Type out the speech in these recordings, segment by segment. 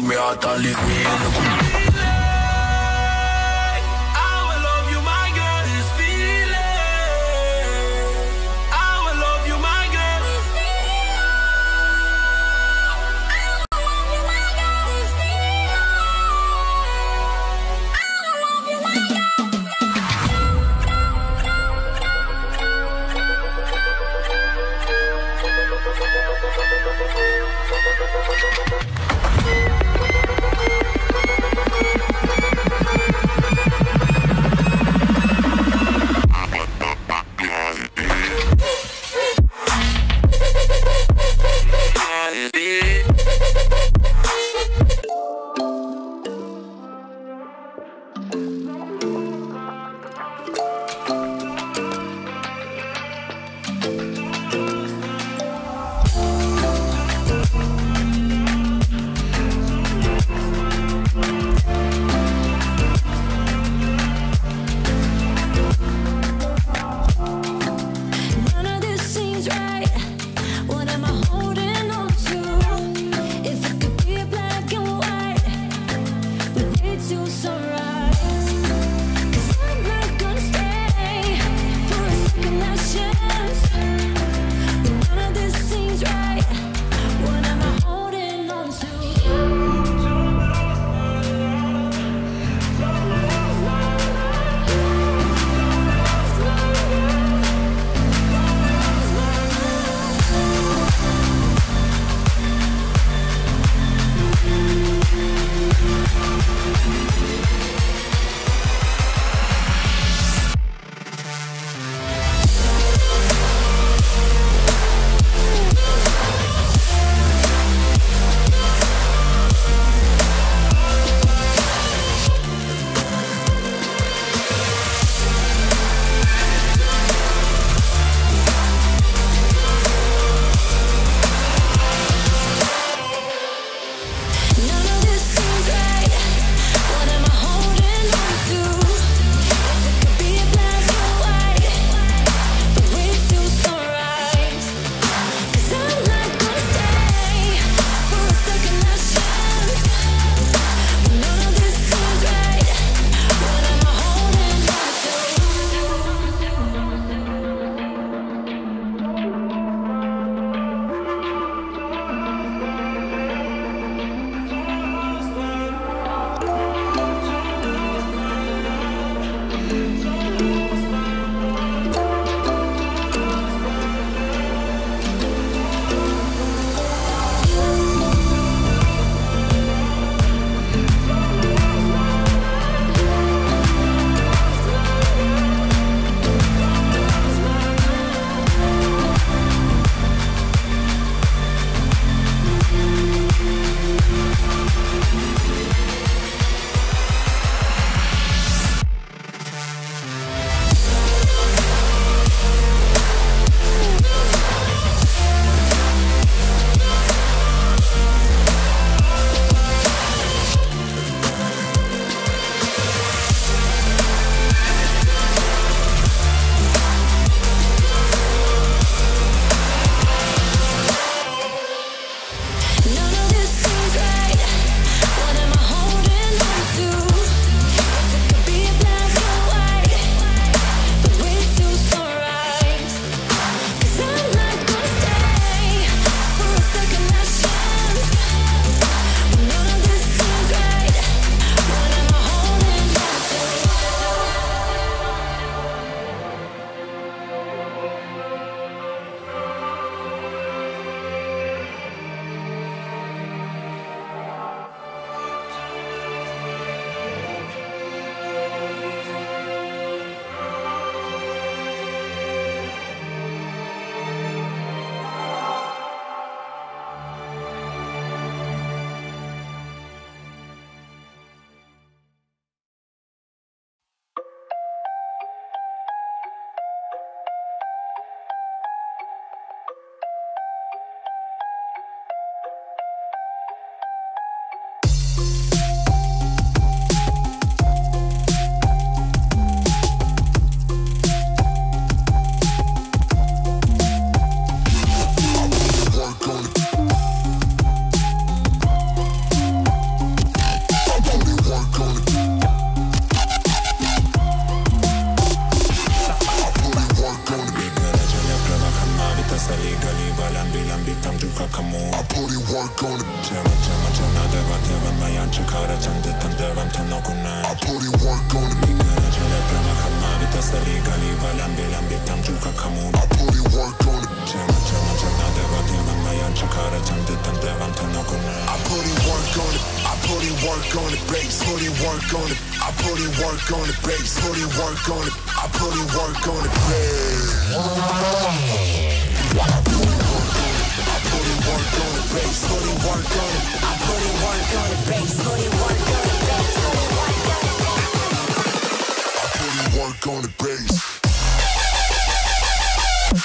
me heart and leave me in the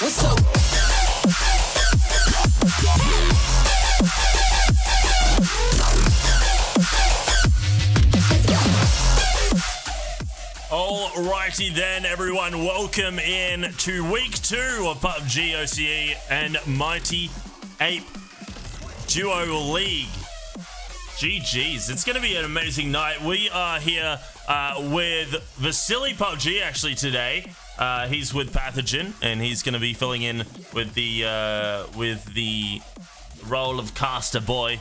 What's up? Alrighty then, everyone. Welcome in to week 2 of PUBGOCE and Mighty Ape Duo League. GG's. It's going to be an amazing night. We are here with Vasily PUBG actually today. He's with Pathogen, and he's going to be filling in with the role of Caster Boy.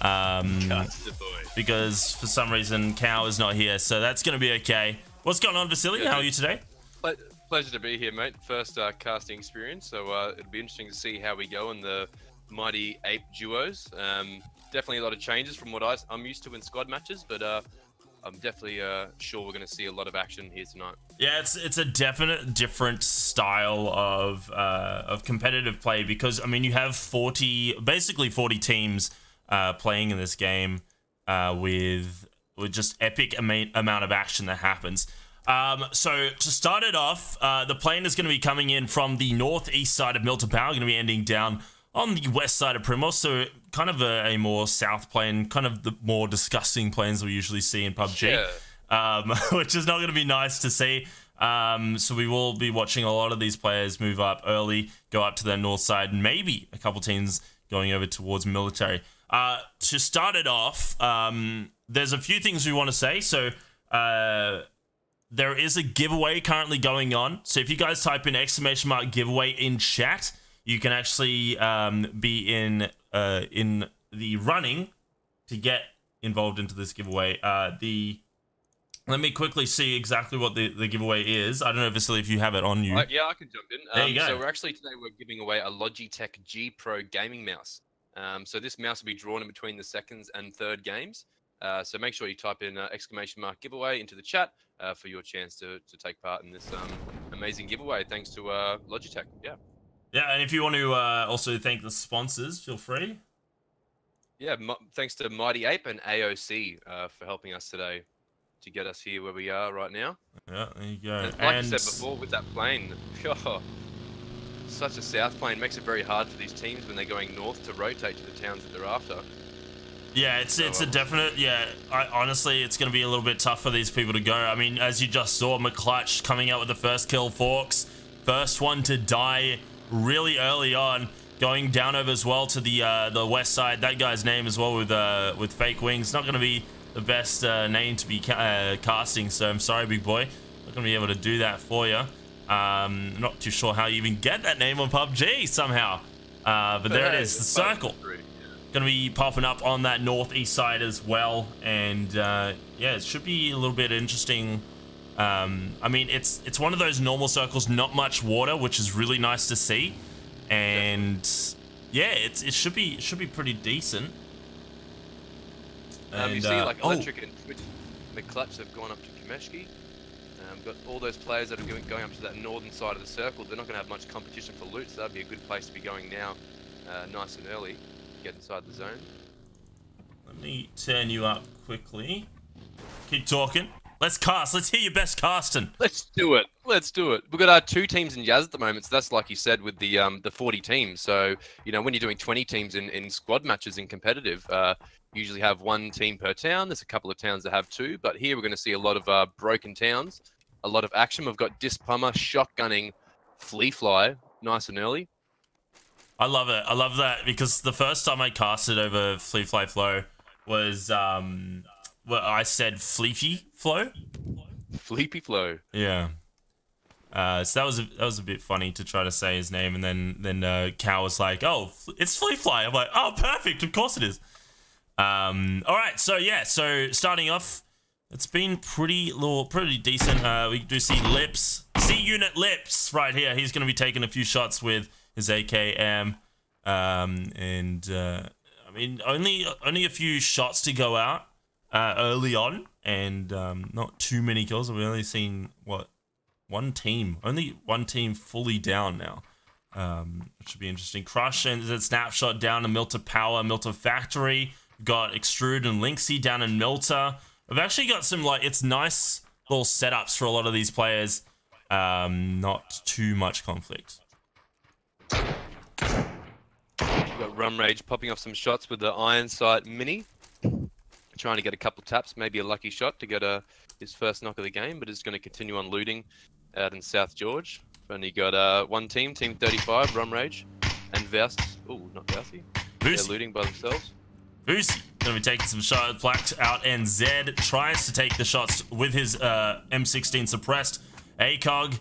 Caster Boy. Because for some reason Cow is not here, so that's going to be okay. What's going on, Vasily? How are you today? Pleasure to be here, mate. First casting experience, so it'll be interesting to see how we go in the Mighty Ape duos. Definitely a lot of changes from what I'm used to in squad matches, but I'm definitely sure we're going to see a lot of action here tonight. Yeah, it's a definite different style of competitive play because, I mean, you have basically 40 teams playing in this game with just epic amount of action that happens. So to start it off, the plane is going to be coming in from the northeast side of Milton Power, going to be ending down on the west side of Primos, so kind of a more south plane, kind of the more disgusting planes we usually see in PUBG, which is not going to be nice to see. So we will be watching a lot of these players move up early, go up to their north side, and maybe a couple teams going over towards military. To start it off, there's a few things we want to say. So there is a giveaway currently going on. So if you guys type in ! giveaway in chat, you can actually be in the running to get involved into this giveaway. Let me quickly see exactly what the giveaway is. I don't know, Vasily, if you have it on you. Yeah, I can jump in. There you go. So today we're giving away a Logitech G Pro gaming mouse. So this mouse will be drawn in between the second and third games. So make sure you type in ! giveaway into the chat for your chance to take part in this amazing giveaway. Thanks to Logitech. Yeah. Yeah, and if you want to also thank the sponsors, feel free. Yeah, thanks to Mighty Ape and AOC for helping us today to get us here where we are right now. Yeah, there you go. And like you said before, with that plane, such a south plane makes it very hard for these teams when they're going north to rotate to the towns that they're after. Yeah, it's a definite, yeah, honestly, it's going to be a little bit tough for these people to go. I mean, as you just saw, McClutch coming out with the first kill, Forks, first one to die really early on, going down over as well to the west side. That guy's name as well with fake wings, not going to be the best name to be casting, so I'm sorry, big boy, not going to be able to do that for you. Not too sure how you even get that name on PUBG somehow, but there it is, the circle. Going to be popping up on that northeast side as well, and yeah, it should be a little bit interesting. I mean, it's one of those normal circles, not much water, which is really nice to see, and yeah, it should be pretty decent. And, you see, like Electric and Twitch, McClutch have gone up to Kameshki. Got all those players that are going up to that northern side of the circle. They're not going to have much competition for loot, so that'd be a good place to be going now, nice and early, get inside the zone. Let me turn you up quickly. Keep talking. Let's cast. Let's hear your best casting. Let's do it. Let's do it. We've got our 2 teams in Yaz at the moment, so that's like you said with the 40 teams. So, you know, when you're doing 20 teams in squad matches in competitive, you usually have 1 team per town. There's a couple of towns that have 2, but here we're going to see a lot of broken towns, a lot of action. We've got Dispummer shotgunning Flea Fly nice and early. I love it. I love that because the first time I casted over Flea Fly Flow was well, I said Fleepy Flow. Fleepy Flow. Yeah. So that was a bit funny to try to say his name, and then Cal was like, "Oh, it's Flea Fly." I'm like, "Oh, perfect. Of course it is." All right, so yeah, so starting off, it's been pretty decent. We do see Lips, C-Unit Lips right here. He's going to be taking a few shots with his AKM, and I mean, only a few shots to go out early on, and not too many kills. We've only seen what, only one team fully down now. Which should be interesting. Crush and the Snapshot down in Milta Power, Milta Factory. Got Extrude and Linksy down in Milta. We've actually got some, like, it's nice little setups for a lot of these players. Not too much conflict. We've got Rum Rage popping off some shots with the Iron Sight Mini. Trying to get a couple taps, maybe a lucky shot to get his first knock of the game, but is going to continue on looting out in South George. We've only got one team, Team 35, Rum Rage, and Vousy. Oh, not Vousy. They're looting by themselves. Vousy going to be taking some shots. Blacked out, and Zed tries to take the shots with his M16 suppressed. ACOG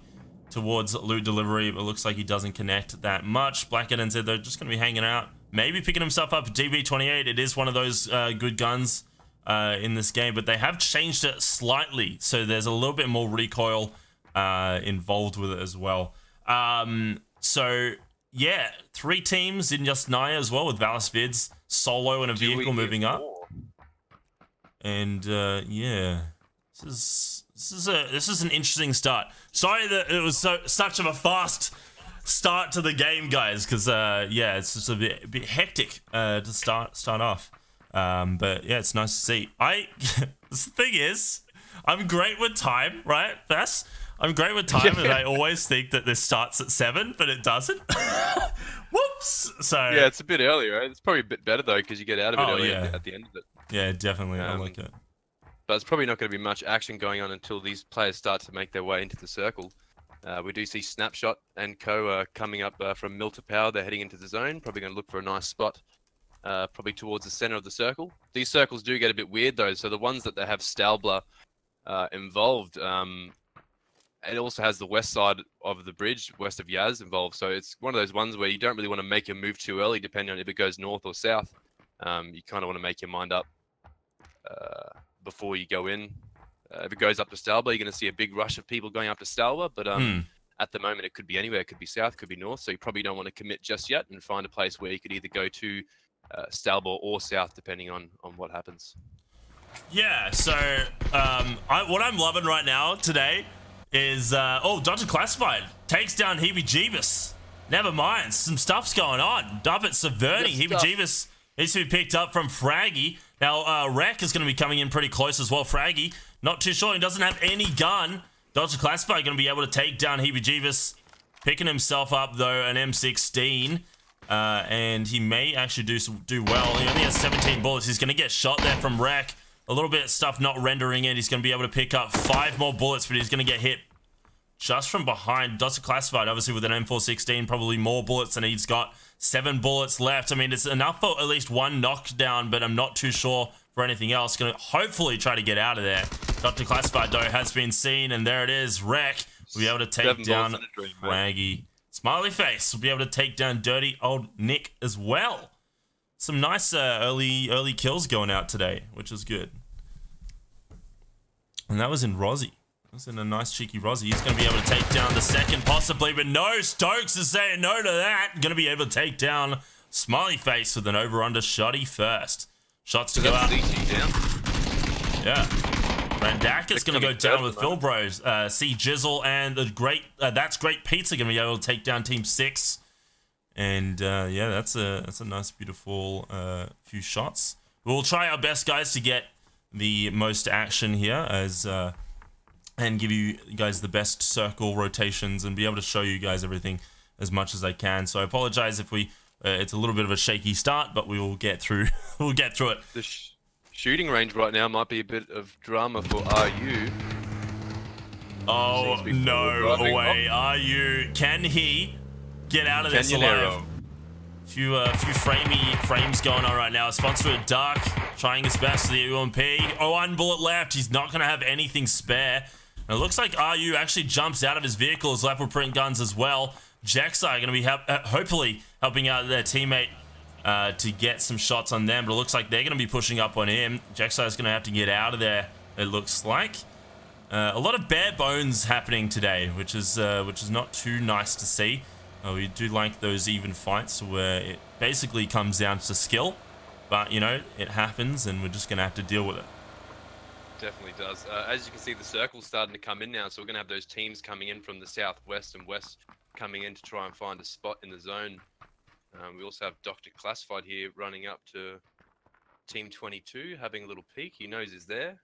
towards loot delivery, but looks like he doesn't connect that much. Blackhead and Zed, they're just going to be hanging out. Maybe picking himself up a DB28. It is one of those good guns in this game, but they have changed it slightly, so there's a little bit more recoil involved with it as well. So yeah, 3 teams in just Naya as well, with Valis Vids solo and a vehicle moving up. And yeah, this is an interesting start. Sorry that it was such of a fast start to the game, guys, because yeah, it's just a bit hectic to start off. But yeah, it's nice to see. The thing is, I'm great with time, right, Vass? I'm great with time, and I always think that this starts at 7, but it doesn't. Whoops. So yeah, it's a bit earlier, right? It's probably a bit better though, because you get out of it early at the end of it. Yeah, definitely. I like it. But it's probably not going to be much action going on until these players start to make their way into the circle. We do see Snapshot and co coming up from Milta Power. They're heading into the zone. Probably going to look for a nice spot, probably towards the center of the circle. These circles do get a bit weird though. So the ones that they have Stalbler involved, it also has the west side of the bridge, west of Yaz, involved. So it's one of those ones where you don't really want to make your move too early, depending on if it goes north or south. You kind of want to make your mind up before you go in. If it goes up to Stalbler, you're going to see a big rush of people going up to Stalbler. But at the moment, it could be anywhere. It could be south, could be north. So you probably don't want to commit just yet, and find a place where you could either go to Stalbler or south, depending on what happens. Yeah, so what I'm loving right now today is, Dodger Classified takes down Heebie-Jeebus. Never mind, some stuff's going on. Up at Severny, Heebie-Jeebus needs to be picked up from Fraggy. Now, Rek is going to be coming in pretty close as well. Fraggy, not too sure. He doesn't have any gun. Dodger Classified going to be able to take down Heebie-Jeebus. Picking himself up, though, an M16. And he may actually do well. He only has 17 bullets. He's going to get shot there from Rek. A little bit of stuff not rendering it. He's going to be able to pick up 5 more bullets, but he's going to get hit just from behind. Dodger Classified, obviously, with an M416, probably more bullets than he's got. 7 bullets left. I mean, it's enough for at least 1 knockdown, but I'm not too sure for anything else. Going to hopefully try to get out of there. Dr. Classified, though, has been seen, and there it is. Rek will be able to take down Fraggy. Smiley Face will be able to take down Dirty Old Nick as well. Some nice early kills going out today, which is good. And that was in Rozzy. That was in a nice cheeky Rozzy. He's going to be able to take down the second possibly, but no, Stokes is saying no to that. Going to be able to take down Smiley Face with an over-under shotty first. Shots to go out. Yeah. Randak is going to go down with Phil Bros. C Jizzle and the great, That's Great Pizza going to be able to take down Team 6. And yeah, that's a nice, beautiful few shots. We'll try our best, guys, to get the most action here and give you guys the best circle rotations and be able to show you guys everything as much as I can. So I apologize if it's a little bit of a shaky start, but we will get through. We'll get through it. The shooting range right now might be a bit of drama for RU. Oh no way! RU, can he get out of this alive? Few frames going on right now. Sponsored Dark trying his best to the UMP. Oh, 1 bullet left. He's not going to have anything spare. And it looks like RU actually jumps out of his vehicle as leopard print guns as well. Jaxai going to be hopefully helping out their teammate to get some shots on them, but it looks like they're going to be pushing up on him. Jexai's going to have to get out of there, it looks like. A lot of bare bones happening today, which is not too nice to see. We do like those even fights where it basically comes down to skill, but you know, it happens and we're just going to have to deal with it. Definitely does. As you can see, the circle's starting to come in now, so we're going to have those teams coming in from the southwest and west coming in to try and find a spot in the zone. We also have Dr. Classified here running up to Team 22, having a little peek. He knows he's there.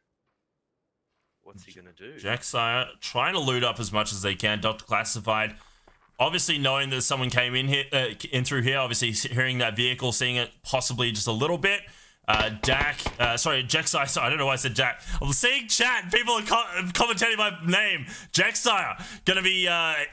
What's he going to do? Jexai trying to loot up as much as they can. Dr. Classified, obviously knowing that someone came in here, through here, obviously hearing that vehicle, seeing it possibly just a little bit. Jexai, sorry, I don't know why I said Jack. I'm seeing chat, people are commentating my name. Jexai gonna be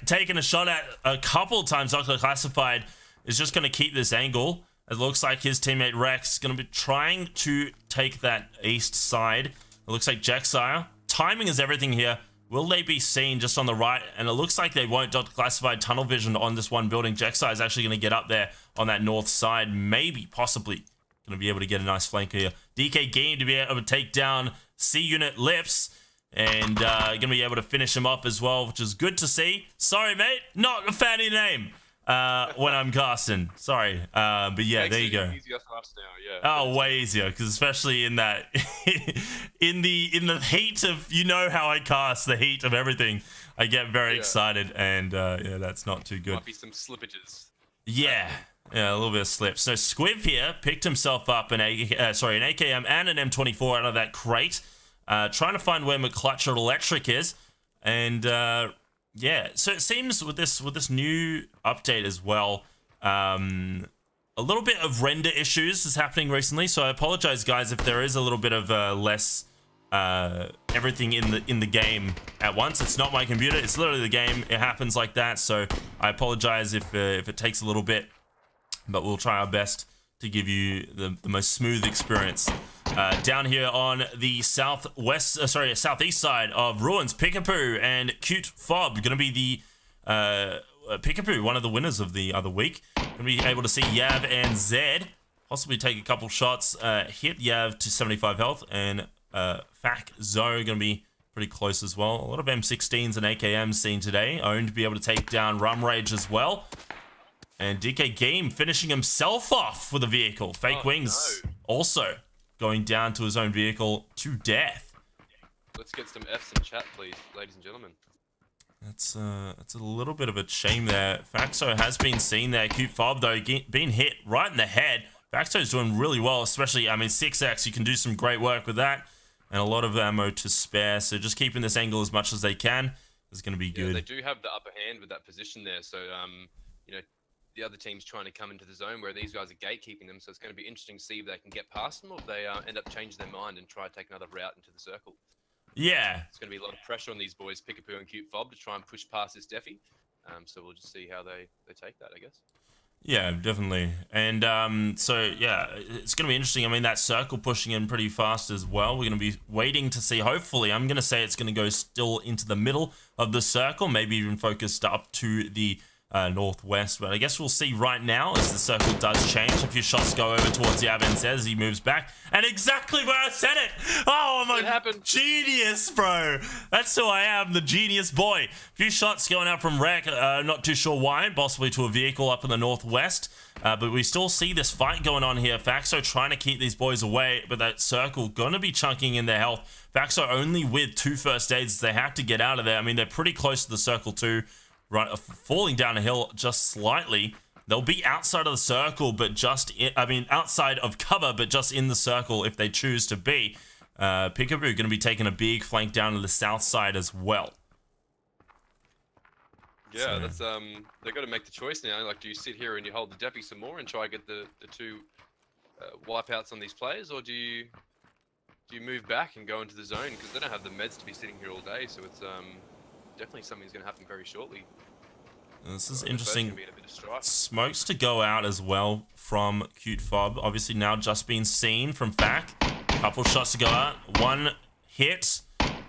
taking a shot at a couple times. Dr. Classified is just gonna keep this angle. It looks like his teammate Rex is gonna be trying to take that east side. It looks like Jexai, timing is everything here. Will they be seen just on the right? And it looks like they won't. Dr. Classified tunnel vision on this one building. Jexai is actually gonna get up there on that north side, maybe, possibly. Going to be able to get a nice flank here. DK Game to be able to take down C-Unit Lips and going to be able to finish him up as well, which is good to see. Sorry, mate. Not a fan of your name when I'm casting. Sorry. But yeah, there you go. Easier for us now, yeah. Oh, way easier, because especially in that, in the heat of, you know how I cast, the heat of everything, I get very excited, and yeah, that's not too good. Might be some slippages. Yeah. Yeah, a little bit of slip. So Squiv here picked himself up an AKM and an M24 out of that crate, trying to find where McClutcher Electric is, and yeah. So it seems with this new update as well, a little bit of render issues is happening recently. So I apologize, guys, if there is a little bit of less everything in the game at once. It's not my computer; it's literally the game. It happens like that. So I apologize if it takes a little bit. But we'll try our best to give you the most smooth experience. Down here on the southeast side of Ruins, Pickapoo and Cute Fob going to be the Pickapoo, one of the winners of the other week. Going to be able to see Yav and Zed possibly take a couple shots, hit Yav to 75 health, and Fac Zoe going to be pretty close as well. A lot of M16s and AKMs seen today. Own to be able to take down Rum Rage as well. And DK Game finishing himself off with a vehicle. Fake Wings also going down to his own vehicle to death. Let's get some Fs in chat, please, ladies and gentlemen. That's a little bit of a shame there. Faxo has been seen there. Cute Fob, though, being hit right in the head. Faxo's doing really well, especially, I mean, 6x, you can do some great work with that. And a lot of ammo to spare. So just keeping this angle as much as they can is going to be good. Yeah, they do have the upper hand with that position there. So, you know, the other team's trying to come into the zone where these guys are gatekeeping them, so it's going to be interesting to see if they can get past them or if they end up changing their mind and try to take another route into the circle. Yeah. It's going to be a lot of pressure on these boys, Pickapoo and Cute Fob, to try and push past this Defi. So we'll just see how they take that, I guess. Yeah, definitely. And so, yeah, it's going to be interesting. I mean, that circle pushing in pretty fast as well. We're going to be waiting to see. Hopefully, I'm going to say it's going to go still into the middle of the circle, maybe even focused up to the northwest, but I guess we'll see right now as the circle does change. A few shots go over towards Yav and says he moves back, and exactly where I said it. Oh, I'm a genius, bro. That's who I am, the genius boy. A few shots going out from Rec, not too sure why, possibly to a vehicle up in the northwest, but we still see this fight going on here. Faxo trying to keep these boys away, but that circle gonna be chunking in their health. Faxo only with 2 first aids. They have to get out of there. I mean, they're pretty close to the circle too. Right, falling down a hill just slightly. They'll be outside of the circle, but just outside of cover, but just in the circle if they choose to be. Pickapoo going to be taking a big flank down to the south side as well. Yeah, so that's they've got to make the choice now. Like, do you sit here and you hold the Defi some more and try to get the 2 wipeouts on these players, or do you move back and go into the zone because they don't have the meds to be sitting here all day? So it's definitely something's going to happen very shortly. This is interesting. Smokes to go out as well from Cute Fob. Obviously now just been seen from Fac. Couple shots to go out. 1 hit.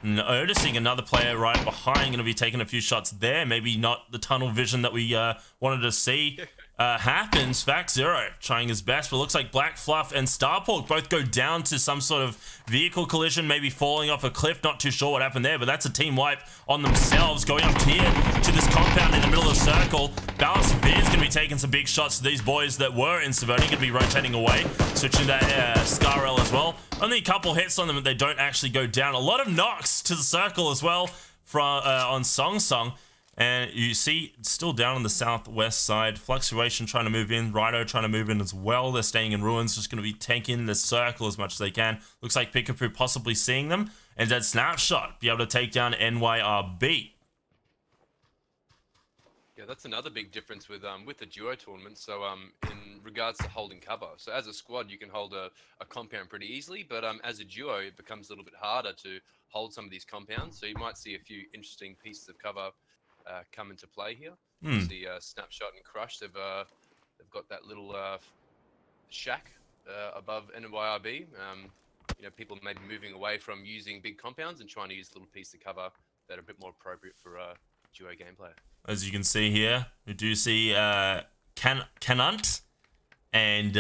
Noticing another player right behind. Going to be taking a few shots there. Maybe not the tunnel vision that we wanted to see. happens. Fact Zero trying his best, but looks like Black Fluff and Starpork both go down to some sort of vehicle collision, maybe falling off a cliff. Not too sure what happened there, but that's a team wipe on themselves. Going up here to this compound in the middle of the circle. Balance Beard's going to be taking some big shots to these boys that were in Savoni. Going to be rotating away, switching that Scarrel as well. Only a couple hits on them, but they don't actually go down. A lot of knocks to the circle as well from on Song Song. And you see, still down on the southwest side, Fluctuation trying to move in, Rhino trying to move in as well. They're staying in ruins, just going to be taking the circle as much as they can. Looks like Pikapoo possibly seeing them. And that Snapshot be able to take down NYRB. Yeah, that's another big difference with the duo tournament. So in regards to holding cover, so as a squad you can hold a compound pretty easily, but as a duo it becomes a little bit harder to hold some of these compounds. So you might see a few interesting pieces of cover come into play here. The Snapshot and Crush, they've got that little shack above NYRB. You know, people may be moving away from using big compounds and trying to use little pieces of cover that are a bit more appropriate for duo gameplay. As you can see here, we do see Canant and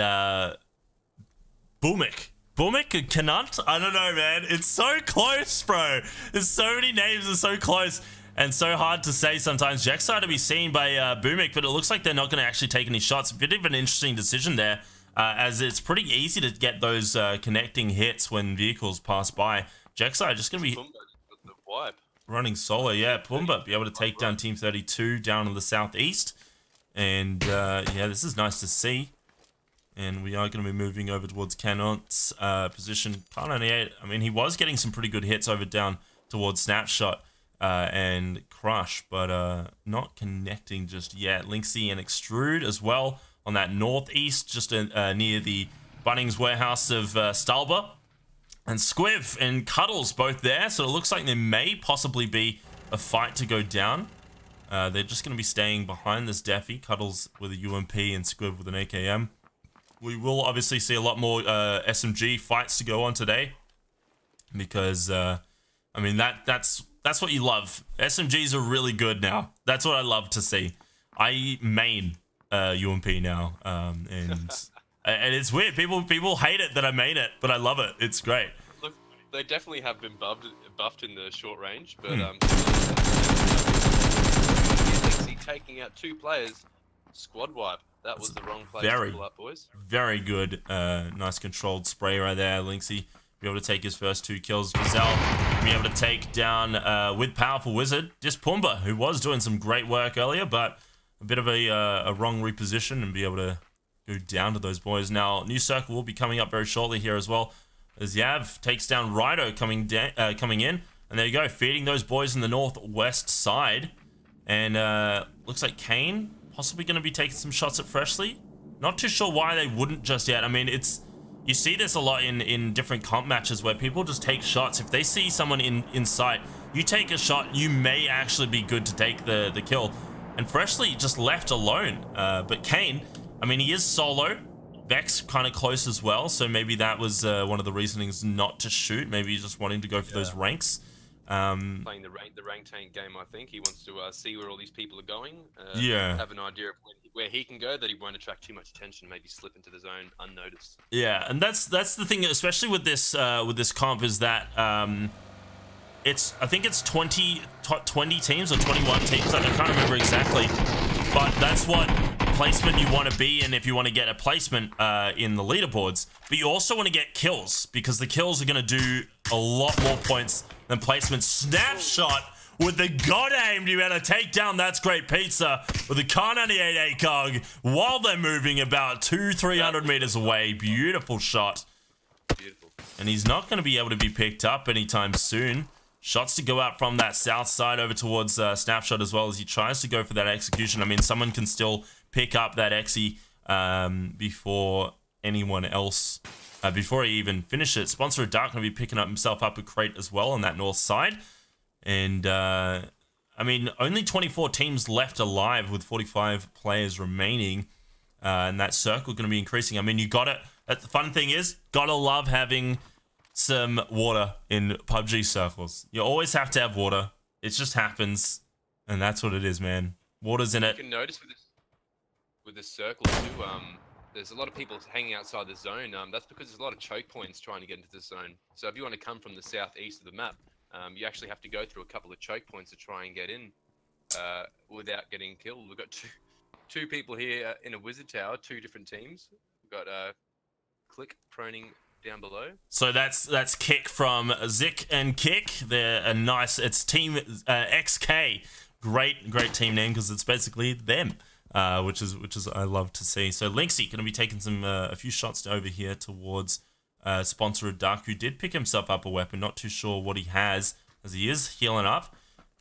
Boomik. Boomik and Canant? I don't know, man. It's so close, bro. There's so many names that are so close. And so hard to say sometimes. Jackside to be seen by Boomik, but it looks like they're not going to actually take any shots. A bit of an interesting decision there, as it's pretty easy to get those connecting hits when vehicles pass by. Jackside just going to be running solo. Yeah, Pumba be able to take down Team 32 down in the southeast. And yeah, this is nice to see. And we are going to be moving over towards Canon's position. Car 98, I mean, he was getting some pretty good hits over down towards Snapshot. And Crush, but not connecting just yet. Linksy and Extrude as well on that northeast, just near the Bunnings warehouse of Stalba. And Squiv and Cuddles both there, so it looks like there may possibly be a fight to go down. They're just going to be staying behind this Deafy, Cuddles with a UMP and Squiv with an AKM. We will obviously see a lot more SMG fights to go on today, because I mean that's what you love. SMGs are really good now. That's what I love to see. I main UMP now, and it's weird. People hate it that I main it, but I love it. It's great. Look, they definitely have been buffed in the short range, but taking out 2 players, squad wipe. That was the wrong play to pull up, boys. Very good. Nice controlled spray right there, Linksy. Be able to take his first 2 kills. Gazelle be able to take down, with Powerful Wizard, just Pumba, who was doing some great work earlier, but a bit of a wrong reposition, and be able to go down to those boys. Now, new circle will be coming up very shortly here as well, as Yav takes down Rido coming in. And there you go, feeding those boys in the northwest side. And looks like Kane possibly going to be taking some shots at Freshly. Not too sure why they wouldn't just yet. I mean, you see this a lot in different comp matches where people just take shots. If they see someone in sight, you take a shot, you may actually be good to take the kill. And Freshly just left alone. But Kane, I mean, he is solo. Vex kind of close as well, so maybe that was one of the reasonings not to shoot. Maybe he's just wanting to go for those ranks. Playing the rank tank game, I think. He wants to see where all these people are going. Have an idea of where he can go, that he won't attract too much attention, maybe slip into the zone unnoticed. Yeah, and that's the thing, especially with this comp, is that I think it's 20 teams or 21 teams. I can't remember exactly, but that's what placement you want to be in if you want to get a placement in the leaderboards. But you also want to get kills, because the kills are going to do a lot more points than placement. Snapshot with the god aim to be able to take down That's Great Pizza with the Car 98 ACOG while they're moving about 200-300 meters away. Beautiful shot. Beautiful. And he's not going to be able to be picked up anytime soon. Shots to go out from that south side over towards Snapshot, as well as he tries to go for that execution. I mean, someone can still pick up that Exy before anyone else, before he even finishes it. Sponsor of Dark going to be picking up himself up a crate as well on that north side. And, I mean, only 24 teams left alive with 45 players remaining. And that circle going to be increasing. I mean, you got it. The fun thing is, gotta love having some water in PUBG circles. You always have to have water. It just happens. And that's what it is, man. Water's in it. You can notice with this. with this circle too. There's a lot of people hanging outside the zone. That's because there's a lot of choke points trying to get into the zone. So if you want to come from the southeast of the map, you actually have to go through a couple of choke points to try and get in without getting killed. We've got two people here in a wizard tower, 2 different teams. We've got Click proning down below. So that's Kick from Zik and Kick. They're a nice. It's Team XK. Great team name because it's basically them. Which is I love to see. So Lynxy gonna be taking a few shots over here towards sponsor of Dark, who did pick himself up a weapon. Not too sure what he has, as he is healing up.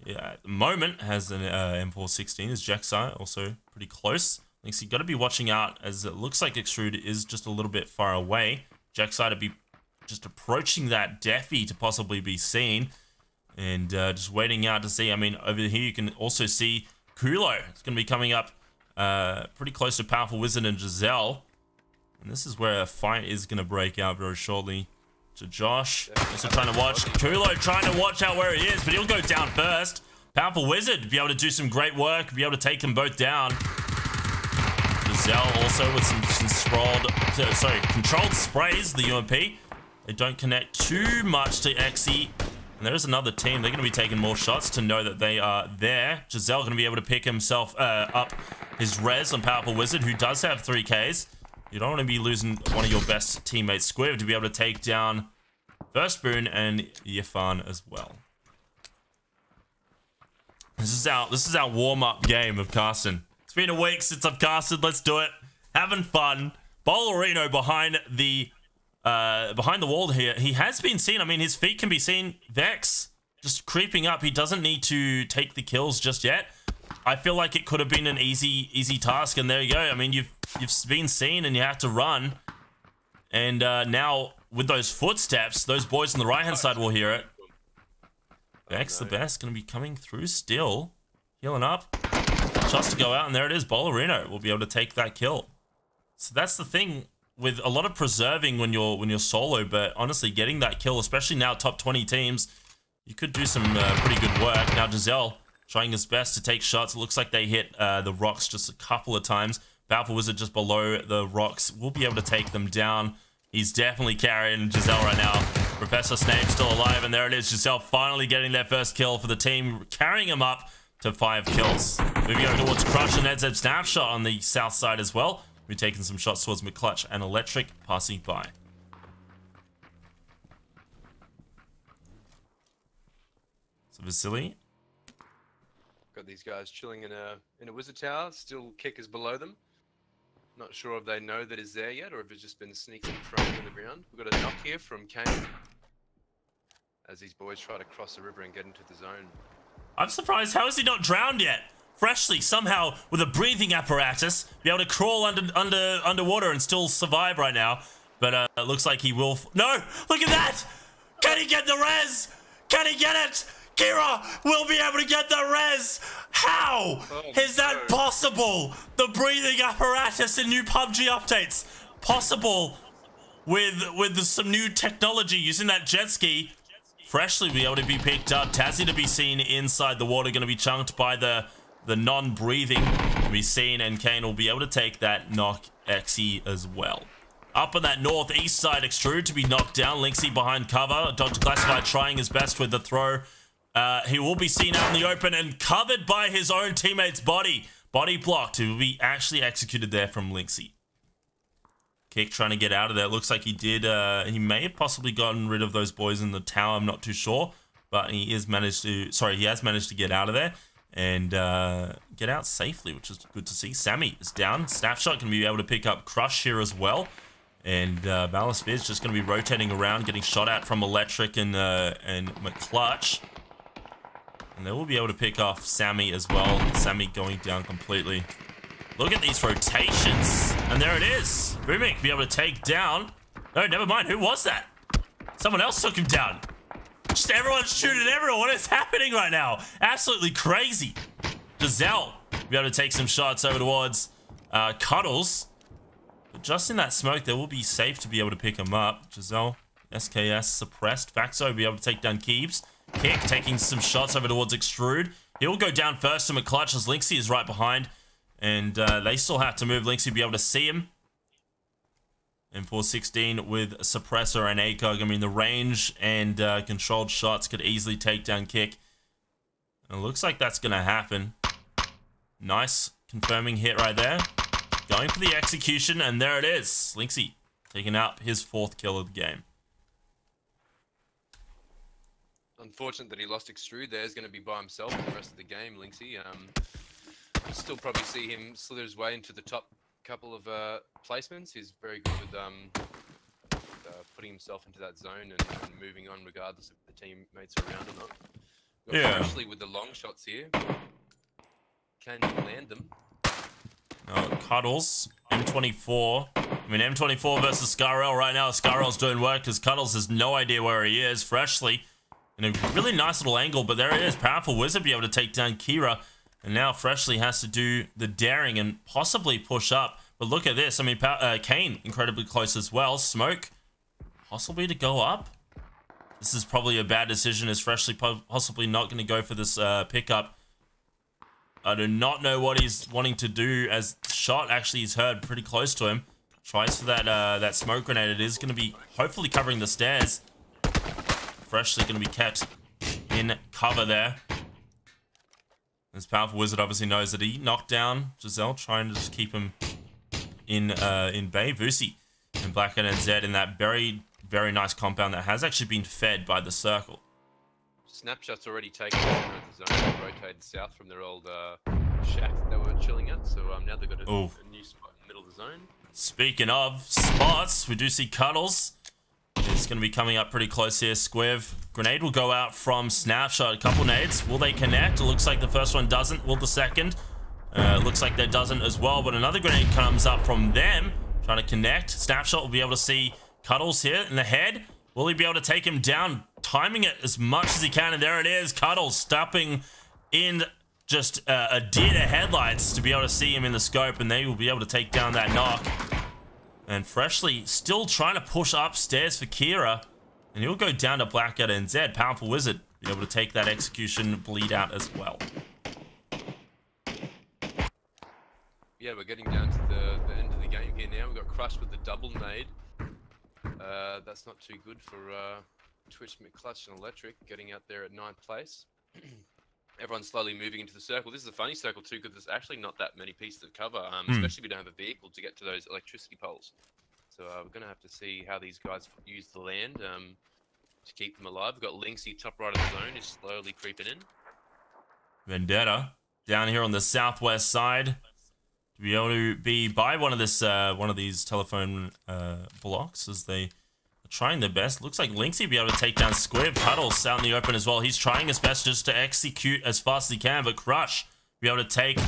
Yeah, at the moment has an M416. Is Jaxai also pretty close? Lynxy got to be watching out, as it looks like Extrude is just a little bit far away. Jaxai to be just approaching that Deafy to possibly be seen, and just waiting out to see. I mean, over here you can also see Kulo. It's gonna be coming up. Pretty close to Powerful Wizard and Giselle. And this is where a fight is going to break out very shortly. To Josh. Also trying to watch. Kulo trying to watch out where he is, but he'll go down first. Powerful Wizard be able to do some great work, be able to take them both down. Giselle also with some controlled sprays, the UMP. They don't connect too much to Xe. And there is another team. They're going to be taking more shots to know that they are there. Giselle going to be able to pick himself up his res on Powerful Wizard, who does have 3Ks. You don't want to be losing one of your best teammates, Squiv, to be able to take down First Boon and Yifan as well. This is our warm-up game of casting. It's been a week since I've casted. Let's do it. Having fun. Ballerino behind the wall here. He has been seen. I mean, his feet can be seen. Vex just creeping up. He doesn't need to take the kills just yet. I feel like it could have been an easy task, and there you go. I mean, you've been seen, and you have to run. And now with those footsteps, those boys on the right-hand side will hear it. Vex, the best, going to be coming through still, healing up. Shots to go out, and there it is. Ballerino will be able to take that kill. So that's the thing with a lot of preserving when you're solo, but honestly, getting that kill, especially now top 20 teams, you could do some pretty good work. Now Giselle trying his best to take shots. It looks like they hit the rocks just a couple of times. Powerful Wizard just below the rocks will be able to take them down. He's definitely carrying Giselle right now. Professor Snape's still alive, and there it is. Giselle finally getting their first kill for the team, carrying him up to 5 kills. Moving over towards Crush and NZ Snapshot on the south side as well. We're taking some shots towards McClutch and Electric passing by. So Vasily. Got these guys chilling in a wizard tower. Still Kick is below them. Not sure if they know that it's there yet, or if it's just been sneaking thrown to the ground. We've got a knock here from Kane as these boys try to cross the river and get into the zone. I'm surprised. How is he not drowned yet? Freshly, somehow, with a breathing apparatus, be able to crawl underwater and still survive right now. But it looks like he will. No! Look at that! Can he get the res? Can he get it? Kira will be able to get the res. How is that possible? The breathing apparatus in new PUBG updates. Possible with some new technology using that jet ski. Freshly be able to be picked up. Tazzy to be seen inside the water. Going to be chunked by the non-breathing to be seen. And Kane will be able to take that knock Xe as well. Up on that northeast side, Extrude to be knocked down. Lynxy behind cover. Dr. Classified trying his best with the throw. He will be seen out in the open and covered by his own teammate's body. Body blocked. He will be actually executed there from Lynxy. Kick trying to get out of there. Looks like he did. He may have possibly gotten rid of those boys in the tower. I'm not too sure. But he has managed to get out of there and get out safely, which is good to see. Sammy is down. Snapshot can be able to pick up Crush here as well. And Ballisphere is just going to be rotating around, getting shot at from Electric and McClutch. And they will be able to pick off Sammy as well. Sammy going down completely. Look at these rotations. And there it is. Boomik be able to take down. No, never mind. Who was that? Someone else took him down. Just everyone's shooting everyone. What is happening right now? Absolutely crazy. Giselle be able to take some shots over towards Cuddles. But just in that smoke, they will be safe to be able to pick him up. Giselle, SKS suppressed. Faxo be able to take down Keebs. Kick taking some shots over towards Extrude. He'll go down first to McClutch as Lynxy is right behind. And they still have to move. Lynx will be able to see him. And 416 with Suppressor and ACOG. I mean, the range and controlled shots could easily take down Kick. And it looks like that's going to happen. Nice confirming hit right there. Going for the execution, and there it is. Lynxy taking out his 4th kill of the game. Unfortunate that he lost Extrude there. He's going to be by himself for the rest of the game, Lynxy. We'll still probably see him slither his way into the top couple of placements. He's very good with putting himself into that zone and moving on regardless if the teammates are around or not. Especially with the long shots here. Can you land them? No, Cuddles, M24. I mean, M24 versus Scarrel right now. Scarrel's doing work because Cuddles has no idea where he is. Freshly, in a really nice little angle, but there it is. Powerful Wizard be able to take down Kira. And now Freshly has to do the daring and possibly push up. But look at this. I mean, Kane incredibly close as well. Smoke possibly to go up. This is probably a bad decision as Freshly possibly not going to go for this pickup. I do not know what he's wanting to do as the shot actually is heard pretty close to him. Tries for that smoke grenade. It is going to be hopefully covering the stairs. Freshly going to be kept in cover there. This Powerful Wizard obviously knows that he knocked down Giselle, trying to just keep him in bay. Vusi and Blackhead and Zed in that very, very nice compound that has actually been fed by the circle. Snapshot's already taken the zone and rotated south from their old shack that they were chilling at. So now they've got a new spot in the middle of the zone. Speaking of spots, we do see Cuddles. It's going to be coming up pretty close here. Squiv. Grenade will go out from Snapshot. A couple nades. Will they connect? It looks like the first one doesn't. Will the second? Looks like that doesn't as well. But another grenade comes up from them. Trying to connect. Snapshot will be able to see Cuddles here in the head. Will he be able to take him down? Timing it as much as he can. And there it is. Cuddles stopping in just a deer to headlights to be able to see him in the scope. And they will be able to take down that knock. And Freshly still trying to push upstairs for Kira. And he'll go down to Blackhead and Zed. Powerful Wizard be able to take that execution bleed out as well. Yeah, we're getting down to the end of the game here now. We've got Crushed with the double nade. That's not too good for Twitch, McClutch and Electric getting out there at 9th place. Everyone's slowly moving into the circle. This is a funny circle too because there's actually not that many pieces of cover, especially if we don't have a vehicle to get to those electricity poles. So we're going to have to see how these guys use the land to keep them alive. We've got Lynxy top right of the zone, is slowly creeping in. Vendetta down here on the southwest side to be able to be by one of these telephone blocks as they trying their best. Looks like Lynxy will be able to take down Squiv. Cuddles out in the open as well. He's trying his best just to execute as fast as he can, but Crush be able to take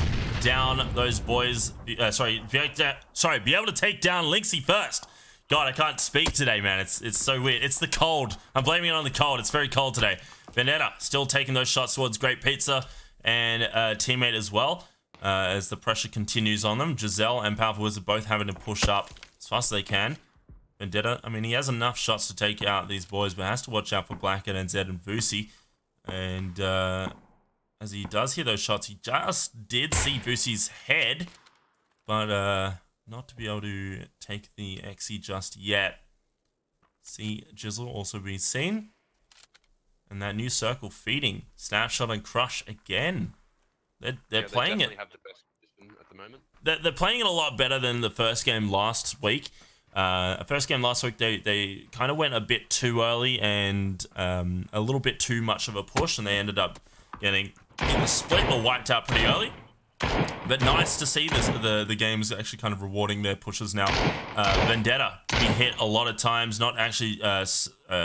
down those boys. Be able to take down Lynxy first. God, I can't speak today, man. It's so weird. It's the cold. I'm blaming it on the cold. It's very cold today. Vendetta still taking those shots towards Great Pizza and teammate as well as the pressure continues on them. Giselle and Powerful Wizard both having to push up as fast as they can. Vendetta, I mean, he has enough shots to take out these boys, but has to watch out for Blackhead and Zed and Vusi. And as he does hear those shots, he just did see Vusi's head, but not to be able to take the XE just yet. See Jizzle also be seen. And that new circle feeding. Snapshot and Crush again. They're playing it. Have the best position at the moment. They're playing it a lot better than the first game last week. First game last week, they kind of went a bit too early and a little bit too much of a push, and they ended up getting either split or wiped out pretty early. But nice to see this. The game's actually kind of rewarding their pushes now. Vendetta, he hit a lot of times, not actually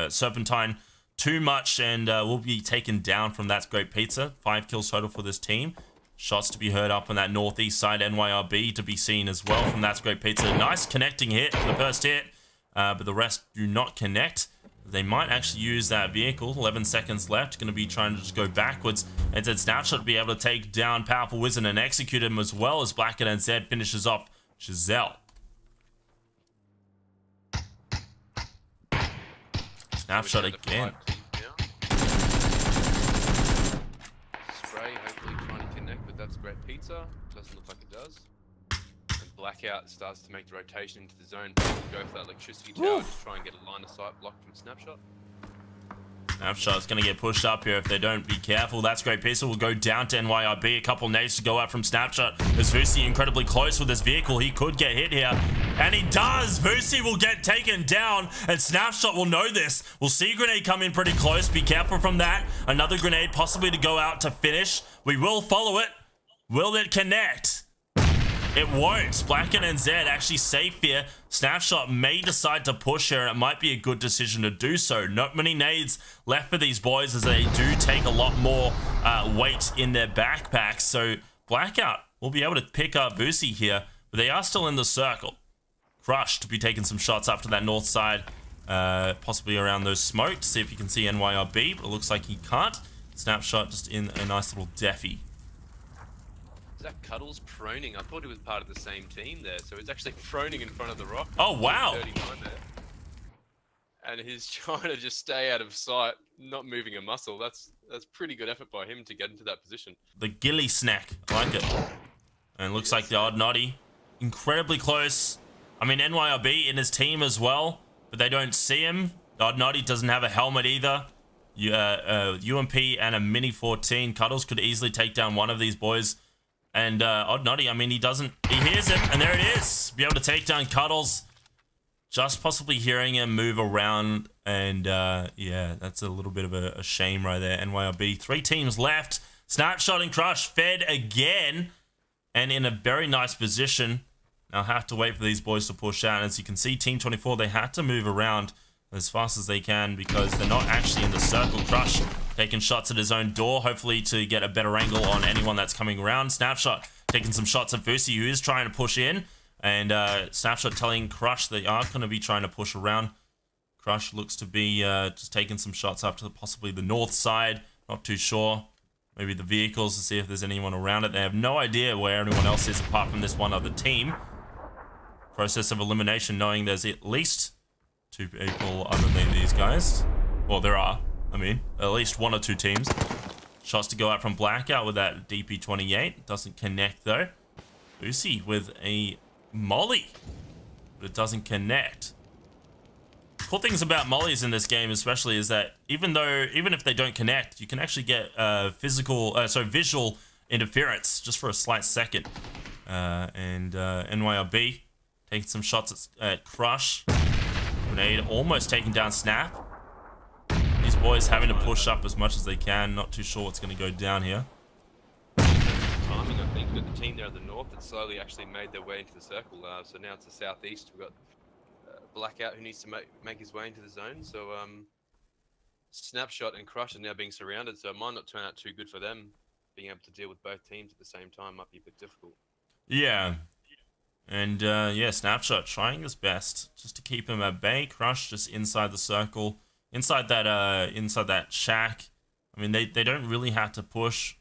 Serpentine too much, and will be taken down from That's Great Pizza. 5 kills total for this team. Shots to be heard up on that northeast side. NYRB to be seen as well from That's Great Pizza. Nice connecting hit, the first hit, but the rest do not connect. They might actually use that vehicle. 11 seconds left. Going to be trying to just go backwards. And then Snapshot to be able to take down Powerful Wizard and execute him as well as Blackhead and Zed finishes off Giselle. Snapshot again. Spray hopefully trying to connect with That's Great Pizza. Doesn't look like it does. And Blackout starts to make the rotation into the zone. Go for that electricity tower, just try and get a line of sight block from Snapshot. Snapshot's going to get pushed up here if they don't be careful. That's great. Pistol will go down to NYRB. A couple nades to go out from Snapshot. As Vusi incredibly close with this vehicle, he could get hit here. And he does. Vusi will get taken down, and Snapshot will know this. We'll see a grenade come in pretty close. Be careful from that. Another grenade possibly to go out to finish. We will follow it. Will it connect? It won't. Blacken and Zed actually safe here. Snapshot may decide to push here, and it might be a good decision to do so. Not many nades left for these boys, as they do take a lot more weight in their backpacks. So Blackout will be able to pick up Vusi here, but they are still in the circle. Crush to be taking some shots up to that north side, possibly around those smoke, to see if you can see NYRB, but it looks like he can't. Snapshot just in a nice little defy. Is that Cuddles proning? I thought he was part of the same team there, so he's actually proning in front of the rock. Oh, wow. 39 there. And he's trying to just stay out of sight, not moving a muscle. That's pretty good effort by him to get into that position. The ghillie snack. I like it. And it looks like the Odd Noddy. Incredibly close. I mean, NYRB in his team as well, but they don't see him. The Odd Noddy doesn't have a helmet either. UMP and a Mini 14. Cuddles could easily take down one of these boys. And Odd Noddy, I mean, he hears it, and there it is. Be able to take down Cuddles. Just possibly hearing him move around, and yeah, that's a little bit of a shame right there. NYRB, 3 teams left. Snapshot and Crush fed again, and in a very nice position. Now have to wait for these boys to push out. And as you can see, Team 24, they had to move around as fast as they can because they're not actually in the circle. Crush taking shots at his own door, hopefully to get a better angle on anyone that's coming around. Snapshot taking some shots at Vusi, who is trying to push in. And Snapshot telling Crush they are going to be trying to push around. Crush looks to be just taking some shots up to possibly the north side. Not too sure. Maybe the vehicles to see if there's anyone around it. They have no idea where anyone else is apart from this one other team. Process of elimination, knowing there's at least 2 people other than these guys. Well, there are. I mean, at least 1 or 2 teams. Shots to go out from Blackout with that DP28. Doesn't connect though. Vusi with a molly, but it doesn't connect. Cool things about mollies in this game especially is that even if they don't connect, you can actually get visual interference just for a slight second. NYRB taking some shots at Crush. Grenade almost taking down Snap. These boys having to push up as much as they can. Not too sure what's going to go down here. Timing, I think, with the team there at the north that slowly actually made their way into the circle. So now it's the southeast. We've got Blackout who needs to make his way into the zone. So Snapshot and Crush are now being surrounded. So it might not turn out too good for them. Being able to deal with both teams at the same time might be a bit difficult. Yeah. And yeah, Snapshot trying his best just to keep him at bay. Crush just inside the circle, inside that shack. I mean, they don't really have to push.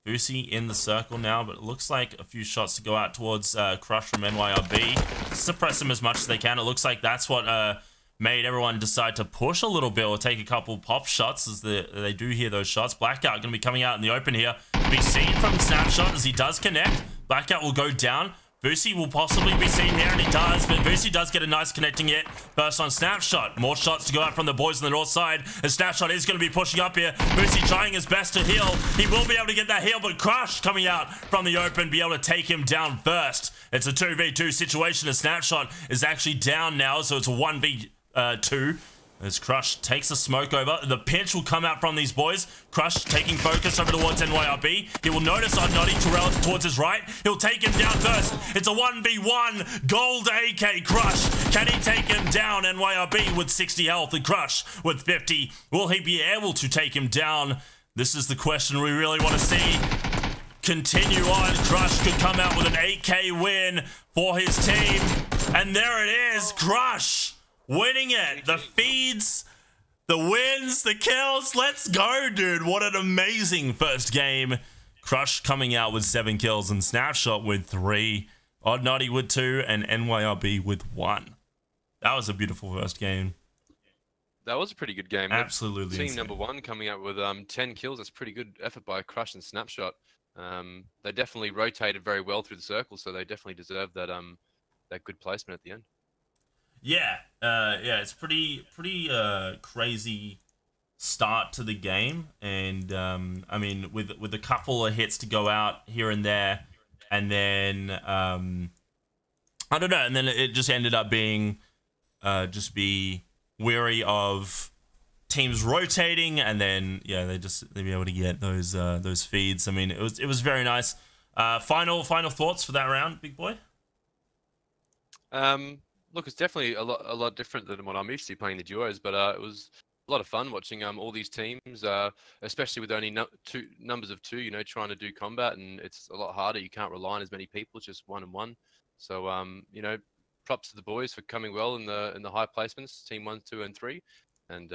Vusi in the circle now, but it looks like a few shots to go out towards Crush from NYRB. Suppress him as much as they can. It looks like that's what made everyone decide to push a little bit or take a couple pop shots as they do hear those shots. Blackout going to be coming out in the open here. Be seen from Snapshot as he does connect. Blackout will go down. Vusi will possibly be seen here, and he does, but Vusi does get a nice connecting hit. Burst on Snapshot. More shots to go out from the boys on the north side, and Snapshot is going to be pushing up here. Vusi trying his best to heal. He will be able to get that heal, but Crush coming out from the open, be able to take him down first. It's a 2v2 situation, and Snapshot is actually down now, so it's a 1v2. As Crush takes a smoke over. The pinch will come out from these boys. Crush taking focus over towards NYRB. He will notice Odd Noddy towards his right. He'll take him down first. It's a 1v1. Gold AK Crush. Can he take him down? NYRB with 60 health and Crush with 50. Will he be able to take him down? This is the question we really want to see. Continue on. Crush could come out with an 8K win for his team. And there it is. Crush winning it. The feeds, the wins, the kills. Let's go, dude. What an amazing first game. Crush coming out with 7 kills and Snapshot with 3. Odd Noddy with 2 and NYRB with 1. That was a beautiful first game. That was a pretty good game. Absolutely. Team number 1 coming out with 10 kills. That's pretty good effort by Crush and Snapshot. They definitely rotated very well through the circle, so they definitely deserve that that good placement at the end. Yeah, yeah, it's pretty crazy start to the game, and I mean, with a couple of hits to go out here and there, and then I don't know, and then it just ended up being just be weary of teams rotating, and then yeah, they'd be able to get those feeds. I mean, it was very nice. Final thoughts for that round, big boy. Look, it's definitely a lot different than what I'm used to playing the duos, but it was a lot of fun watching all these teams, especially with only numbers of 2. You know, trying to do combat, and it's a lot harder. You can't rely on as many people. It's just 1-on-1. So you know, props to the boys for coming well in the high placements, team 1, 2, and 3, and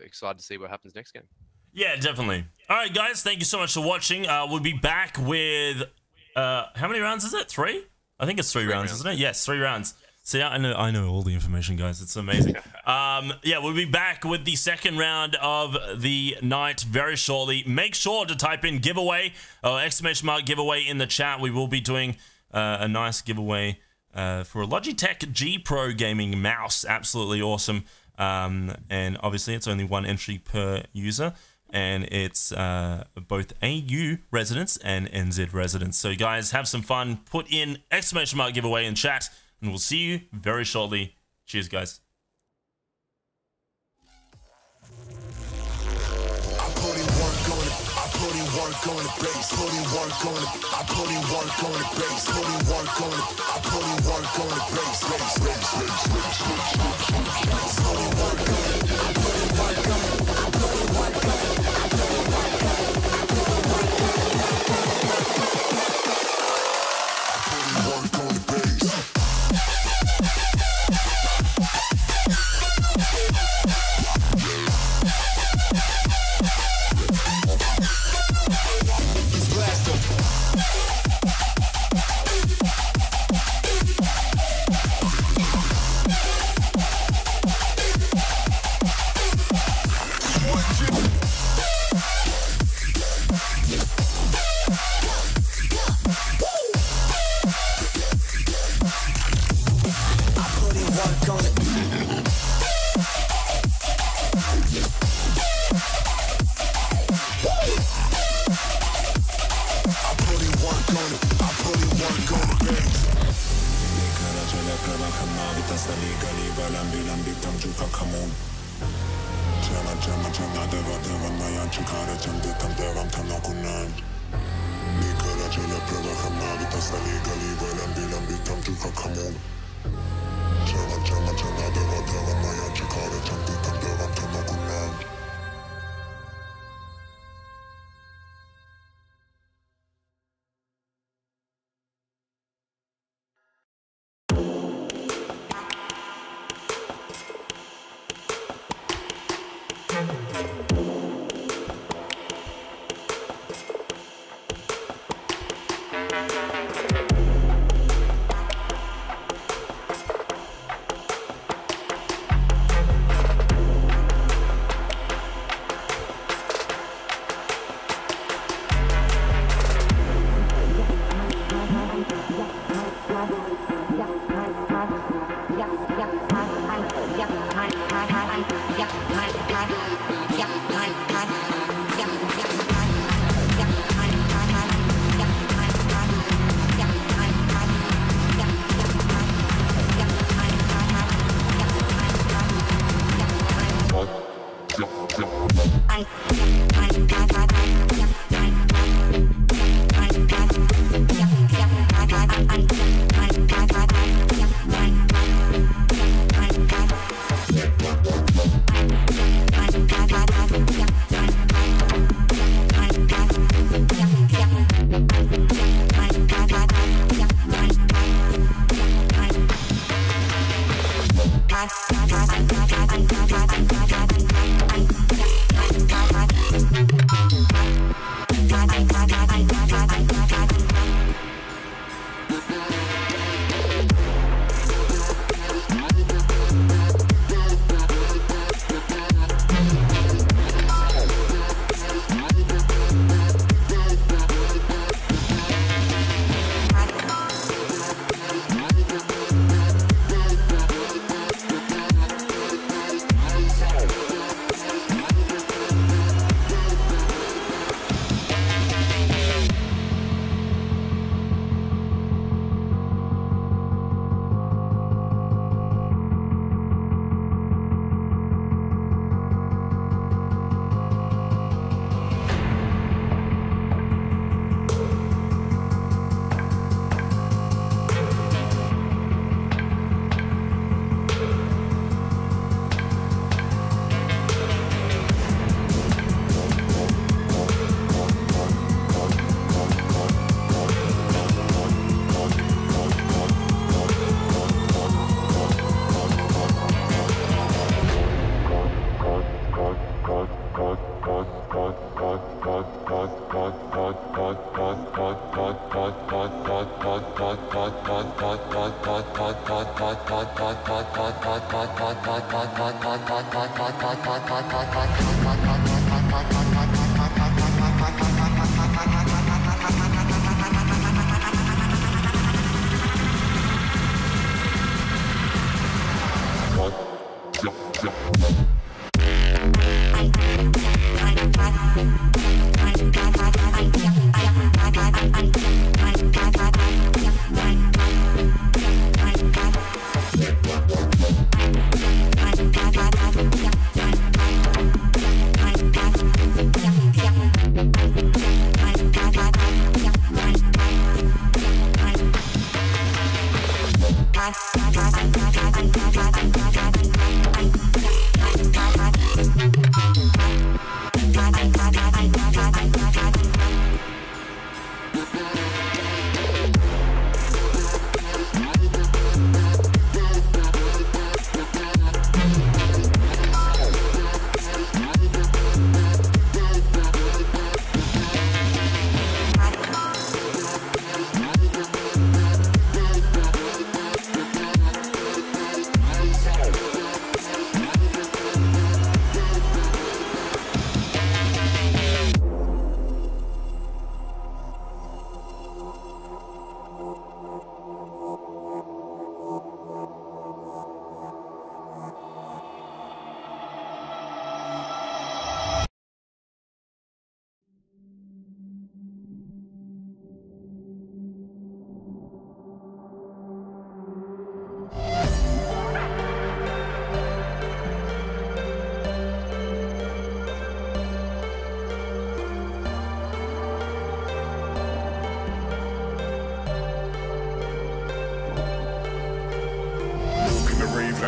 excited to see what happens next game. Yeah, definitely. All right, guys, thank you so much for watching. We'll be back with how many rounds is it? 3? I think it's 3 rounds, isn't it? Yes, 3 rounds. See, I know all the information, guys. It's amazing. Yeah, we'll be back with the second round of the night very shortly. Make sure to type in giveaway or ! giveaway in the chat. We will be doing a nice giveaway for a Logitech G Pro gaming mouse. Absolutely awesome. And obviously, it's only 1 entry per user. And it's both AU residents and NZ residents. So, guys, have some fun. Put in ! giveaway in chat. And we'll see you very shortly. Cheers, guys. I put in work on it. I put in work on the base. Put in work on it. I put in work on the base. Put in work on it. I put in work on the base. Put in work on it. I put in work on it. I put in work on it. I put in work on it. I put in work on it. I put in work on the base.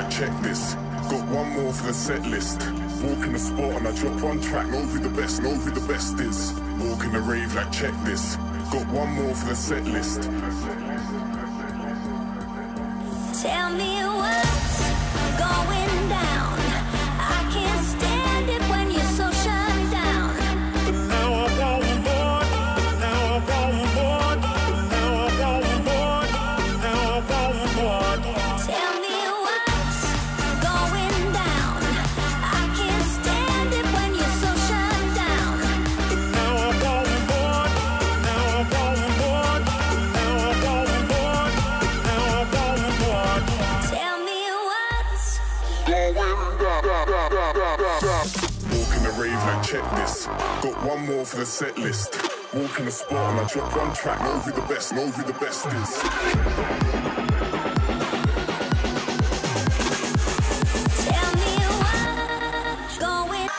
Check this, got one more for the set list. Walk in the spot and I drop one track, know who the best is. Walk in the rave like check this, got one more for the set list. Tell me what's going down. I can't stand it when you're so shut down. But now I want more, now I want more, now I want more, now I want more. Tell me what's going down. I can't stand it when you're so shut down. But now I want more, now I want more, now I want more, now I want more. Tell me what's Walk in the rave like check this, got one more for the set list. Walk in the spot and I drop one track, know who the best is. Tell me what's going.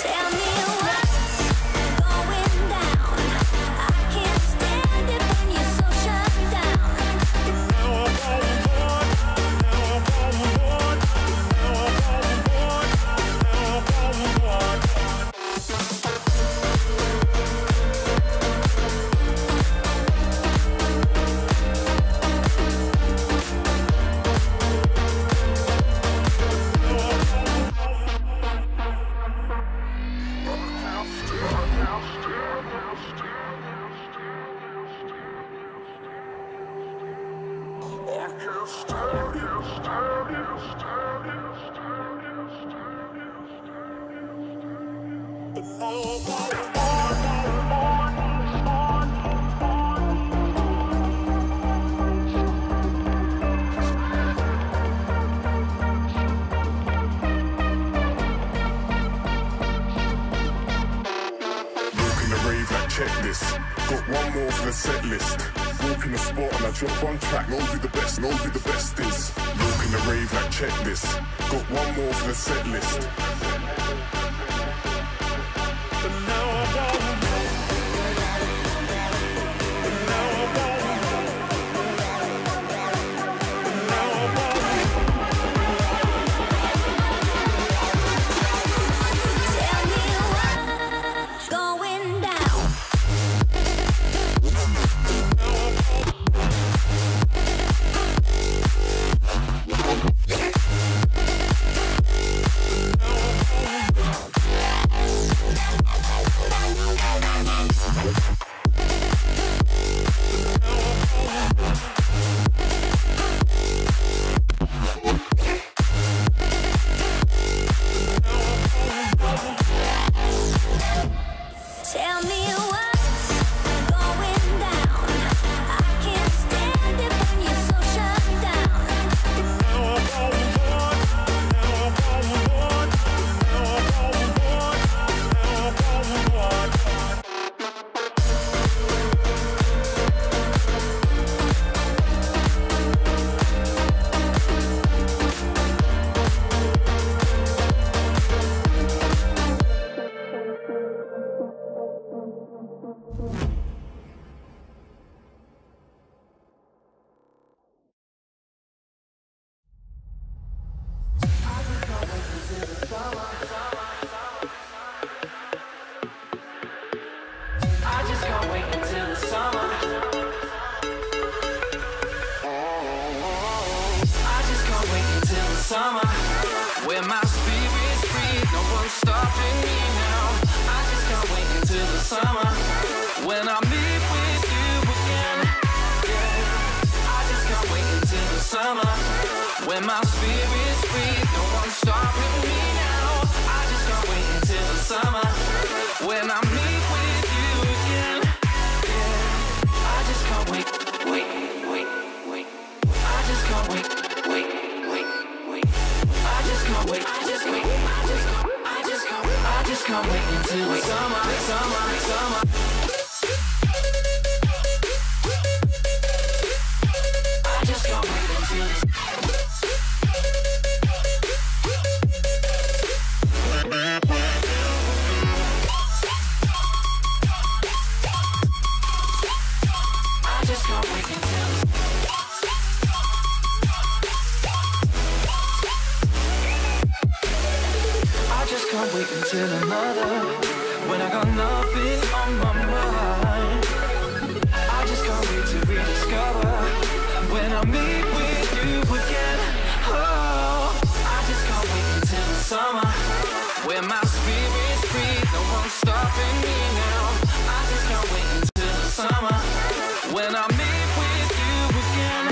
Tell me what's going down. I can't stand it when you're so shut down. Now I want more, now I want more, now I want more, now I want more. Check this, got one more for the set list. Walk in the spot and I drop one track, know who the best is. Walk in the rave like check this, got one more for the set list. when I meet with you again. Yeah, I just can't wait. I just can't wait. I just can't wait. I just can't wait until summer. I just can't wait until I just can't wait until I just can't wait until another, when I got nothing on my mind. I just can't wait to rediscover when I meet with you again. Oh, I just can't wait until the summer, where my spirit's free, no one's stopping me now. I just can't wait until the summer, when I meet with you again.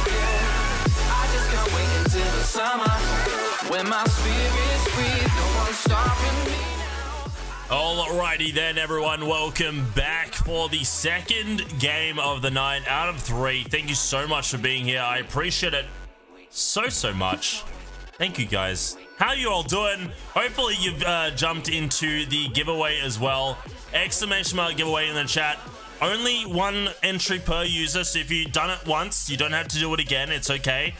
Yeah, I just can't wait until the summer, when my spirit's free, no one's stopping me now. Alrighty then, everyone, welcome back for the second game of the night out of 3. Thank you so much for being here. I appreciate it so much. Thank you, guys. How you all doing? Hopefully you've jumped into the giveaway as well. Exclamation mark giveaway in the chat. Only one entry per user, so if you've done it once, you don't have to do it again. It's okay.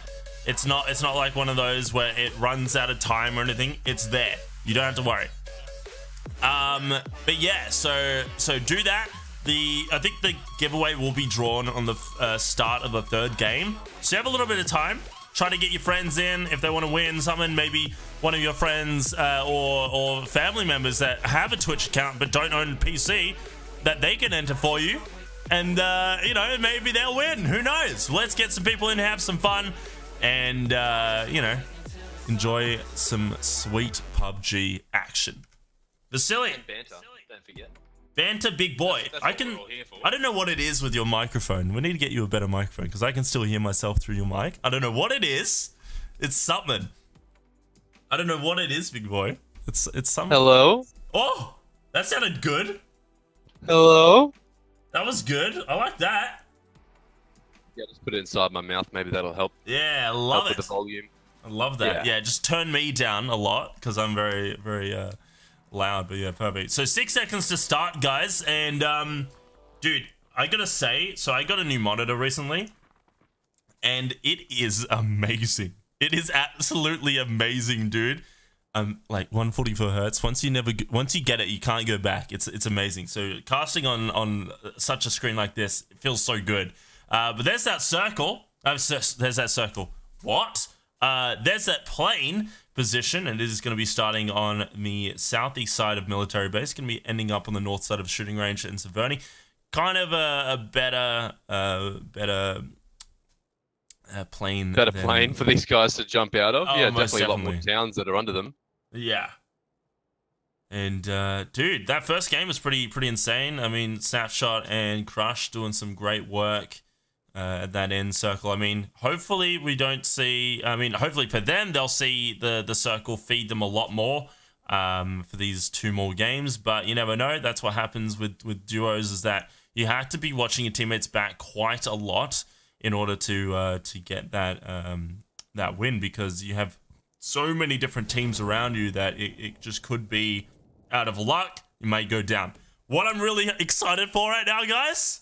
It's not like one of those where it runs out of time or anything. It's there. You don't have to worry. But yeah, so do that. I think the giveaway will be drawn on the start of the third game. So you have a little bit of time. Try to get your friends in if they want to win something. Maybe one of your friends or family members that have a Twitch account but don't own a PC, that they can enter for you. And, you know, maybe they'll win. Who knows? Let's get some people in, have some fun, and, you know, enjoy some sweet PUBG action. Vasily. And banter, don't forget. Banter, big boy. That's I what we're all here for. don't know what it is with your microphone. We need to get you a better microphone because I can still hear myself through your mic. I don't know what it is. It's something. I don't know what it is, big boy. It's something. Hello? Oh, that sounded good. Hello? That was good. I like that. Yeah, just put it inside my mouth. Maybe that'll help. Yeah, I Help love with it. the volume. I love that. Yeah. Yeah, just turn me down a lot because I'm very loud, but yeah, perfect. So 6 seconds to start, guys. And dude, I gotta say, so I got a new monitor recently, and it is amazing. It is absolutely amazing, dude. Like 144 hertz. Once you get it, you can't go back. It's amazing. So casting on such a screen like this, it feels so good. But there's that circle. There's that circle. What? There's that plane position, and it is going to be starting on the southeast side of military base. Going to be ending up on the north side of shooting range in Severny. Kind of a better plane. Better plane for these guys to jump out of. Oh, Yeah, most definitely a lot more towns that are under them. Yeah. And dude, that first game was pretty insane. I mean, Snapshot and Crush doing some great work at that end circle. I mean, hopefully we don't see. I mean, hopefully for them they'll see the circle feed them a lot more for these 2 more games. But you never know. That's what happens with duos, is that you have to be watching your teammates back quite a lot in order to get that win, because you have so many different teams around you that it just could be out of luck. You may go down. What I'm really excited for right now, guys,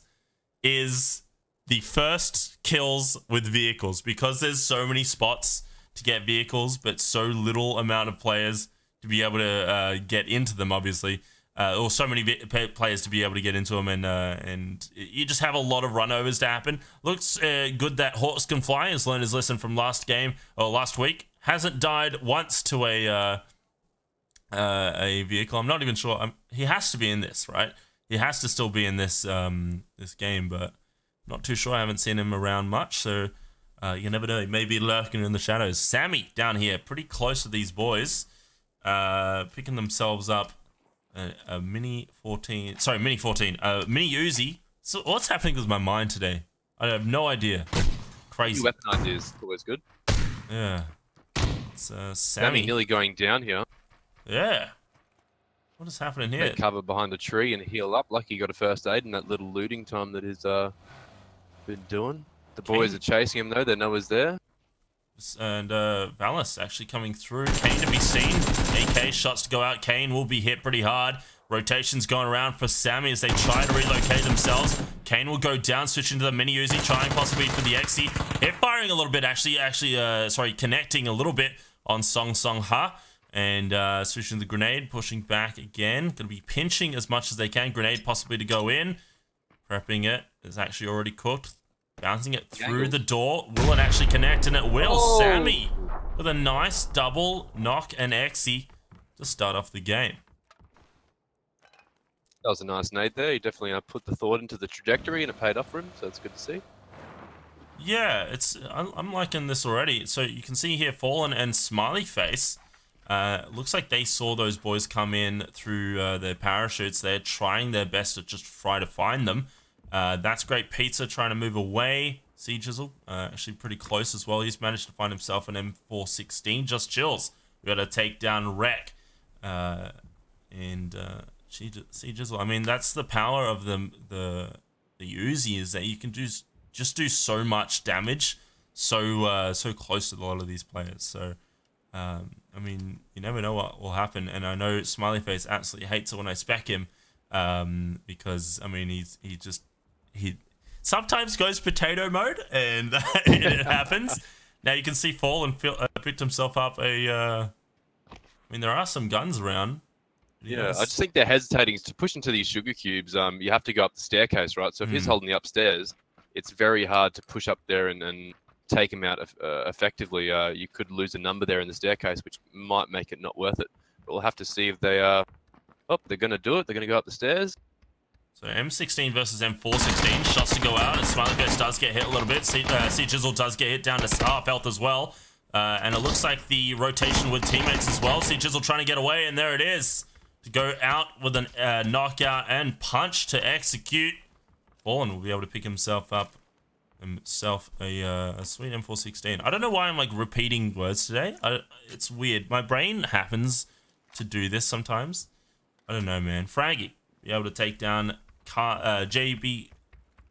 is the first kills with vehicles, because there's so many spots to get vehicles, but so little amount of players to be able to get into them, obviously. Or so many players to be able to get into them, and you just have a lot of runovers to happen. Looks good that Horse Can Fly has learned his lesson from last game, or last week. Hasn't died once to a vehicle. I'm not even sure. He has to be in this, right? He has to still be in this this game, but not too sure. I haven't seen him around much, so you never know. He may be lurking in the shadows. Sammy down here, pretty close to these boys, picking themselves up a mini 14. Sorry, mini 14. Mini Uzi. So what's happening with my mind today? I have no idea. Crazy. Weapon ideas always good. Yeah. It's Sammy nearly going down here. Yeah. What is happening here? Cover behind a tree and heal up. Lucky he got a first aid in that little looting time that he's been doing. The boys are chasing him though. They know he's there. And Valis actually coming through. Kane to be seen. AK shots to go out. Kane will be hit pretty hard. Rotations going around for Sammy as they try to relocate themselves. Kane will go down, switching to the mini Uzi, trying possibly for the XE. Hip firing a little bit, sorry, connecting a little bit on Song Song Ha. And switching the grenade, pushing back again. Going to be pinching as much as they can. Grenade possibly to go in. Prepping it. It's actually already cooked. Bouncing it through the door. Will it actually connect? And it will. Oh. Sammy with a nice double knock and XE to start off the game. That was a nice nade there. He definitely put the thought into the trajectory and it paid off for him, so it's good to see. Yeah, I'm liking this already. So you can see here Fallen and Smiley Face. Looks like they saw those boys come in through their parachutes. They're trying their best to just try to find them. That's great. Pizza trying to move away. See Jizzle, actually pretty close as well. He's managed to find himself an M416. Just chills. We got to take down Wreck. See Jizzle. I mean, that's the power of the Uzi, is that you can just do so much damage so close to a lot of these players. So I mean, you never know what will happen, and I know Smiley Face absolutely hates it when I spec him, because I mean he sometimes goes potato mode, and it happens. Now you can see Fallen picked himself up I mean, there are some guns around. Yeah, I just think they're hesitating to push into these sugar cubes. You have to go up the staircase, right? So if he's holding the upstairs, it's very hard to push up there and take him out effectively. You could lose a number there in the staircase, which might make it not worth it. But we'll have to see if they they're going to do it. They're going to go up the stairs. So M16 versus M416. Shots to go out, and Smiley Face does get hit a little bit. See Jizzle does get hit down to half health as well. And it looks like the rotation with teammates as well. See Jizzle trying to get away, and there it is. To go out with a knockout and punch to execute. Fallen will be able to pick himself up a sweet M416. I don't know why I'm like repeating words today. It's weird. My brain happens to do this sometimes. I don't know, man. Fraggy be able to take down JB.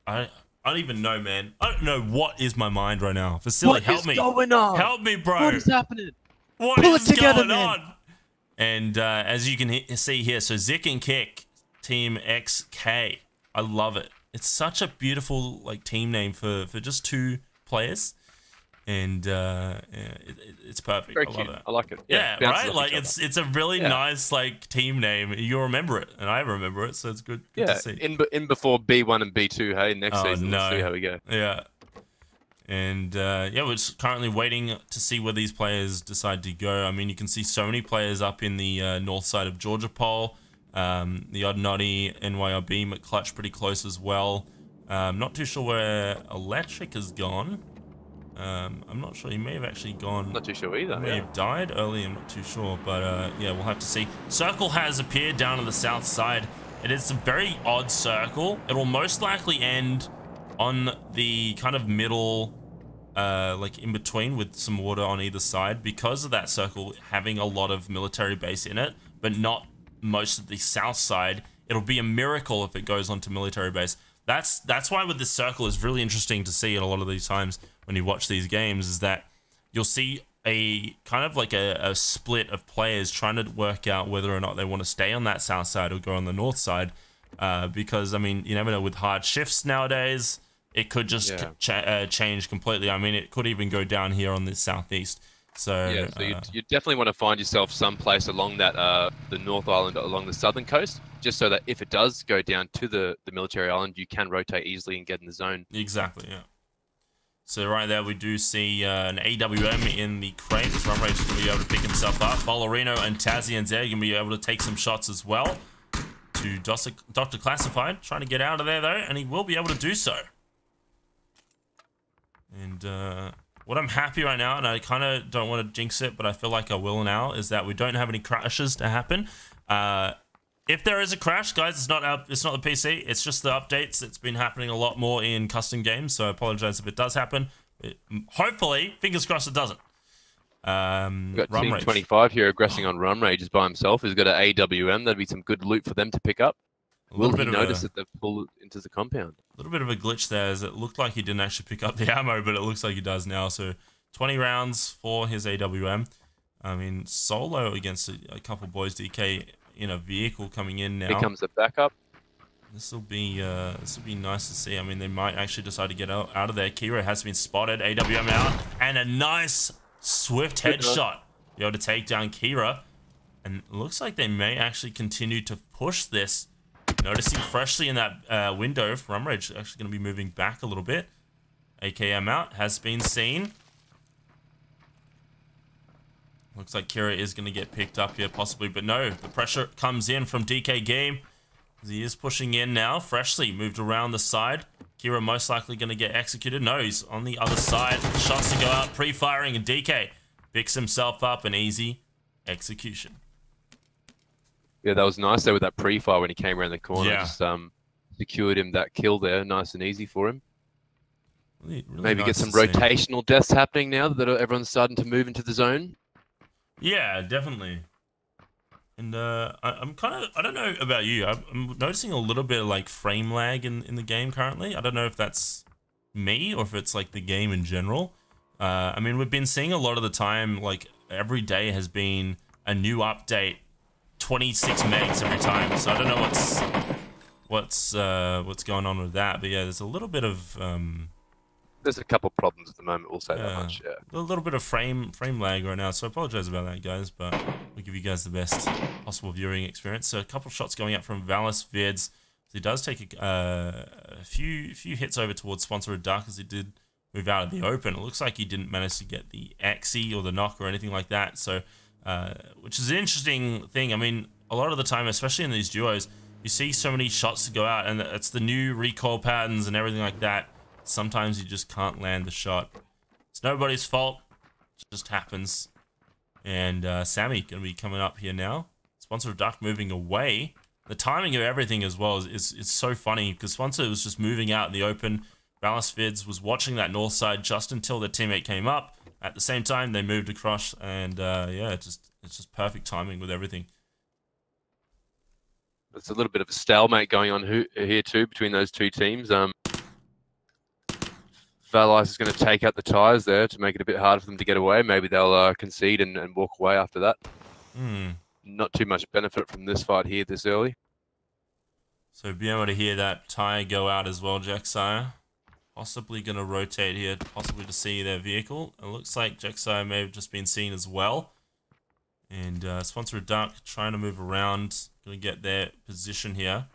I don't even know, man. I don't know what is my mind right now. Facility, help me. What is going on? Help me, bro. What is happening? What Pull is it together, going man. on? And as you can see here, so Zik and Kick, Team XK. I love it. It's such a beautiful like team name for just two players, and yeah, it's perfect. Very I cute. love it. I like it. Yeah, bounces right. off Like each it's a really nice like team name. You'll remember it, and I remember it, so it's good other. to see. in before B1 and B2. Hey, next season we'll see how we go. Yeah. And yeah, we're just currently waiting to see where these players decide to go. I mean, you can see so many players up in the north side of Georgia Pole. The Odd Noddy, NYRB, McClutch pretty close as well. Not too sure where Electric has gone. I'm not sure. He may have actually gone. Not too sure either. He may have died early. I'm not too sure. But yeah, we'll have to see. Circle has appeared down on the south side. It is a very odd circle. It will most likely end on the kind of middle, like in between, with some water on either side, because of that circle having a lot of military base in it, but not most of the south side. It'll be a miracle if it goes onto military base. That's why with this circle is really interesting to see. At a lot of these times when you watch these games, is that you'll see a kind of like a split of players trying to work out whether or not they want to stay on that south side or go on the north side, because I mean, you never know with hard shifts nowadays. It could just change completely. I mean, it could even go down here on the southeast. So yeah, so you definitely want to find yourself someplace along that the North Island, along the southern coast, just so that if it does go down to the military island, you can rotate easily and get in the zone. Exactly, yeah. So right there, we do see an AWM in the crate. This run rate's going to be able to pick himself up. Ballerino and Tazzy and Zed are going to be able to take some shots as well. To Dr. Classified, trying to get out of there though, and he will be able to do so. And what I'm happy right now, and I kind of don't want to jinx it, but I feel like I will now, is that we don't have any crashes to happen. If there is a crash, guys, it's not the PC. It's just the updates. It's been happening a lot more in custom games, so I apologize if it does happen. Hopefully, fingers crossed, it doesn't. We've got Rum Team Rage. 25 here aggressing on Rum Rage by himself. He's got an AWM. That'd be some good loot for them to pick up. Will he notice that they've pulled into the compound? A little bit of a glitch there, as it looked like he didn't actually pick up the ammo, but it looks like he does now. So 20 rounds for his AWM. I mean, solo against a couple boys. DK in a vehicle coming in now. Becomes a backup. This will be nice to see. I mean, they might actually decide to get out of there. Kira has been spotted. AWM out, and a nice swift headshot. Be able to take down Kira, and it looks like they may actually continue to push this. Noticing freshly in that window, Rum Rage actually going to be moving back a little bit. AKM out, has been seen. Looks like Kira is going to get picked up here, possibly, but no. The pressure comes in from DK Game. He is pushing in now. Freshly moved around the side. Kira most likely going to get executed. No, he's on the other side. Shots to go out, pre-firing, and DK picks himself up. An easy execution. Yeah, that was nice there with that pre-fire when he came around the corner. Yeah. Just secured him that kill there. Nice and easy for him. Really Maybe nice get some to see. rotational deaths happening now that everyone's starting to move into the zone. Yeah, definitely. And I'm kind of, I don't know about you, I'm noticing a little bit of like frame lag in the game currently. I don't know if that's me or if it's like the game in general. I mean, we've been seeing a lot of the time, like every day has been a new update, 26 megs every time. So I don't know what's going on with that. But yeah, there's a little bit of There's a couple problems at the moment, we'll say that much, yeah. a little bit of frame lag right now, so I apologize about that, guys, but we'll give you guys the best possible viewing experience. So a couple shots going up from Valis Vids. So he does take a few hits over towards Sponsor Duck, as he did move out of the open. It looks like he didn't manage to get the Axie or the knock or anything like that, so which is an interesting thing. I mean, a lot of the time, especially in these duos, you see so many shots to go out, and it's the new recoil patterns and everything like that. Sometimes you just can't land the shot. It's nobody's fault. It just happens. And Sammy going to be coming up here now. Sponsor Duck moving away. The timing of everything as well is so funny, because Sponsor was just moving out in the open. Valis Vids was watching that north side just until their teammate came up. At the same time, they moved across, and yeah, it's just perfect timing with everything. There's a little bit of a stalemate going on here too between those two teams. Valis is going to take out the tires there to make it a bit harder for them to get away. Maybe they'll concede and walk away after that. Not too much benefit from this fight here this early. So being able to hear that tire go out as well, Jacksire. Possibly going to rotate here, possibly to see their vehicle. It looks like Jacksire may have just been seen as well. And Sponsor Duck trying to move around, going to get their position here.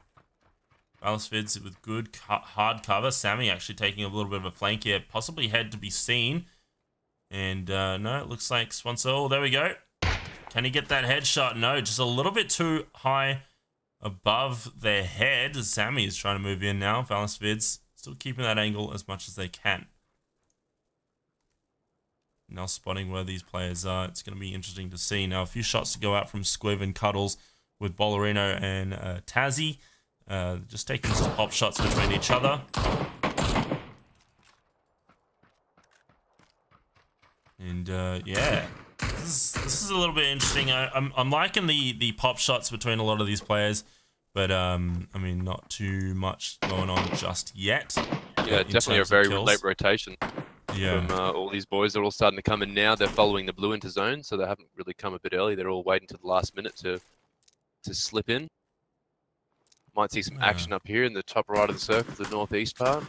Valis Vids with good hard cover. Sammy actually taking a little bit of a flank here, possibly had to be seen. And no, it looks like Sponsor. Oh, there we go. Can he get that headshot? No, just a little bit too high above their head. Sammy is trying to move in now. Valis Vids still keeping that angle as much as they can. Now spotting where these players are. It's going to be interesting to see. Now a few shots to go out from Squiv and Cuddles with Bollerino and Tazzy. Just taking some pop shots between each other. And yeah, this is a little bit interesting. I'm liking the pop shots between a lot of these players, but I mean, not too much going on just yet. Yeah, definitely a very late rotation. Yeah. From all these boys, they're all starting to come in now. They're following the blue into zone, so they haven't really come a bit early. They're all waiting to the last minute to slip in. Might see some action up here in the top right of the circle, the northeast part.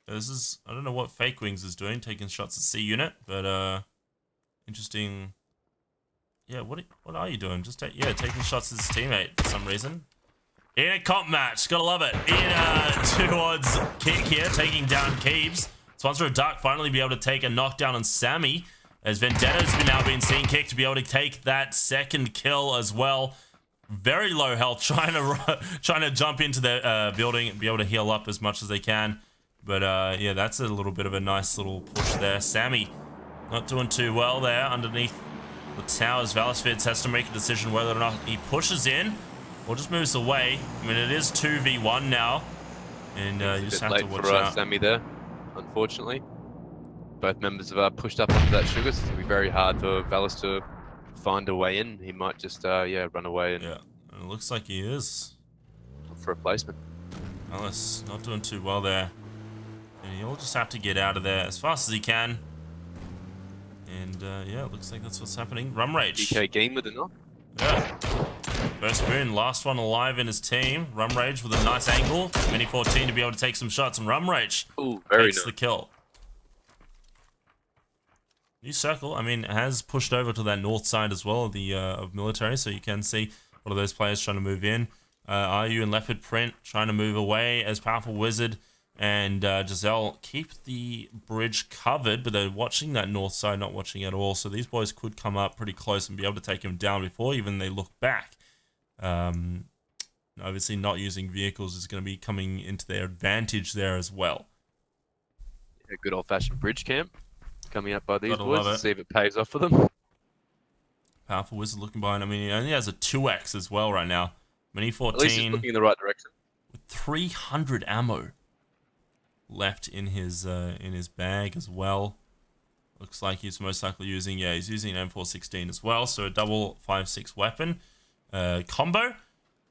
This is, I don't know what Fake Wings is doing, taking shots at C unit, but interesting. Yeah, what are you doing? Just taking shots at his teammate for some reason. In a comp match, gotta love it. In a 2-odds kick here, taking down Keebs. Sponsor of Duck finally be able to take a knockdown on Sammy, as Vendetta's now been seen kicked to be able to take that second kill as well. Very low health, trying to jump into the building and be able to heal up as much as they can. But yeah, that's a little bit of a nice little push there. Sammy not doing too well there underneath the towers. Valis Vids has to make a decision whether or not he pushes in or just moves away. I mean, it is 2v1 now, and you just have to watch out. Sammy there, unfortunately. both members have pushed up onto that sugar, so it's going to be very hard for Valis to find a way in. He might just, yeah, run away and Yeah, and it looks like he is. look for a placement. Valis not doing too well there. And he'll just have to get out of there as fast as he can. And yeah, it looks like that's what's happening. Rum Rage. DK game with a knock. Yeah. First win, last one alive in his team. Rum Rage with a nice angle. Mini 14 to be able to take some shots, and Rum Rage Ooh, very takes nice. the kill. New circle, I mean, has pushed over to that north side as well of the of military, so you can see one of those players trying to move in. RU and Leopard Print trying to move away as Powerful Wizard and Giselle keep the bridge covered, but they're watching that north side, not watching at all. So these boys could come up pretty close and be able to take him down before even they look back. Obviously, not using vehicles is going to be coming into their advantage there as well. A good old-fashioned bridge camp coming up by these Gotta boys. love Let's it. see if it pays off for them. Powerful Wizard looking behind. I mean, he only has a 2x as well right now. Mini At least he's 14 looking in the right direction. with 300 ammo left in his bag as well. Looks like he's most likely using, yeah, he's using an M416 as well. So a double 5.6 weapon combo.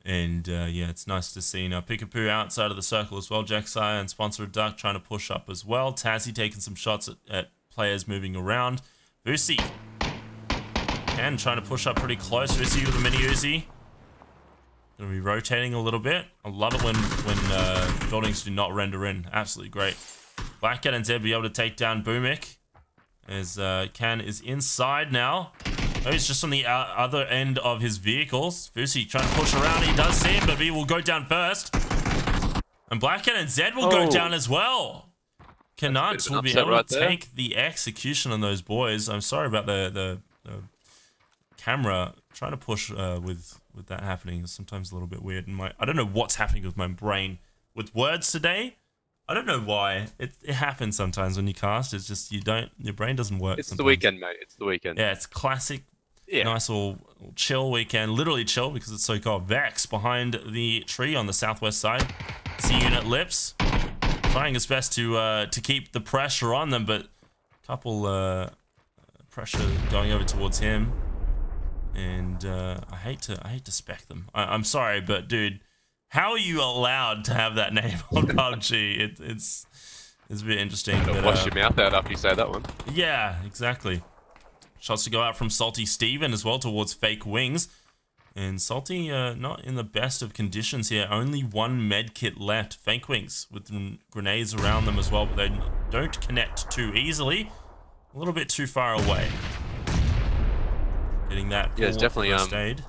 And yeah, it's nice to see now Pickapoo outside of the circle as well. Jaxai and Sponsor Duck trying to push up as well. Tazzy taking some shots at players moving around. Vusi again trying to push up pretty close. Vusi with a mini Uzi. Gonna be rotating a little bit. I love it when buildings do not render in. Absolutely great. Black Cat and Zed be able to take down Boomik as Can is inside now. Oh, he's just on the other end of his vehicles. Vusi trying to push around. He does see him, but he will go down first. And Black Cat and Zed will go down as well. Canut will be able to take the execution on those boys. I'm sorry about the camera. Trying to push with that happening is sometimes a little bit weird. And I don't know what's happening with my brain with words today. I don't know why. It happens sometimes when you cast. It's just your brain doesn't work. It's sometimes. the weekend, mate. It's the weekend. Yeah, it's classic. Yeah. Nice little chill weekend. Literally chill because it's so cold. Vex behind the tree on the southwest side. C-Unit Lips trying his best to keep the pressure on them, but a couple pressure going over towards him. And I hate to spec them. I'm sorry, but dude, how are you allowed to have that name on PUBG? It's a bit interesting. Don't wash your mouth out after you say that one. Yeah, exactly. Shots to go out from Salty Steven as well towards Fake Wings. And Salty not in the best of conditions here. Only one med kit left. Fake Wings with grenades around them as well, but they don't connect too easily. A little bit too far away. Getting that. Yeah, it's definitely first aid.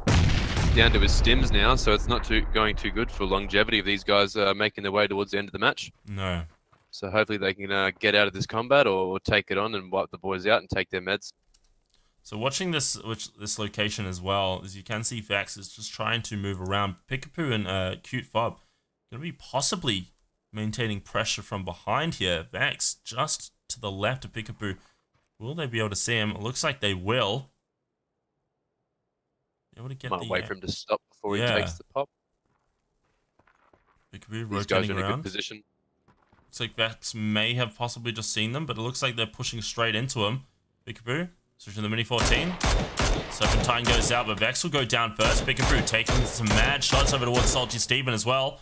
Down to his stims now, so it's not going too good for longevity of these guys making their way towards the end of the match. No. So hopefully they can get out of this combat or take it on and wipe the boys out and take their meds. So watching this location as well, as you can see, Vax is just trying to move around. Pickapoo and Cute Fob going to be possibly maintaining pressure from behind here. Vax just to the left of Pickapoo. Will they be able to see him? It looks like they will. Be able to get Might wait for him to stop before he takes the pop. Pickapoo These guys rotating are in a around. good position. Looks like Vax may have possibly just seen them, but it looks like they're pushing straight into him. Pickapoo, switching to the Mini 14. Serpentine goes out, but Vex will go down first. Pickapoo taking some mad shots over towards Salty Steven as well.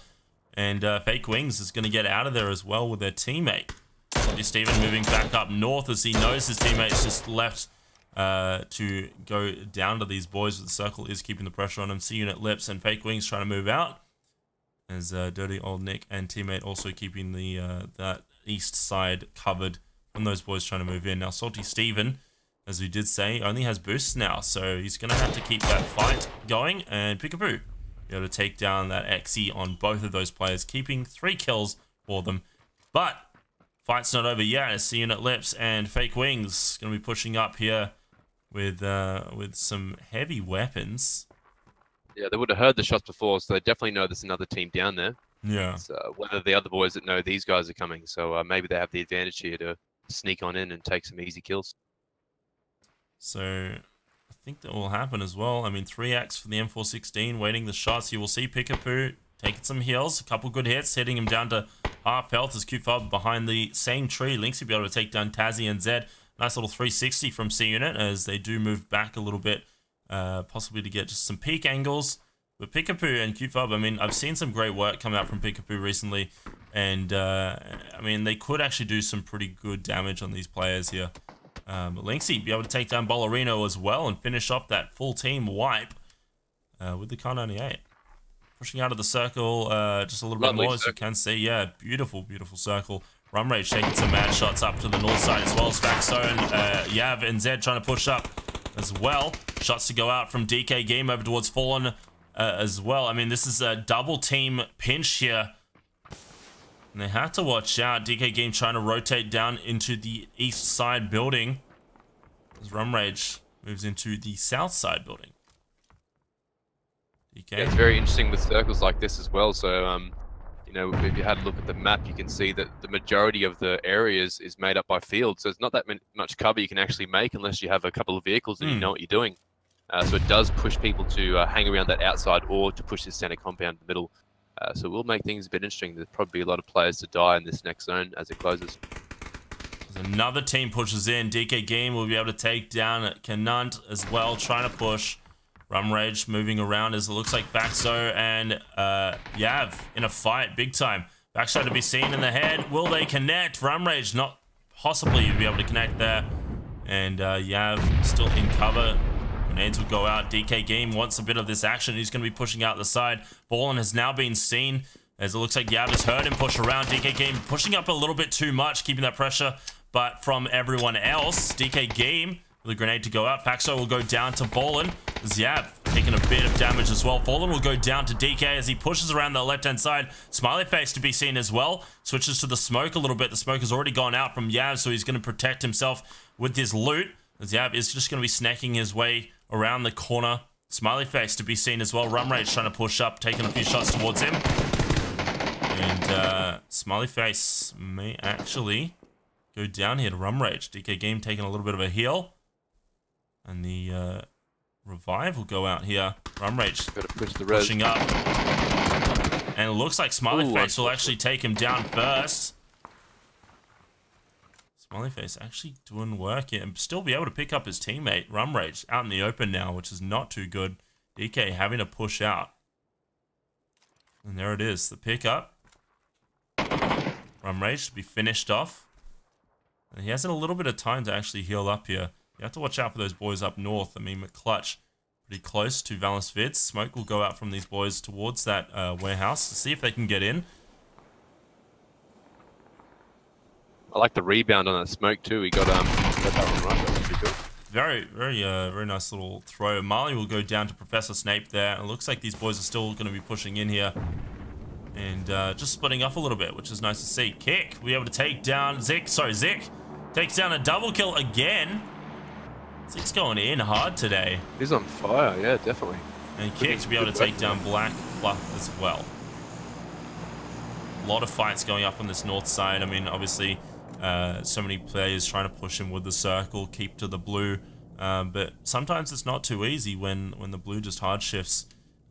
And Fake Wings is going to get out of there as well with their teammate. Salty Steven moving back up north as he knows his teammate's just left to go down to these boys. The circle is keeping the pressure on him. C-Unit Lips and Fake Wings trying to move out. As Dirty Old Nick and teammate also keeping the that east side covered from those boys trying to move in. Now Salty Steven, as we did say, only has boosts now, so he's going to have to keep that fight going. And Pickapoo be able to take down that XE on both of those players, keeping 3 kills for them. But fight's not over yet. As C-Unit Lips and Fake Wings going to be pushing up here with some heavy weapons. Yeah, they would have heard the shots before, so they definitely know there's another team down there. Yeah. So whether the other boys that know these guys are coming, so maybe they have the advantage here to sneak on in and take some easy kills. So I think that will happen as well. I mean, 3x for the M416, waiting the shots. You will see Pickapoo taking some heals, a couple good hits, hitting him down to half health as QFub behind the same tree. Lynx will be able to take down Tazzy and Zed. Nice little 360 from C Unit as they do move back a little bit, possibly to get just some peak angles. But Pikapoo and QFub, I mean, I've seen some great work come out from Pikapoo recently, and I mean, they could actually do some pretty good damage on these players here. But Lynxy be able to take down Bollerino as well and finish off that full team wipe with the Kar 98. Pushing out of the circle just a little bit more, as you can see. Yeah, beautiful, beautiful circle. Rum Rage taking some mad shots up to the north side as well. Spaxo and Yav and Zed trying to push up as well. Shots to go out from DK Game over towards Fallen as well. I mean, this is a double team pinch here. And they have to watch out. DK Game trying to rotate down into the east side building as Rum Rage moves into the south side building. DK. Yeah, it's very interesting with circles like this as well. So, you know, if you had a look at the map, you can see that the majority of the areas is made up by fields. So it's not that much cover you can actually make unless you have a couple of vehicles and you know what you're doing. So it does push people to hang around that outside or to push this center compound in the middle. So it will make things a bit interesting. There's probably a lot of players to die in this next zone as it closes. As another team pushes in, DK Game will be able to take down Canant as well, trying to push. Rum Rage moving around as it looks like Baxo and Yav in a fight, big time. Baxo to be seen in the head. Will they connect? Rum Rage not possibly be able to connect there. And Yav still in cover. Grenades will go out. DK Game wants a bit of this action. He's going to be pushing out the side. Ballin has now been seen as it looks like Yav has heard him push around. DK Game pushing up a little bit too much, keeping that pressure. But from everyone else, DK Game with a grenade to go out. Faxo will go down to Ballin. Yav taking a bit of damage as well. Fallen will go down to DK as he pushes around the left-hand side. Smiley Face to be seen as well. Switches to the smoke a little bit. The smoke has already gone out from Yav, so he's going to protect himself with his loot. As Yav is just going to be snacking his way around the corner. Smiley Face to be seen as well. Rum Rage trying to push up, taking a few shots towards him. And Smiley Face may actually go down here to Rum Rage. DK Game taking a little bit of a heal. And the revive will go out here. Rum Rage push the pushing up. And it looks like Smiley Face will actually take him down first. Smiley Face actually doing work here and still be able to pick up his teammate. Rum Rage out in the open now, which is not too good. DK having to push out. And there it is, the pickup. Rum Rage to be finished off. And he has a little bit of time to actually heal up here. You have to watch out for those boys up north. I mean, McClutch pretty close to Valence Vids. Smoke will go out from these boys towards that warehouse to see if they can get in. I like the rebound on that smoke too. He got that one right. That was pretty good. Very nice little throw. Marley will go down to Professor Snape there. It looks like these boys are still going to be pushing in here. And just splitting off a little bit, which is nice to see. Kick, we'll be able to take down Zik. Sorry, Zik takes down a double kill again. Zik's going in hard today. He's on fire, yeah, definitely. And Kick to be able to take down Black Fluff as well. A lot of fights going up on this north side. I mean, obviously, so many players trying to push him with the circle, keep to the blue. But sometimes it's not too easy when the blue just hard shifts.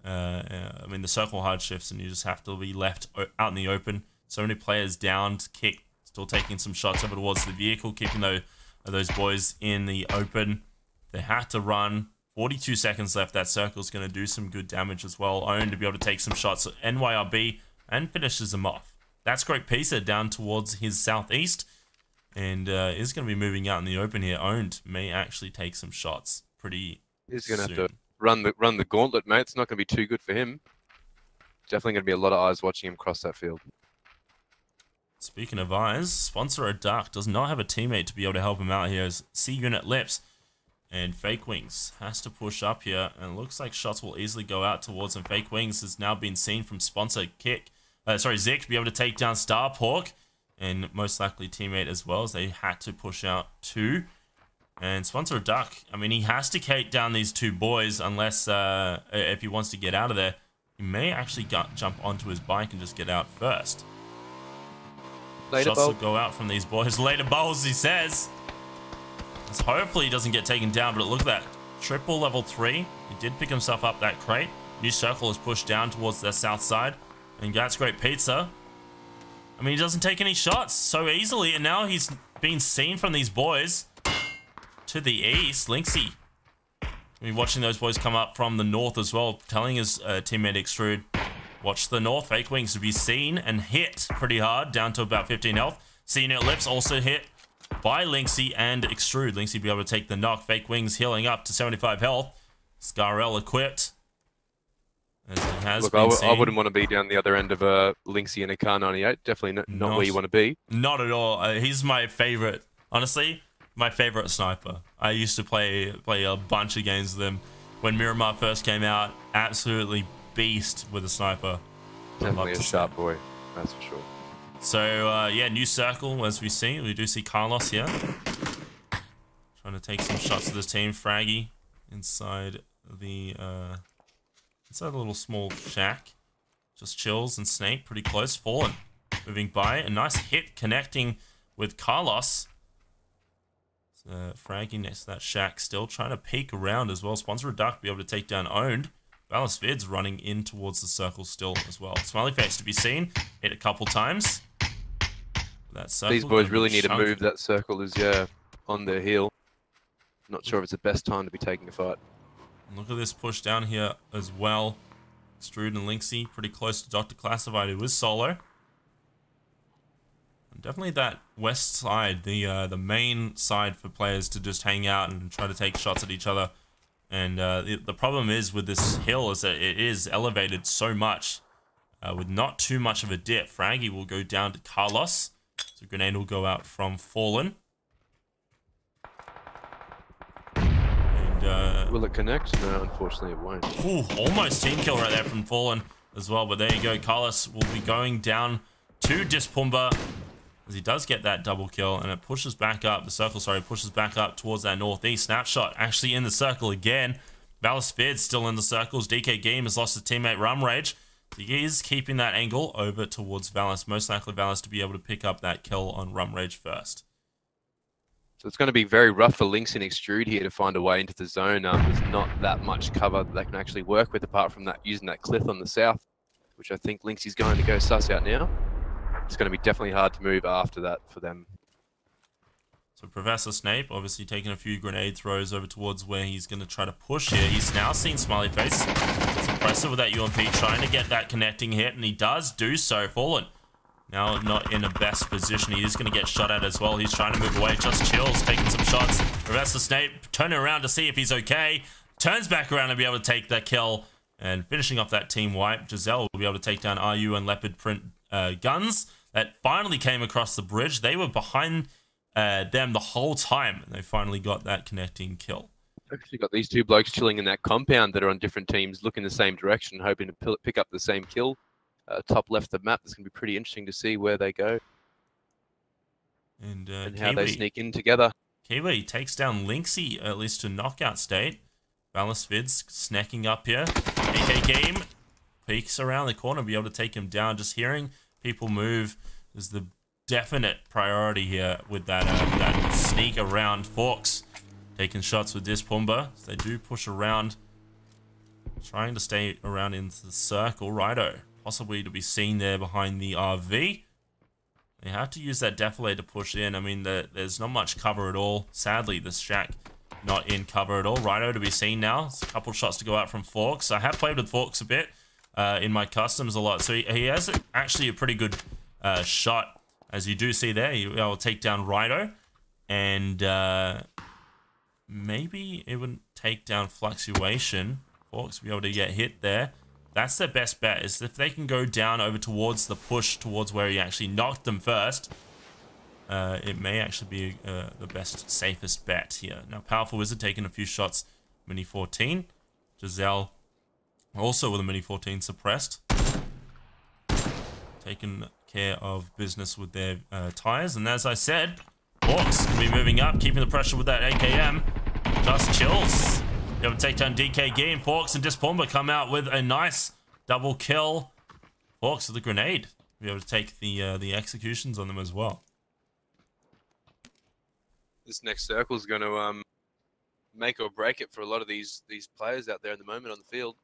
I mean, the circle hard shifts and you just have to be left out in the open. So many players downed. Kick still taking some shots over towards the vehicle, keeping those boys in the open. They have to run. 42 seconds left. That circle's going to do some good damage as well. Own to be able to take some shots at NYRB and finishes them off. That's Great Pizza down towards his southeast. And is going to be moving out in the open here. Owned may actually take some shots pretty He's going to have to run the gauntlet, mate. It's not going to be too good for him. Definitely going to be a lot of eyes watching him cross that field. Speaking of eyes, Sponsor a Duck does not have a teammate to be able to help him out here as C-Unit Lips. And Fake Wings has to push up here. And it looks like shots will easily go out towards him. Fake Wings has now been seen from Sponsor Zik to be able to take down Starhawk. And most likely teammate as well, as they had to push out two. And Sponsor a Duck, I mean, he has to take down these two boys unless if he wants to get out of there. He may actually jump onto his bike and just get out first. Later, Shots will go out from these boys. Later balls, he says. So hopefully he doesn't get taken down, but look at that. Triple level 3. He did pick himself up that crate. New circle is pushed down towards the south side. And that's Great Pizza. I mean, he doesn't take any shots so easily, and now he's being seen from these boys to the east. Lynxy. We're watching those boys come up from the north as well, telling his teammate Extrude, watch the north. Fake Wings to be seen and hit pretty hard, down to about 15 health. CNet Lips also hit by Lynxy and Extrude. Lynxy be able to take the knock. Fake Wings healing up to 75 health. Scarell equipped. As he has Look, been I wouldn't want to be down the other end of a Lynxy and a Car 98. Definitely not where you want to be. Not at all. He's my favorite. Honestly, my favorite sniper. I used to play a bunch of games with him when Miramar first came out. Absolutely beast with a sniper. Definitely a sharp boy, that's for sure. So yeah, new circle as we see. We do see Carlos here trying to take some shots with his team. Fraggy inside the little small shack, just chills, and Snake pretty close. Fallen moving by, a nice hit connecting with Carlos. Fraggy next to that shack, still trying to peek around as well. Sponsor Duck be able to take down Owned. Balance Vids running in towards the circle still as well. Smiley Face to be seen, hit a couple times. That circle, these boys really need to move. That circle is on their heel. Not sure if it's the best time to be taking a fight. Look at this push down here as well. Extrude and Lynxy pretty close to Dr. Classified, who is solo. And definitely that west side, the main side for players to just hang out and try to take shots at each other. And the problem is with this hill is that it is elevated so much with not too much of a dip. Fraggy will go down to Carlos. So grenade will go out from Fallen. Will it connect? No, unfortunately it won't. Ooh, almost team kill right there from Fallen as well. But there you go. Carlos will be going down to Dispumba as he does get that double kill. And it pushes back up. The circle, sorry, pushes back up towards that northeast. Snapshot actually in the circle again. Valespid still in the circles. DK Game has lost his teammate Rum Rage. So he is keeping that angle over towards Valis. Most likely Valis to be able to pick up that kill on Rum Rage first. So it's going to be very rough for Lynx and Extrude here to find a way into the zone. There's not that much cover that they can actually work with apart from that using that cliff on the south, which I think Lynx is going to go suss out now. It's going to be definitely hard to move after that for them. So Professor Snape obviously taking a few grenade throws over towards where he's going to try to push here. He's now seen Smiley Face. It's impressive with that UMP trying to get that connecting hit, and he does do so. Fallen now not in the best position. He is going to get shot at as well. He's trying to move away. Just chills, taking some shots. Professor Snape turning around to see if he's okay. Turns back around to be able to take that kill. And finishing off that team wipe, Giselle will be able to take down RU and Leopard Print guns that finally came across the bridge. They were behind them the whole time, and they finally got that connecting kill. Actually got these two blokes chilling in that compound that are on different teams, looking the same direction, hoping to pick up the same kill. Top left of the map. It's going to be pretty interesting to see where they go and how they sneak in together. Kiwi takes down Lynxy, at least to knockout state. Valis Vids snacking up here. AK Game peeks around the corner, be able to take him down. Just hearing people move is the definite priority here with that that sneak around. Forks taking shots with this Pumba. So they do push around, trying to stay around into the circle. Righto, possibly to be seen there behind the RV. They have to use that defilade to push in. I mean, there's not much cover at all. Sadly, this shack not in cover at all. Righto to be seen now. There's a couple of shots to go out from Forks. I have played with Forks a bit in my customs a lot. So he has actually a pretty good shot, as you do see there. He'll take down Righto. And maybe it would take down Fluctuation. Forks will be able to get hit there. That's their best bet, is if they can go down over towards the push, towards where he actually knocked them first. It may actually be the best, safest bet here. Now, Powerful Wizard taking a few shots. Mini 14. Giselle also with a Mini 14 suppressed. Taking care of business with their tires. And as I said, Hawks can be moving up, keeping the pressure with that AKM. Just chills. Be able to take down DK Game. Forks and Dispumba come out with a nice double kill. Forks with the grenade. Be able to take the executions on them as well. This next circle is going to make or break it for a lot of these players out there at the moment on the field.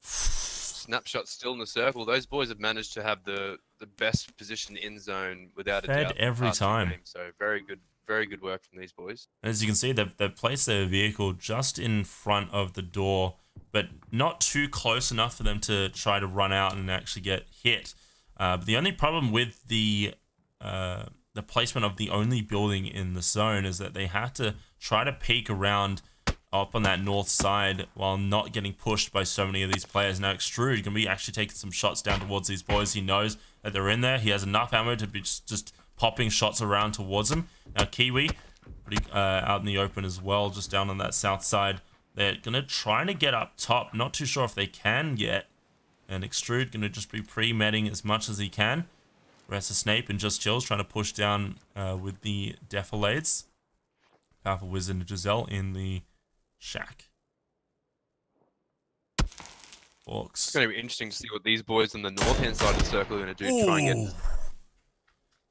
Snapshot still in the circle. Those boys have managed to have the the best position in zone without a Fed doubt. every past two time. games. So very good work from these boys. As you can see, they've placed their vehicle just in front of the door, but not too close enough for them to try to run out and actually get hit. But the only problem with the placement of the only building in the zone is that they have to try to peek around up on that north side while not getting pushed by so many of these players. Now Extrude going to be actually taking some shots down towards these boys. He knows that they're in there. He has enough ammo to be just popping shots around towards him. Now Kiwi pretty out in the open as well, just down on that south side. They're going to try to get up top. Not too sure if they can yet. And Extrude going to just be pre-medding as much as he can. Rest of Snape and Just Chills trying to push down with the Defilades. Powerful Wizard and Giselle in the shack. Forks. It's going to be interesting to see what these boys on the north-hand side of the circle are going to do. Try and get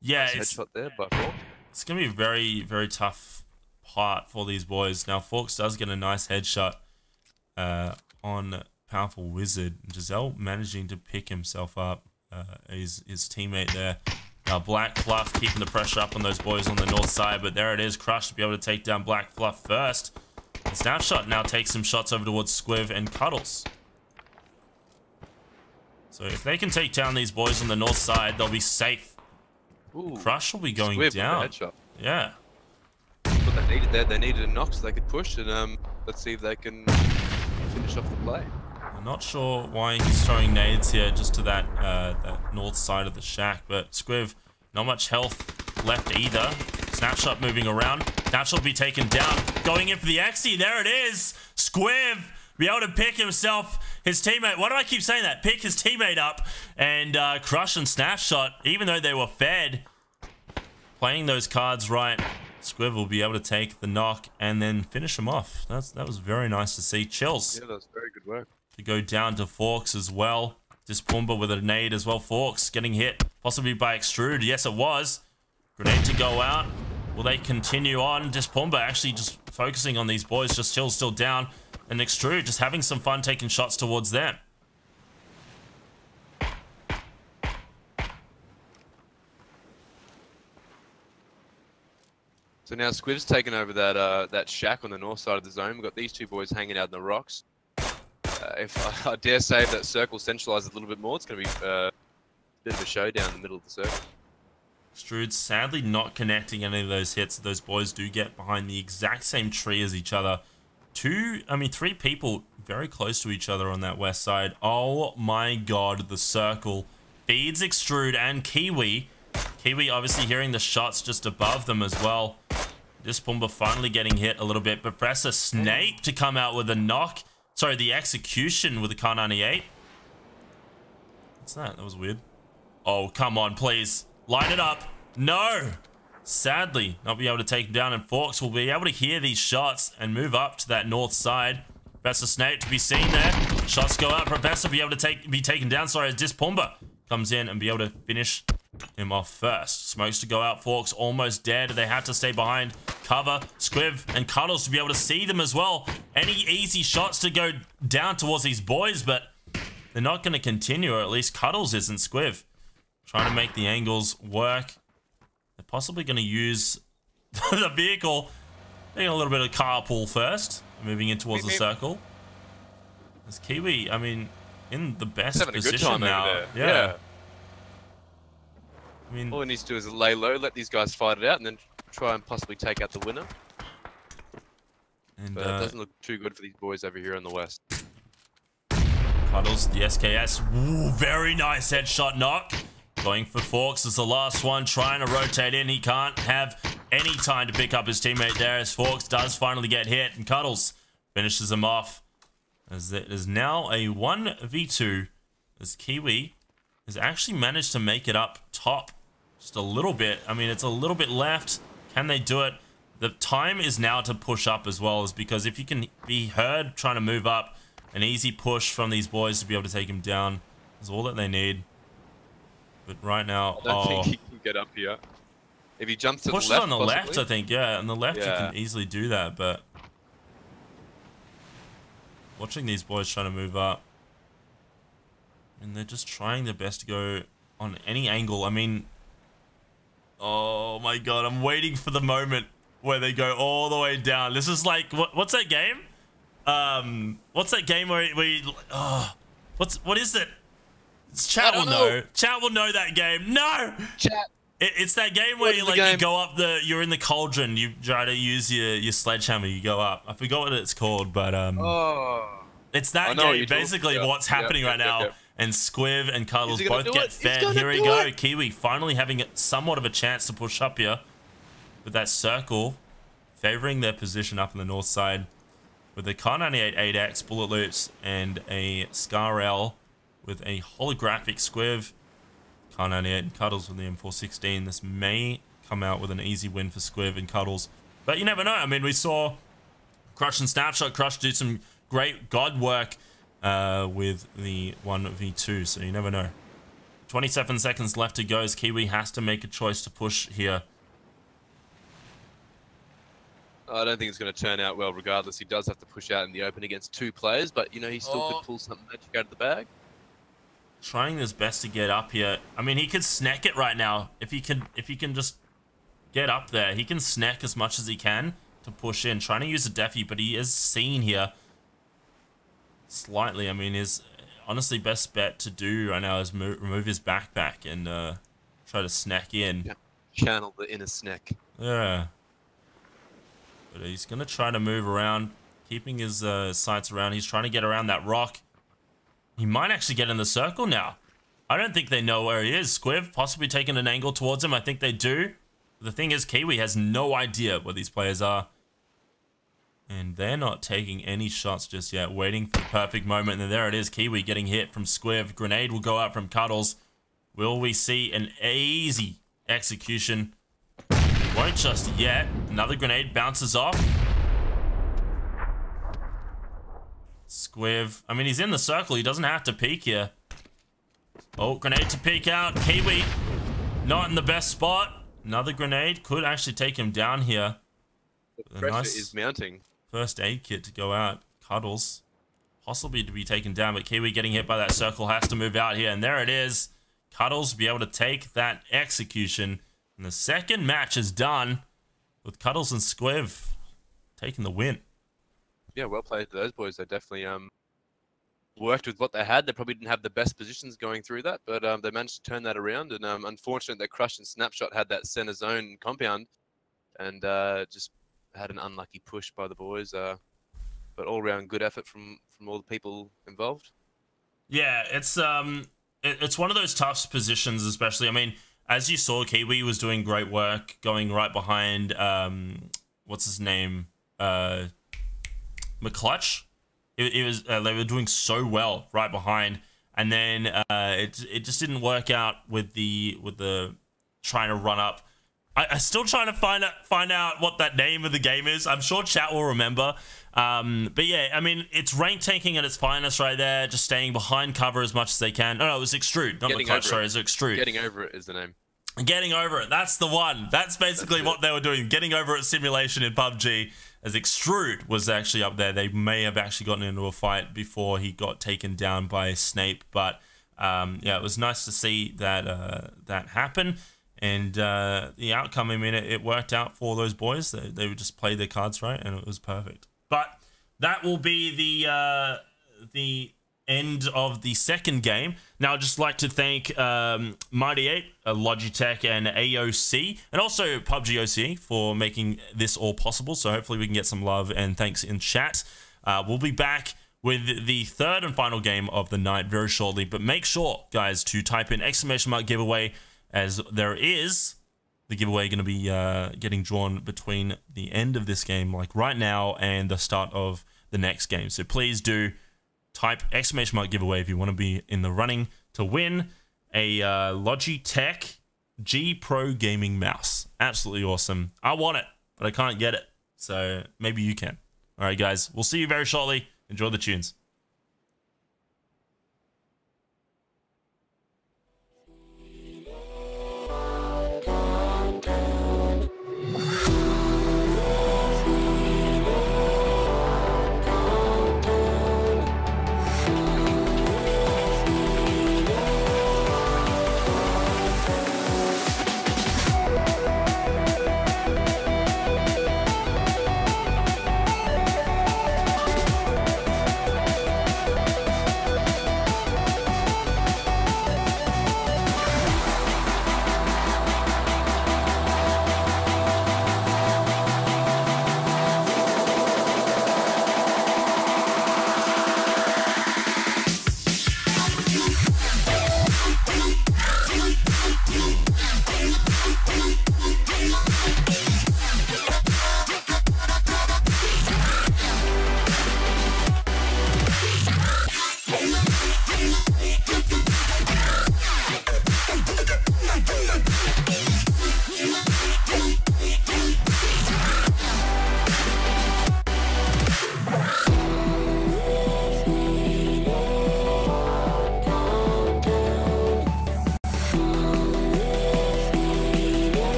yeah, nice headshot there by Forks. It's going to be a very, very tough part for these boys. Now, Forks does get a nice headshot on Powerful Wizard. Giselle managing to pick himself up. His teammate there. Now, Black Fluff keeping the pressure up on those boys on the north side, but there it is. Crush to be able to take down Black Fluff first. Snapshot now takes some shots over towards Squiv and Cuddles. So if they can take down these boys on the north side, they'll be safe. Ooh, Crush will be going Squiv down. with a headshot. Yeah. What they needed there, they needed a knock so they could push, and let's see if they can finish off the play. I'm not sure why he's throwing nades here just to that that north side of the shack, but Squiv, not much health left either. Snapshot moving around. Snapshot will be taken down. Going in for the Exy. There it is. Squiv be able to pick himself, his teammate. Why do I keep saying that? Pick his teammate up and Crush and Snapshot, even though they were fed, playing those cards right. Squiv will be able to take the knock and then finish him off. That was very nice to see. Chills. Yeah, that was very good work. To go down to Forks as well. Dispumba with a nade as well. Forks getting hit, possibly by Extrude. Yes, it was. Grenade to go out. Will they continue on? Dispumba actually just focusing on these boys. Just Chill's still down. And Extrude just having some fun taking shots towards them. So now Squiv's taken over that shack on the north side of the zone. We've got these two boys hanging out in the rocks. If I dare say if that circle centralizes a little bit more, it's going to be a bit of a showdown in the middle of the circle. Extrude sadly not connecting any of those hits. Those boys do get behind the exact same tree as each other. Three people very close to each other on that west side. Oh my god, the circle feeds Extrude and Kiwi. Kiwi obviously hearing the shots just above them as well. Dispumba finally getting hit a little bit. Professor Snape to come out with a knock. Sorry, the execution with the Car 98. What's that? That was weird. Oh, come on, please. Line it up. No. Sadly, not be able to take him down, and Forks will be able to hear these shots and move up to that north side. Professor Snape to be seen there. Shots go out. Professor be able to be taken down. Sorry, as Dispumba comes in and be able to finish him off first. Smokes to go out. Forks almost dead. They have to stay behind cover. Squiv and Cuddles to be able to see them as well. Any easy shots to go down towards these boys, but they're not going to continue, or at least Cuddles isn't. Squiv trying to make the angles work. They're possibly going to use the vehicle. Taking a little bit of carpool first. Moving in towards the circle. There's Kiwi, I mean, in the best position now. Yeah. I mean, all he needs to do is lay low, let these guys fight it out, and then try and possibly take out the winner. and But it doesn't look too good for these boys over here in the west. Cuddles, the SKS. Ooh, very nice headshot knock. Going for Forks as the last one, trying to rotate in. He can't have any time to pick up his teammate there, as Forks does finally get hit, and Cuddles finishes him off. As it is now a 1v2, as Kiwi has actually managed to make it up top just a little bit. I mean, it's a little bit left. Can they do it? The time is now to push up as well, is because if you can be heard trying to move up, an easy push from these boys to be able to take him down is all that they need. But right now, I don't think he can get up here. If he jumps to the left, on the possibly. left, I think. Yeah, on the left, Yeah. you can easily do that. But watching these boys trying to move up, and they're just trying their best to go on any angle. I mean, oh my God, I'm waiting for the moment where they go all the way down. This is like, what's that game? What's that game where you, what is it? Chat will know. Chat will know that game. No! Chat. It's that game where you go up you're in the cauldron, you try to use your sledgehammer, you go up. I forgot what it's called, but it's that game. Basically, what's happening right now. And Squiv and Cuddles both get fed. Here we go. Kiwi finally having somewhat of a chance to push up here with that circle, favoring their position up on the north side with a Kar 98 8X bullet loops and a Scar L with a holographic Squiv. Kar 98 and Cuddles with the M416. This may come out with an easy win for Squiv and Cuddles, but you never know. I mean, we saw Crush and Snapshot. Crush do some great God work with the 1v2, so you never know. 27 seconds left to go as Kiwi has to make a choice to push here. I don't think it's going to turn out well regardless. He does have to push out in the open against 2 players, but you know, he still could pull something magic out of the bag. Trying his best to get up here. I mean, he could snack it right now. If he can just get up there, he can snack as much as he can to push in. Trying to use a Defi, but he is seen here slightly. I mean, his honestly best bet to do right now is remove his backpack and try to snack in. Yeah. Channel the inner snack. Yeah. But he's going to try to move around, keeping his sights around. He's trying to get around that rock. He might actually get in the circle now. I don't think they know where he is. Squiv possibly taking an angle towards him. I think they do. The thing is, Kiwi has no idea where these players are. And they're not taking any shots just yet. Waiting for the perfect moment. And there it is. Kiwi getting hit from Squiv. Grenade will go out from Cuddles. Will we see an easy execution? Won't just yet. Another grenade bounces off. Squiv. I mean, he's in the circle. He doesn't have to peek here. Oh, grenade to peek out. Kiwi not in the best spot. Another grenade could actually take him down here. The pressure is mounting. First aid kit to go out. Cuddles possibly to be taken down, but Kiwi getting hit by that circle has to move out here. And there it is. Cuddles be able to take that execution. And the second match is done with Cuddles and Squiv taking the win. Yeah, well played to those boys. They definitely worked with what they had. They probably didn't have the best positions going through that, but they managed to turn that around. And unfortunately, that Crush and Snapshot had that center zone compound and just had an unlucky push by the boys. But all-round good effort from all the people involved. Yeah, it's one of those tough positions, especially. I mean, as you saw, Kiwi was doing great work, going right behind, what's his name? McClutch. It was they were doing so well right behind, and then it just didn't work out with the trying to run up. I still trying to find out what that name of the game is. I'm sure chat will remember. But yeah, I mean, it's rank tanking at its finest right there, just staying behind cover as much as they can. No, it was Extrude, not McClutch, sorry, it's Extrude. Getting Over It is the name. Getting Over It, that's the one. That's basically what they were doing. Getting Over It simulation in PUBG, as Extrude was actually up there. They may have actually gotten into a fight before he got taken down by Snape. But yeah, it was nice to see that that happen. And the outcome, I mean, it worked out for those boys. They would just play their cards right, and it was perfect. But that will be the end of the second game. Now, I'd just like to thank Mighty 8, Logitech, and AOC, and also PUBGOCE for making this all possible. So hopefully we can get some love and thanks in chat. We'll be back with the third and final game of the night very shortly. But make sure, guys, to type in !giveaway, as there is the giveaway going to be getting drawn between the end of this game, like right now, and the start of the next game. So please do type !giveaway if you want to be in the running to win a Logitech G Pro gaming mouse. Absolutely awesome. I want it, but I can't get it. So maybe you can. All right, guys. We'll see you very shortly. Enjoy the tunes.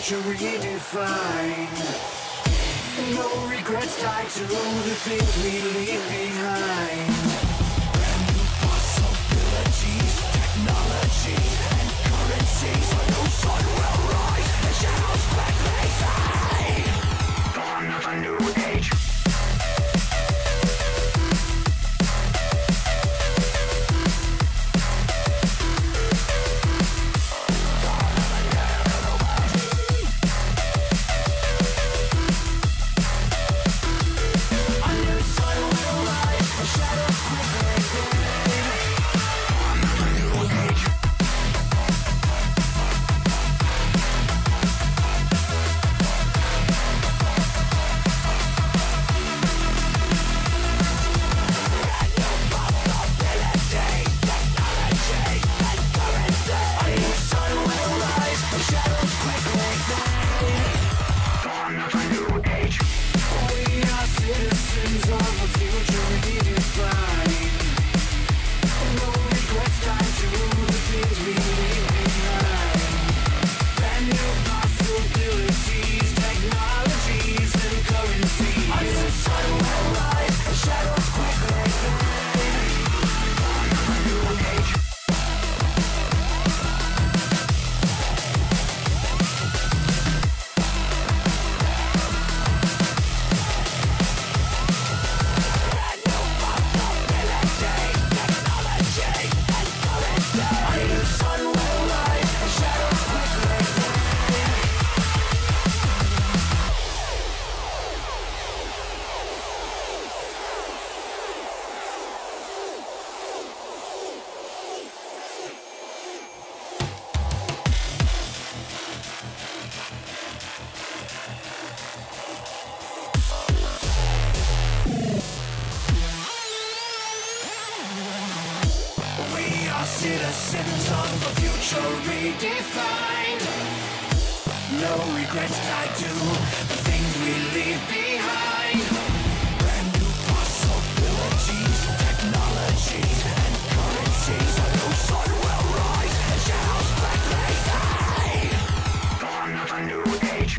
future redefined. No regrets tied to the things we leave behind. Brand new possibilities, technologies, and currencies. A new sun will rise, and shadows quickly fade. Dawn of a new age. Citizens of a future redefined. No regrets tied to the things we leave behind. Brand new possibilities, technologies, and currencies. A new sun will rise, and shadows quickly fade. Dawn of a new age.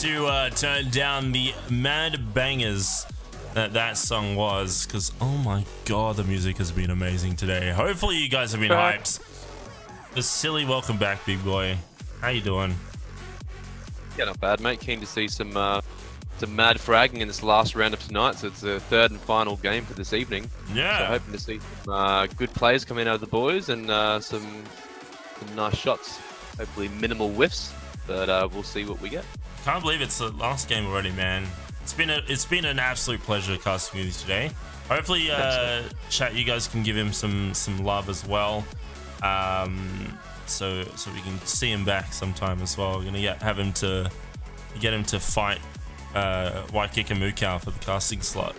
to turn down the mad bangers that song was, because oh my god, the music has been amazing today. Hopefully you guys have been hyped. Vasily, welcome back, big boy. How you doing? Yeah, not bad, mate. Keen to see some mad fragging in this last round of tonight. So it's the third and final game for this evening. Yeah. So hoping to see some good players coming out of the boys and some nice shots. Hopefully minimal whiffs, but we'll see what we get. Can't believe it's the last game already, man. It's been an absolute pleasure casting with you today. Hopefully, chat, you guys can give him some love as well. So we can see him back sometime as well. We're gonna get him to fight Waikika Mukau for the casting slot.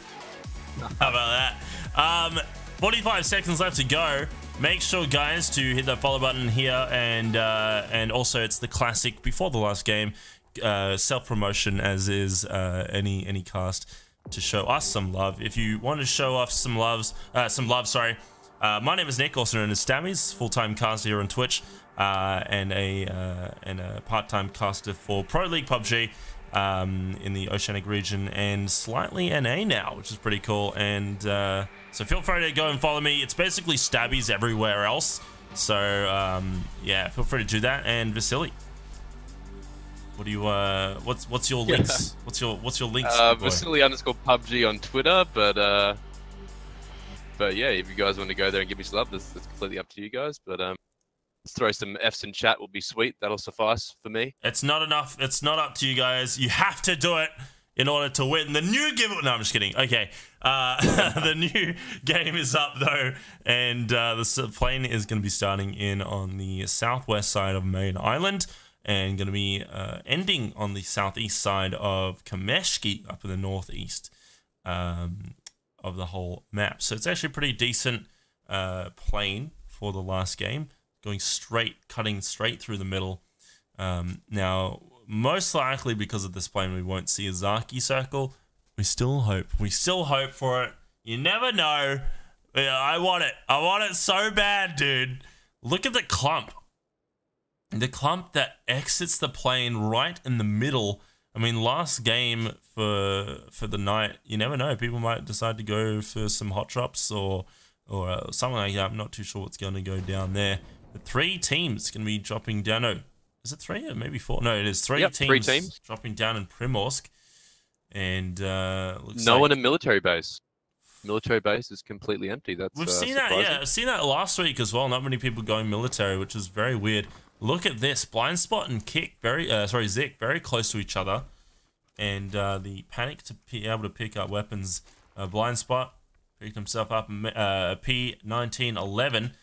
How about that? 45 seconds left to go. Make sure, guys, to hit that follow button here, and also it's the classic before the last game, self-promotion, as is any cast, to show us some love. If you want to show off some love, sorry. My name is Nick, also known as Stammies, full-time caster here on Twitch, and a part-time caster for Pro League PUBG in the Oceanic region, and slightly NA now, which is pretty cool. And so feel free to go and follow me. It's basically Stabbies everywhere else. So yeah, feel free to do that. And Vasily, what do you what's your links? What's your links? Vasily _ PUBG on Twitter, but yeah, if you guys want to go there and give me some love, that's completely up to you guys. But let's throw some Fs in chat, will be sweet. That'll suffice for me. It's not enough. It's not up to you guys. You have to do it in order to win the new giveaway. No, I'm just kidding. Okay, the new game is up though, and the plane is going to be starting in on the southwest side of Main Island, and going to be ending on the southeast side of Kameshki, up in the northeast of the whole map. So it's actually a pretty decent plane for the last game, going straight, cutting straight through the middle. Now, most likely because of this plane, we won't see a Zaki circle. We still hope for it. You never know. Yeah, I want it so bad, dude. Look at the clump. The clump that exits the plane right in the middle. I mean, last game for the night, you never know. People might decide to go for some hot drops or something like that. I'm not too sure what's going to go down there. The 3 teams going to be dropping down. No, is it 3 or maybe 4? No, it is 3 teams. 3 teams dropping down in Primorsk, and looks no like one in military base. Military base is completely empty. That's we've seen that. Yeah, I've seen that last week as well. Not many people going military, which is very weird. Look at this. Blind Spot and Kick, Zik, very close to each other. And the panic to be able to pick up weapons. Blind Spot picked himself up a P1911.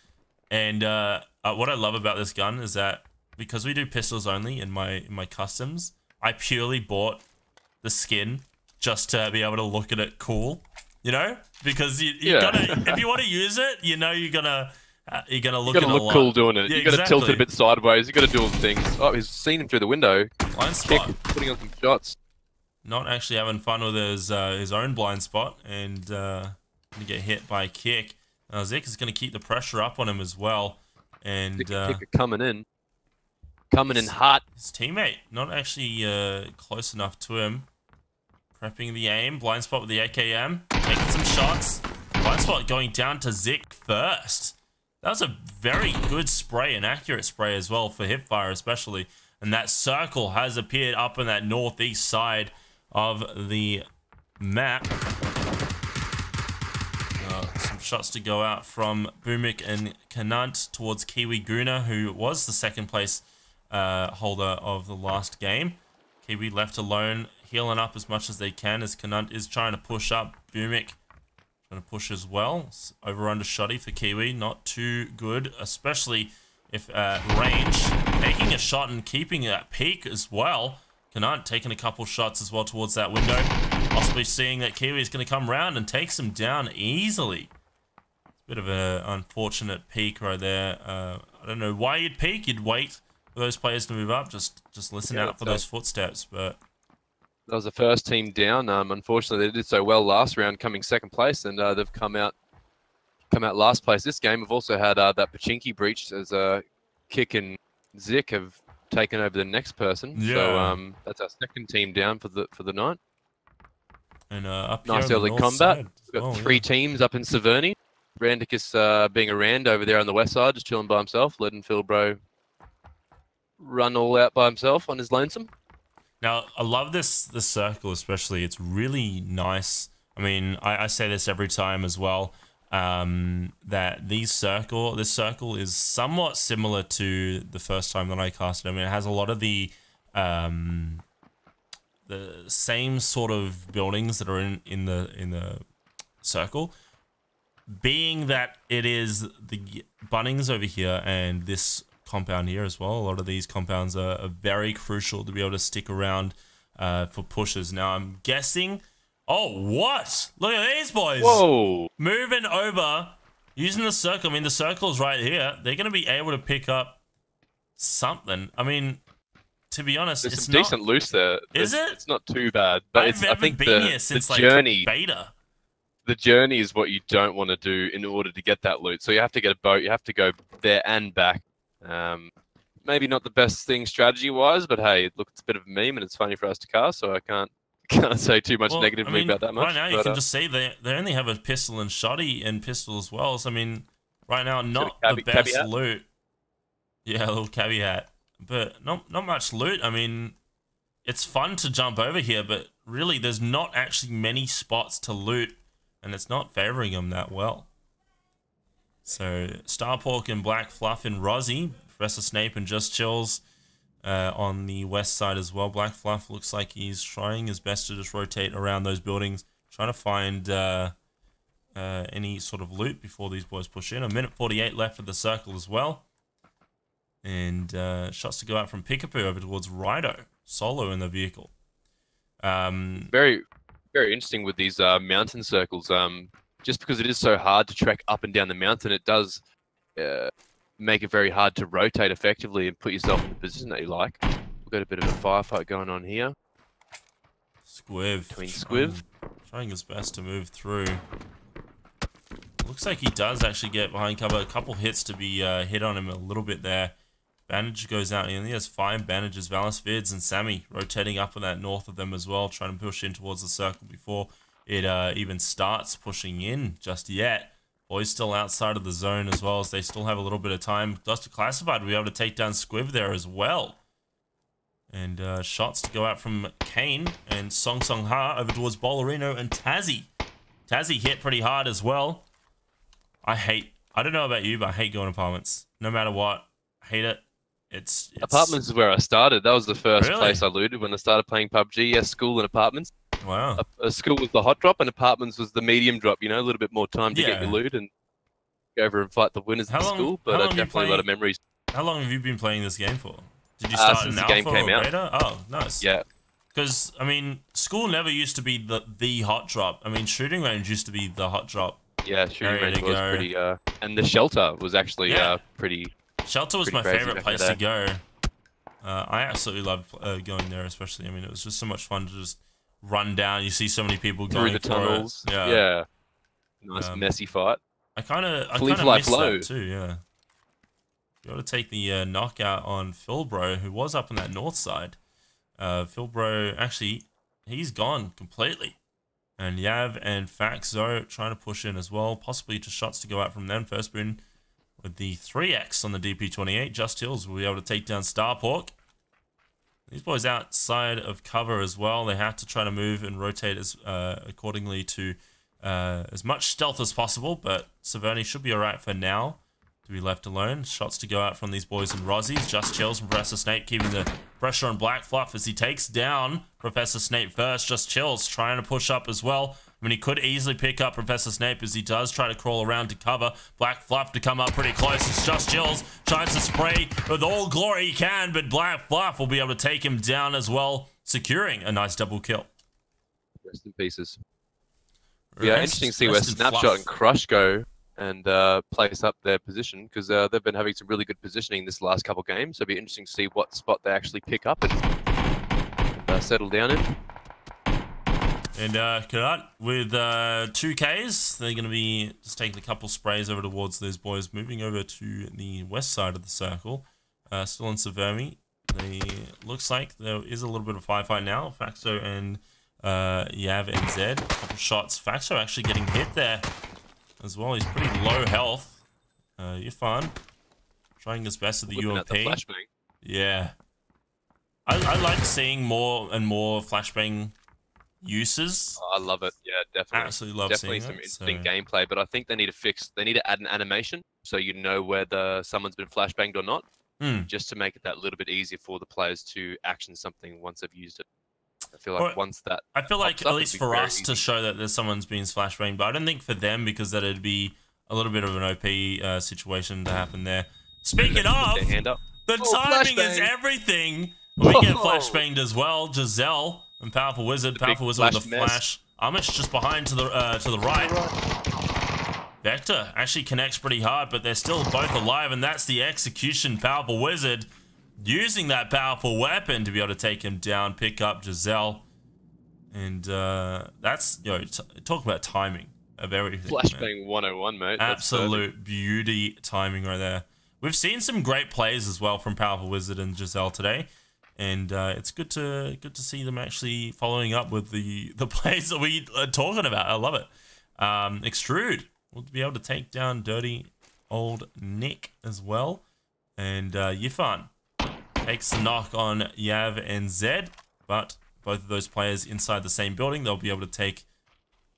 And what I love about this gun is that because we do pistols only in my customs, I purely bought the skin just to be able to look at it cool. You know? Because you gotta, if you want to use it, you know you're gonna look at it a lot. You gotta look cool doing it. Yeah, you gotta tilt it a bit sideways. You gotta do all the things. Oh, he's seen him through the window. Blind Spot. Kick, putting on some shots. Not actually having fun with his own Blind Spot, and gonna get hit by Kick. Zik is gonna keep the pressure up on him as well. And Kick coming in hot. His teammate not actually close enough to him. Prepping the aim. Blind Spot with the AKM. Making some shots. Blind Spot going down to Zik first. That was a very good spray, an accurate spray as well for hipfire especially. And that circle has appeared up in that northeast side of the map. Some shots to go out from Boomik and Kanant towards Kiwi Guna, who was the second place holder of the last game. Kiwi left alone, healing up as much as they can as Kanant is trying to push up. Boomik trying to push as well. Over under shotty for Kiwi, not too good, especially if range. Taking a shot and keeping that peak as well. Kanant taking a couple shots as well towards that window. Possibly seeing that Kiwi is going to come round and takes him down easily. It's a bit of an unfortunate peak right there. I don't know why you'd peek. You'd wait for those players to move up. Just listen out for those footsteps. But that was the first team down. Unfortunately, they did so well last round, coming second place, and they've come out last place this game. We've also had that Pachinki breach as Kick and Zik have taken over the next person. Yeah. So that's our second team down for the night. And up Nice here on the early north combat. side as We've got well, three teams up in Severny. Randicus being a Rand over there on the west side, just chilling by himself, letting Philbro run all out by himself on his lonesome. Now, I love this circle especially. It's really nice. I mean, I say this every time as well, that this circle is somewhat similar to the first time that I casted. I mean, it has a lot of the same sort of buildings that are in the circle. Being that it is the Bunnings over here and this compound here as well, a lot of these compounds are very crucial to be able to stick around for pushes. Now, I'm guessing... Oh, what? Look at these boys. Whoa. Moving over, using the circle. I mean, the circle's right here. They're going to be able to pick up something. I mean, to be honest, There's it's some not... decent loose there. Is it? It's not too bad. But I I think been here since, the like, journey... beta. The journey is what you don't want to do in order to get that loot. So you have to get a boat. You have to go there and back. Maybe not the best thing strategy-wise, but hey, look, it's a bit of a meme and it's funny for us to cast, so I can't say too much negatively about that much. Right now, you can just see they only have a pistol and shotty and pistol as well. So, I mean, right now, not the best loot. Yeah, a little caveat. But not much loot. I mean, it's fun to jump over here, but really, there's not actually many spots to loot, and it's not favoring them that well. So, Starpork and Black Fluff and Rozzy, Professor Snape and Just Chills on the west side as well. Black Fluff looks like he's trying his best to just rotate around those buildings, trying to find any sort of loot before these boys push in. 1:48 left for the circle as well. And shots to go out from Pickapoo over towards Rido, solo in the vehicle. Very, very interesting with these mountain circles. Just because it is so hard to trek up and down the mountain, it does make it very hard to rotate effectively and put yourself in the position that you like. We've got a bit of a firefight going on here. Squiv. Between Squiv. Trying his best to move through. Looks like he does actually get behind cover. A couple hits to be hit on him a little bit there. Bandage goes out, and he has 5 bandages. Valis, Vids, and Sammy rotating up on that north of them as well, trying to push in towards the circle before it even starts pushing in just yet. Boys still outside of the zone as well, as they still have a little bit of time. Duster Classified will be able to take down Squiv there as well. And shots to go out from Kane and Song Song Ha over towards Bollerino and Tazzy. Tazzy hit pretty hard as well. I don't know about you, but I hate going apartments. No matter what, I hate it. It's Apartments is where I started. That was the first place I looted when I started playing PUBG. Yes, school and apartments. Wow. A school was the hot drop and apartments was the medium drop, you know, a little bit more time to get your loot and go over and fight the winners of the school. But definitely a lot of memories. How long have you been playing this game for? Did you start in alpha or beta? Oh, nice. Yeah. Because, I mean, school never used to be the hot drop. I mean, shooting range used to be the hot drop. Yeah, shooting range was pretty... and the shelter was actually pretty... Shelter was my favorite place to go. I absolutely loved going there, especially. I mean, it was just so much fun to just run down. You see so many people going through the tunnels. Yeah. Nice messy fight. I kind of missed that too. Yeah. You got to take the knockout on Philbro, who was up on that north side. Philbro, actually, he's gone completely. And Yav and Faxo trying to push in as well. Possibly just shots to go out from them. First boon with the 3X on the DP28. Just Hills will be able to take down Starpork. These boys outside of cover as well. They have to try to move and rotate as accordingly to as much stealth as possible. But Severny should be alright for now to be left alone. Shots to go out from these boys and Rozzies. Just Chills from Professor Snape keeping the pressure on Black Fluff as he takes down Professor Snape first. Just Chills trying to push up as well. I mean, he could easily pick up Professor Snape as he does try to crawl around to cover. Black Fluff to come up pretty close. It's Just Chills trying to spray with all glory he can, but Black Fluff will be able to take him down as well, securing a nice double kill. Rest in pieces. Yeah, interesting to see where Snapshot and Crush go and place up their position, because they've been having some really good positioning this last couple games. So it'll be interesting to see what spot they actually pick up and settle down in. And Karat with 2Ks, they're going to be just taking a couple sprays over towards those boys, moving over to the west side of the circle. Still in Severny. Looks like there is a little bit of a firefight now. Faxo and Yav and Zed. A couple shots. Faxo actually getting hit there as well. He's pretty low health. Yifan trying his best with the UMP. Yeah. I like seeing more and more flashbang uses. Oh, I love it. Yeah, definitely. Absolutely love definitely seeing some it, interesting gameplay, but I think they need to they need to add an animation so you know whether someone's been flashbanged or not, just to make it that little bit easier for the players to action something once they've used it. I feel like I feel like at least for us to show that there's someone's been flashbanged, but I don't think for them, because that'd be a little bit of an OP situation to happen there. Speaking of, the timing is everything. We get flashbanged as well. Giselle and Powerful Wizard. Powerful Wizard with the flash. Amish just behind to the right. Vector actually connects pretty hard, but they're still both alive, and that's the execution. Powerful Wizard using that powerful weapon to be able to take him down, pick up Giselle, and that's, you know, talk about timing of everything. Flashbang 101, mate. Absolute beauty timing right there. We've seen some great plays as well from Powerful Wizard and Giselle today. And it's good to see them actually following up with the plays that we are talking about. I love it. Extrude will be able to take down dirty old Nick as well. And Yifan takes the knock on Yav and Zed. But both of those players inside the same building, they'll be able to take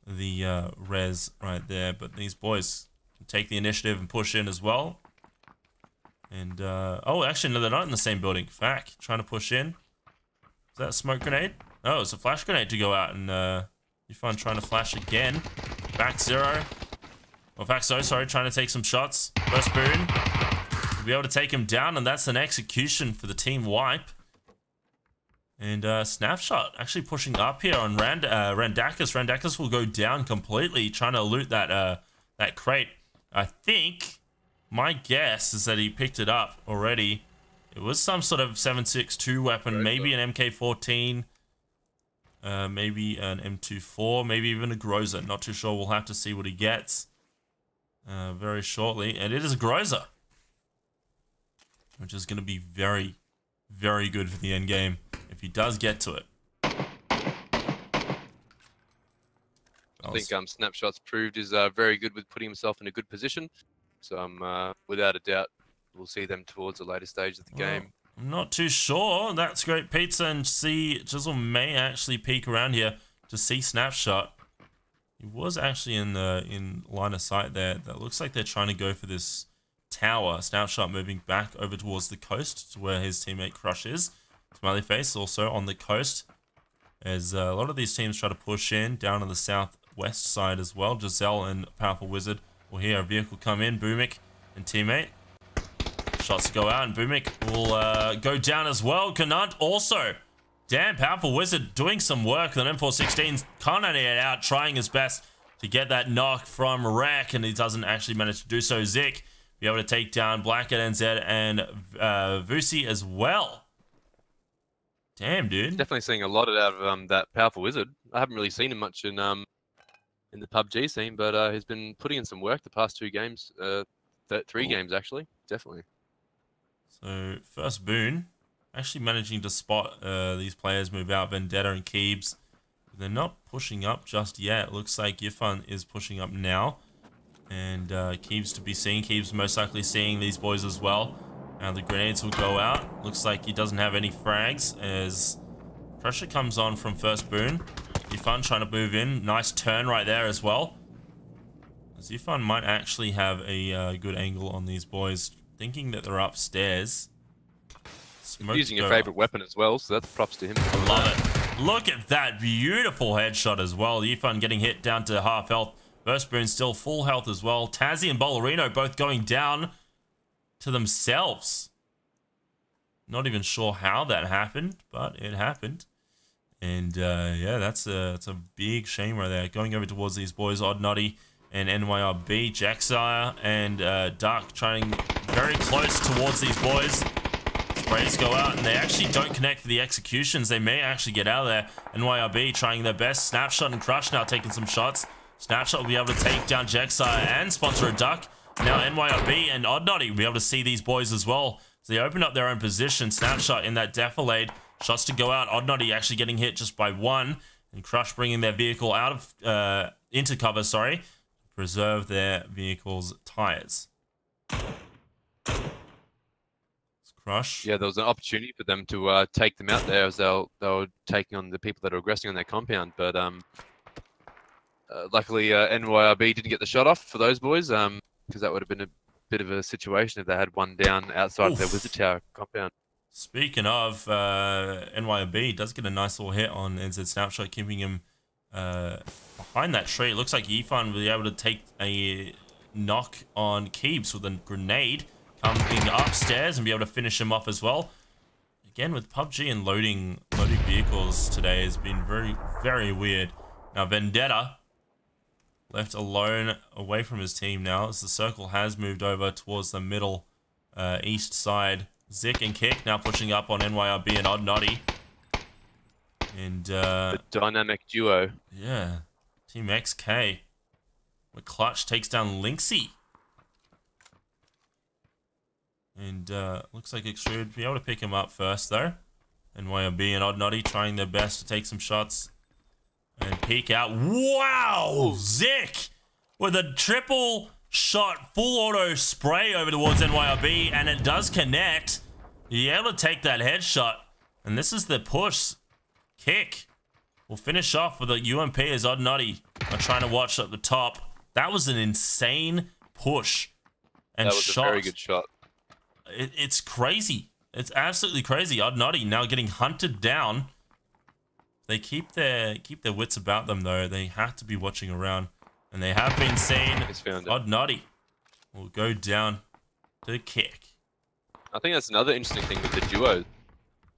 the res right there. But these boys can take the initiative and push in as well. And, oh, actually, no, they're not in the same building. Fac, trying to push in. Is that a smoke grenade? Oh, it's a flash grenade to go out, and, Yifan trying to flash again. Back zero. Well, Faxo, sorry, trying to take some shots. First boon. We'll be able to take him down, and that's an execution for the team wipe. And, Snapshot actually pushing up here on Randakis. Randakis will go down completely, trying to loot that, that crate. I think... my guess is that he picked it up already. It was some sort of 7.62 weapon, maybe an MK14, maybe an M24, maybe even a Groza. Not too sure. We'll have to see what he gets very shortly. And it is a Groza, which is going to be very, very good for the end game if he does get to it. I think Snapshot's proved is very good with putting himself in a good position. So without a doubt, we'll see them towards the later stage of the game. I'm not too sure. That's great. Pizza and Chisel may actually peek around here to see Snapshot. He was actually in line of sight there. That looks like they're trying to go for this tower. Snapshot moving back over towards the coast to where his teammate Crush is. Smiley Face also on the coast, as a lot of these teams try to push in down on the southwest side as well. Giselle and Powerful Wizard. We'll hear a vehicle come in. Boomik and teammate. Shots go out, and Boomik will go down as well. Kanant also. Damn, Powerful Wizard doing some work. The M416's can't it out, trying his best to get that knock from Rek, and he doesn't actually manage to do so. Zik be able to take down Blackhead NZ and Vusi as well. Damn, dude. Definitely seeing a lot out of that Powerful Wizard. I haven't really seen him much in the PUBG scene, but he's been putting in some work the past 2 games, 3 games actually, definitely. So first boon, actually managing to spot these players move out, Vendetta and Keebs. They're not pushing up just yet. Looks like Yifan is pushing up now, and Keebs to be seen. Keebs most likely seeing these boys as well. And the grenades will go out. Looks like he doesn't have any frags as pressure comes on from first boon. Yifan trying to move in. Nice turn right there as well. Yifan might actually have a good angle on these boys, thinking that they're upstairs. Using your favorite weapon as well, so that's props to him. I love it. Look at that beautiful headshot as well. Yifan getting hit down to half health. First boon still full health as well. Tazzy and Bollerino both going down to themselves. Not even sure how that happened, but it happened. And yeah, that's a big shame right there. Going over towards these boys, Odd Nutty and NYRB, Jacksire and Duck trying very close towards these boys. Sprays go out, and they actually don't connect for the executions. They may actually get out of there. NYRB trying their best. Snapshot and Crush now taking some shots. Snapshot will be able to take down Jacksire and sponsor a Duck. Now NYRB and Odd Noddy will be able to see these boys as well. So they open up their own position. Snapshot in that defilade. Shots to go out. Odd Noddy actually getting hit just by one. And Crush bringing their vehicle out of into cover, sorry. Preserve their vehicle's tires. Crush. Yeah, there was an opportunity for them to take them out there as they were taking on the people that are aggressing on their compound. But luckily, NYRB didn't get the shot off for those boys because that would have been a bit of a situation if they had one down outside of their Wizard Tower compound. Speaking of, NYRB does get a nice little hit on NZ Snapshot, keeping him behind that tree. It looks like Yifan will be able to take a knock on Keeps with a grenade coming upstairs and be able to finish him off as well. Again, with PUBG and loading vehicles today has been very, very weird. Now, Vendetta left alone away from his team now as the circle has moved over towards the middle east side. Zik and Kick now pushing up on NYRB and Odd Noddy. And the dynamic duo. Yeah. Team XK. Where Clutch takes down Lynxy. And looks like it should be able to pick him up first though. NYRB and Odd Noddy trying their best to take some shots. And peek out. Wow! Zik! With a triple shot, full auto spray over towards NYRB, and it does connect. You're able to take that headshot. And this is the push. Kick. We'll finish off with a UMP as Odd Noddy are trying to watch at the top. That was an insane push. And that was a very good shot. It's crazy. It's absolutely crazy. Odd Noddy now getting hunted down. They keep their wits about them though. They have to be watching around, and they have been seen. Odd Noddy will go down to Kick. I think that's another interesting thing with the duo,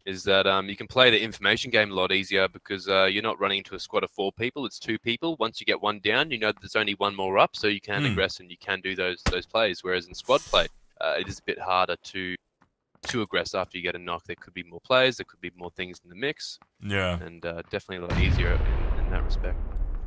is that you can play the information game a lot easier because you're not running into a squad of 4 people. It's 2 people. Once you get one down, you know that there's only one more up, so you can aggress and you can do those plays. Whereas in squad play, it is a bit harder to aggress after you get a knock. There could be more players, there could be more things in the mix. Yeah. And definitely a lot easier in that respect.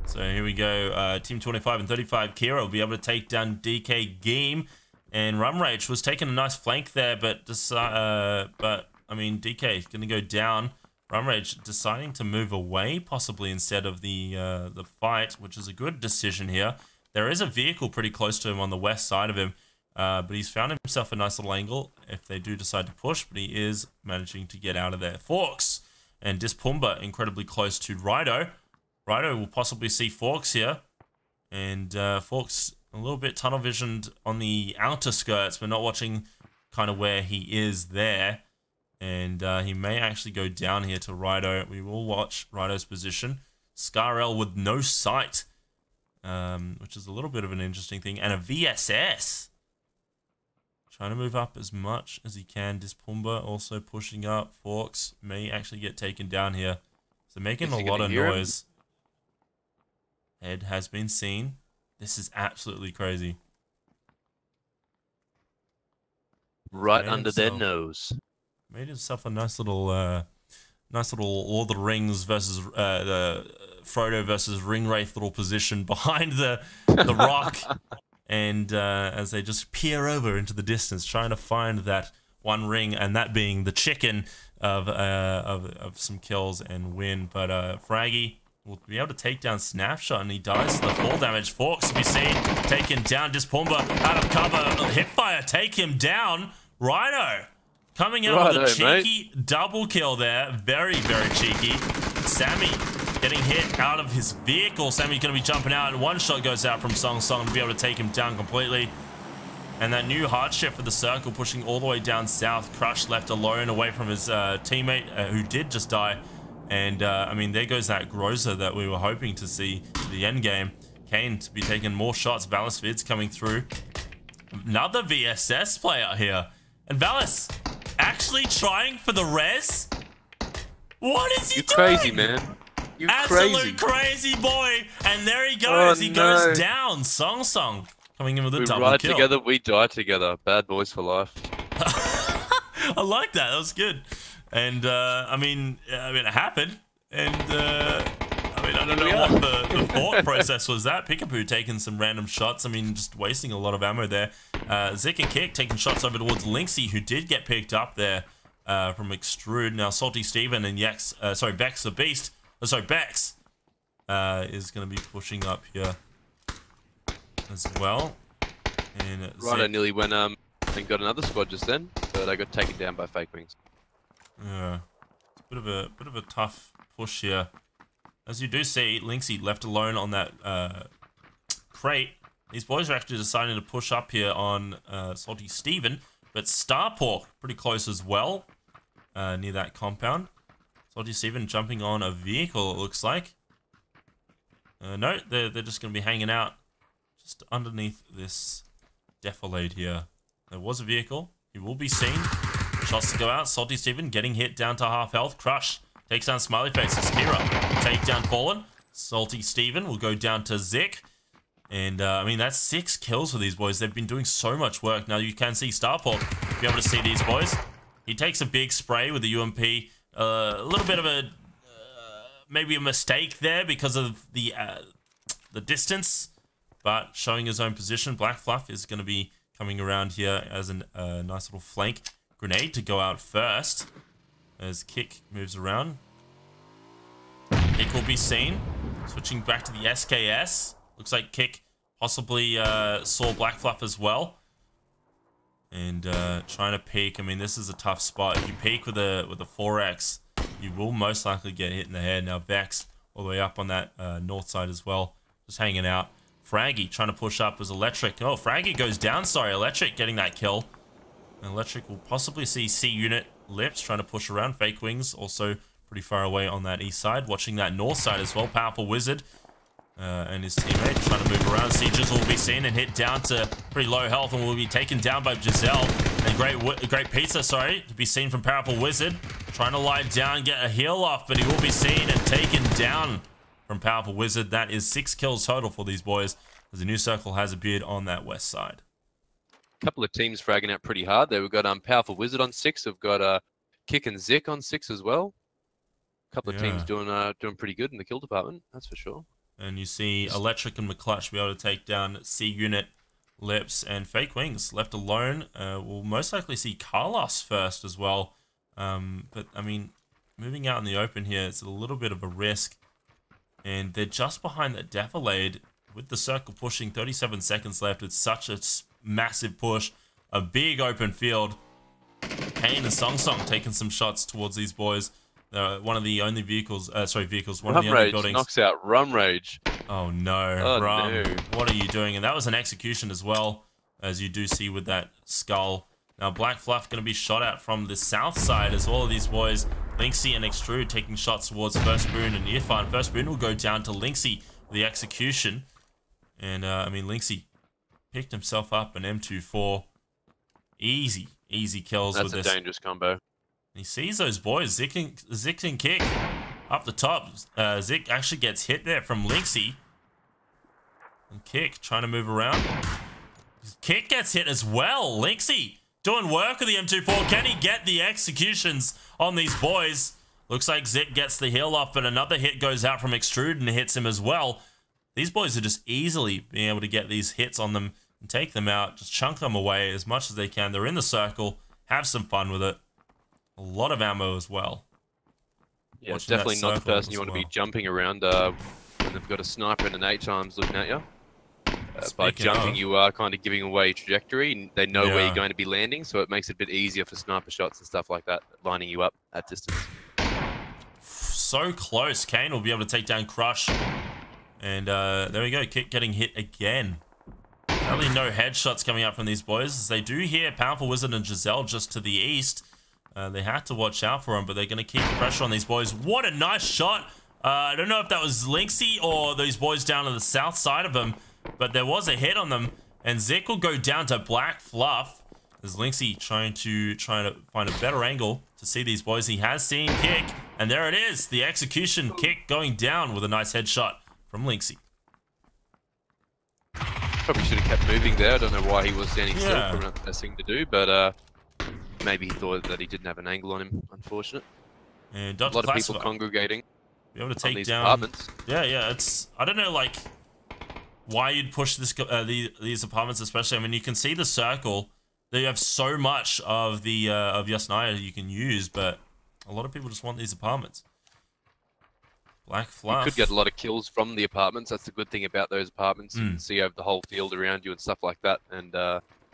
So here we go. Team 25 and 35, Kira will be able to take down DK Game. And Rumrage was taking a nice flank there, but I mean, DK is going to go down. Rumrage deciding to move away, possibly instead of the fight, which is a good decision here. There is a vehicle pretty close to him on the west side of him. But he's found himself a nice little angle if they do decide to push, but he is managing to get out of there. Forks and Dispumba incredibly close to Rido. Rido will possibly see Forks here. And Forks a little bit tunnel visioned on the outer skirts, but not watching kind of where he is there. And he may actually go down here to Rido. We will watch Rido's position. Scarel with no sight, which is a little bit of an interesting thing. And a VSS. Trying to move up as much as he can. Dispumba also pushing up. Forks may actually get taken down here. So making a lot of noise. Head has been seen. This is absolutely crazy. Right under their nose. Made himself a nice little Lord of the Rings versus the Frodo versus Ringwraith little position behind the rock. And as they just peer over into the distance, trying to find that one ring, and that being the chicken of some kills and win. But Fraggy will be able to take down Snapshot, and he dies to the fall damage. Forks to be seen taken down. Dispumba out of cover. Hipfire take him down. Rido coming out with a cheeky double kill there. Very, very cheeky. Sammy getting hit out of his vehicle. Sammy's going to be jumping out, and one shot goes out from Song Song to be able to take him down completely. And that new hardship for the circle pushing all the way down south. Crush left alone away from his teammate who did just die. And I mean, there goes that Groza that we were hoping to see to the end game. Kane to be taking more shots. Valis Vids coming through. Another VSS player here. And Valis actually trying for the res? What is he doing? Crazy, man. You're absolute crazy boy. And there he goes. He goes down. Song Song coming in with a double kill. We ride together, we die together. Bad boys for life. I like that. That was good. And I mean, it happened. And I mean, I don't know what the thought process was that. Peekaboo taking some random shots. I mean, just wasting a lot of ammo there. Zik and Kick taking shots over towards Lynxy, who did get picked up there from Extrude. Now, Salty Steven and Bex the Beast. Bex is going to be pushing up here as well. And right, I nearly went and got another squad just then, but I got taken down by Fake Wings. Yeah, it's a bit of a tough push here. As you do see, Lynxy left alone on that crate. These boys are actually deciding to push up here on Salty Steven, but Starpork pretty close as well, near that compound. Salty Steven jumping on a vehicle, it looks like. No, they're just going to be hanging out just underneath this defilade here. There was a vehicle. He will be seen. Shots to go out. Salty Steven getting hit down to half health. Crush takes down Smiley Faces. Kira takedown fallen. Salty Steven will go down to Zik. And, I mean, that's 6 kills for these boys. They've been doing so much work. Now, you can see Starpork be able to see these boys. He takes a big spray with the UMP. A little bit of a... maybe a mistake there because of the distance. But showing his own position. Black Fluff is going to be coming around here as a nice little flank grenade to go out first. As Kick moves around. Kick will be seen. Switching back to the SKS. Looks like Kick possibly saw Black Fluff as well. And trying to peek. I mean, this is a tough spot. If you peek with a 4X, you will most likely get hit in the head. Now Vex all the way up on that north side as well. Just hanging out. Fraggy trying to push up as Electric. Oh, Fraggy goes down. Sorry, Electric getting that kill. And Electric will possibly see C-Unit Lips trying to push around. Fake Wings also pretty far away on that east side. Watching that north side as well. Powerful Wizard and his teammate trying to move around. Sieges will be seen and hit down to pretty low health and will be taken down by Giselle. And Great Pizza, sorry, to be seen from Powerful Wizard. Trying to lie down, get a heal off, but he will be seen and taken down from Powerful Wizard. That is 6 kills total for these boys as the new circle has appeared on that west side. A couple of teams fragging out pretty hard there. We've got Powerful Wizard on 6. We've got Kick and Zik on 6 as well. A couple of teams doing pretty good in the kill department, that's for sure. And you see Electric and McClutch be able to take down C-Unit, Lips, and Fake Wings. Left alone, we'll most likely see Carlos first as well. But, I mean, moving out in the open here, it's a little bit of a risk. And they're just behind that defilade with the circle pushing. 37 seconds left. It's such a massive push. A big open field. Kane and Song Song taking some shots towards these boys. One of the only vehicles, one of the only buildings. Knocks out Rum Rage. Oh no, oh, Rum, no. What are you doing? And that was an execution as well, as you do see with that skull. Now Black Fluff going to be shot at from the south side as well of these boys. Lynxy and Extrude taking shots towards First Spoon and Irfan. First Spoon will go down to Lynxy with the execution. And, I mean, Lynxy picked himself up an M24. Easy kills with this. That's a dangerous combo. He sees those boys, Zik and Kick up the top. Zik actually gets hit there from Lynxy. And Kick trying to move around. Kick gets hit as well. Lynxy doing work with the M24. Can he get the executions on these boys? Looks like Zik gets the heal off, but another hit goes out from Extrude and hits him as well. These boys are just easily being able to get these hits on them and take them out. Just chunk them away as much as they can. They're in the circle. Have some fun with it. A lot of ammo as well. Yeah, it's definitely not the person you want to be jumping around when they've got a sniper and an 8 times looking at you. By jumping, you are kind of giving away trajectory. They know where you're going to be landing, so it makes it a bit easier for sniper shots and stuff like that, lining you up at distance. So close. Kane will be able to take down Crush. And there we go. Kick getting hit again. Probably no headshots coming up from these boys, as they do hear Powerful Wizard and Giselle just to the east. They have to watch out for them, but they're going to keep the pressure on these boys. What a nice shot. I don't know if that was Lynxy or those boys down to the south side of them, but there was a hit on them. And Zik will go down to Black Fluff. There's Lynxy trying to find a better angle to see these boys. He has seen Kick, and there it is. The execution. Kick going down with a nice headshot from Lynxy. Probably should have kept moving there. I don't know why he was standing still. Probably not the best thing to do, but maybe he thought that he didn't have an angle on him. Unfortunate. And a lot of people congregating. be able to on take these down. apartments. Yeah. It's, I don't know, like, why you'd push these apartments, especially. I mean, you can see the circle. They have so much of the of Yasnaya you can use, but a lot of people just want these apartments. Black Fluff. You could get a lot of kills from the apartments. That's the good thing about those apartments. You can see over the whole field around you and stuff like that. And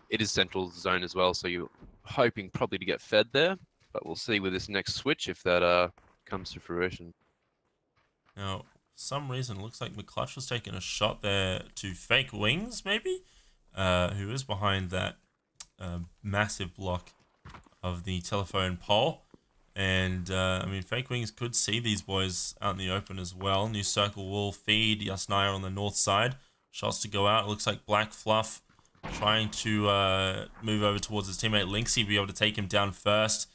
it is central zone as well, so you're hoping probably to get fed there. But we'll see with this next switch if that comes to fruition. Now, for some reason, it looks like McClutch was taking a shot there to Fake Wings, maybe? Who is behind that massive block of the telephone pole. And, I mean, Fake Wings could see these boys out in the open as well. New Circle will feed Yasnaya on the north side. Shots to go out. It looks like Black Fluff trying to move over towards his teammate Lynxy, be able to take him down first.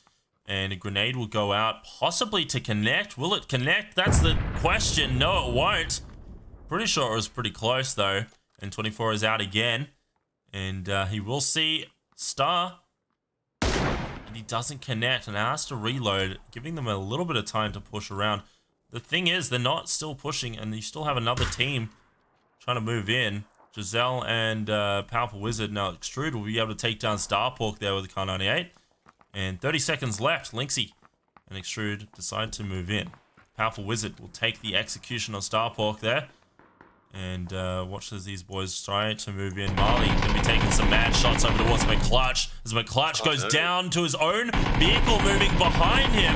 And a grenade will go out, possibly to connect. Will it connect? That's the question. No, it won't. Pretty sure it was pretty close, though. And 24 is out again. And he will see Star. And he doesn't connect and has to reload, giving them a little bit of time to push around. The thing is, they're not still pushing, and you still have another team trying to move in. Giselle and Powerful Wizard. Now, Extrude will be able to take down Starpork there with the Car 98. And 30 seconds left. Lynxy and Extrude decide to move in. Powerful Wizard will take the execution on Starpork there. And watch as these boys try to move in. Marley going to be taking some mad shots over towards McClutch. As McClutch goes down to his own vehicle moving behind him.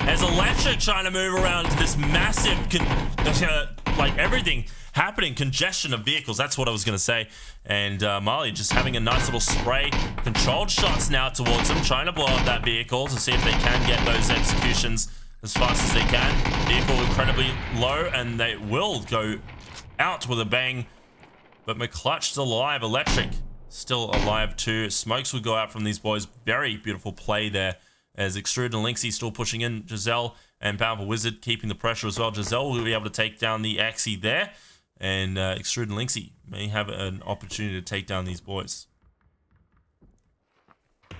As Electric trying to move around this massive, like everything happening, congestion of vehicles. That's what I was going to say. And Marley just having a nice little spray. Controlled shots now towards him. Trying to blow up that vehicle to see if they can get those executions as fast as they can. Vehicle incredibly low and they will go out with a bang. But McClutch still alive. Electric still alive too. Smokes will go out from these boys. Very beautiful play there. As Extrude and Lynxy still pushing in. Giselle and Powerful Wizard keeping the pressure as well. Giselle will be able to take down the Axie there. And Extrude and Lynxy may have an opportunity to take down these boys.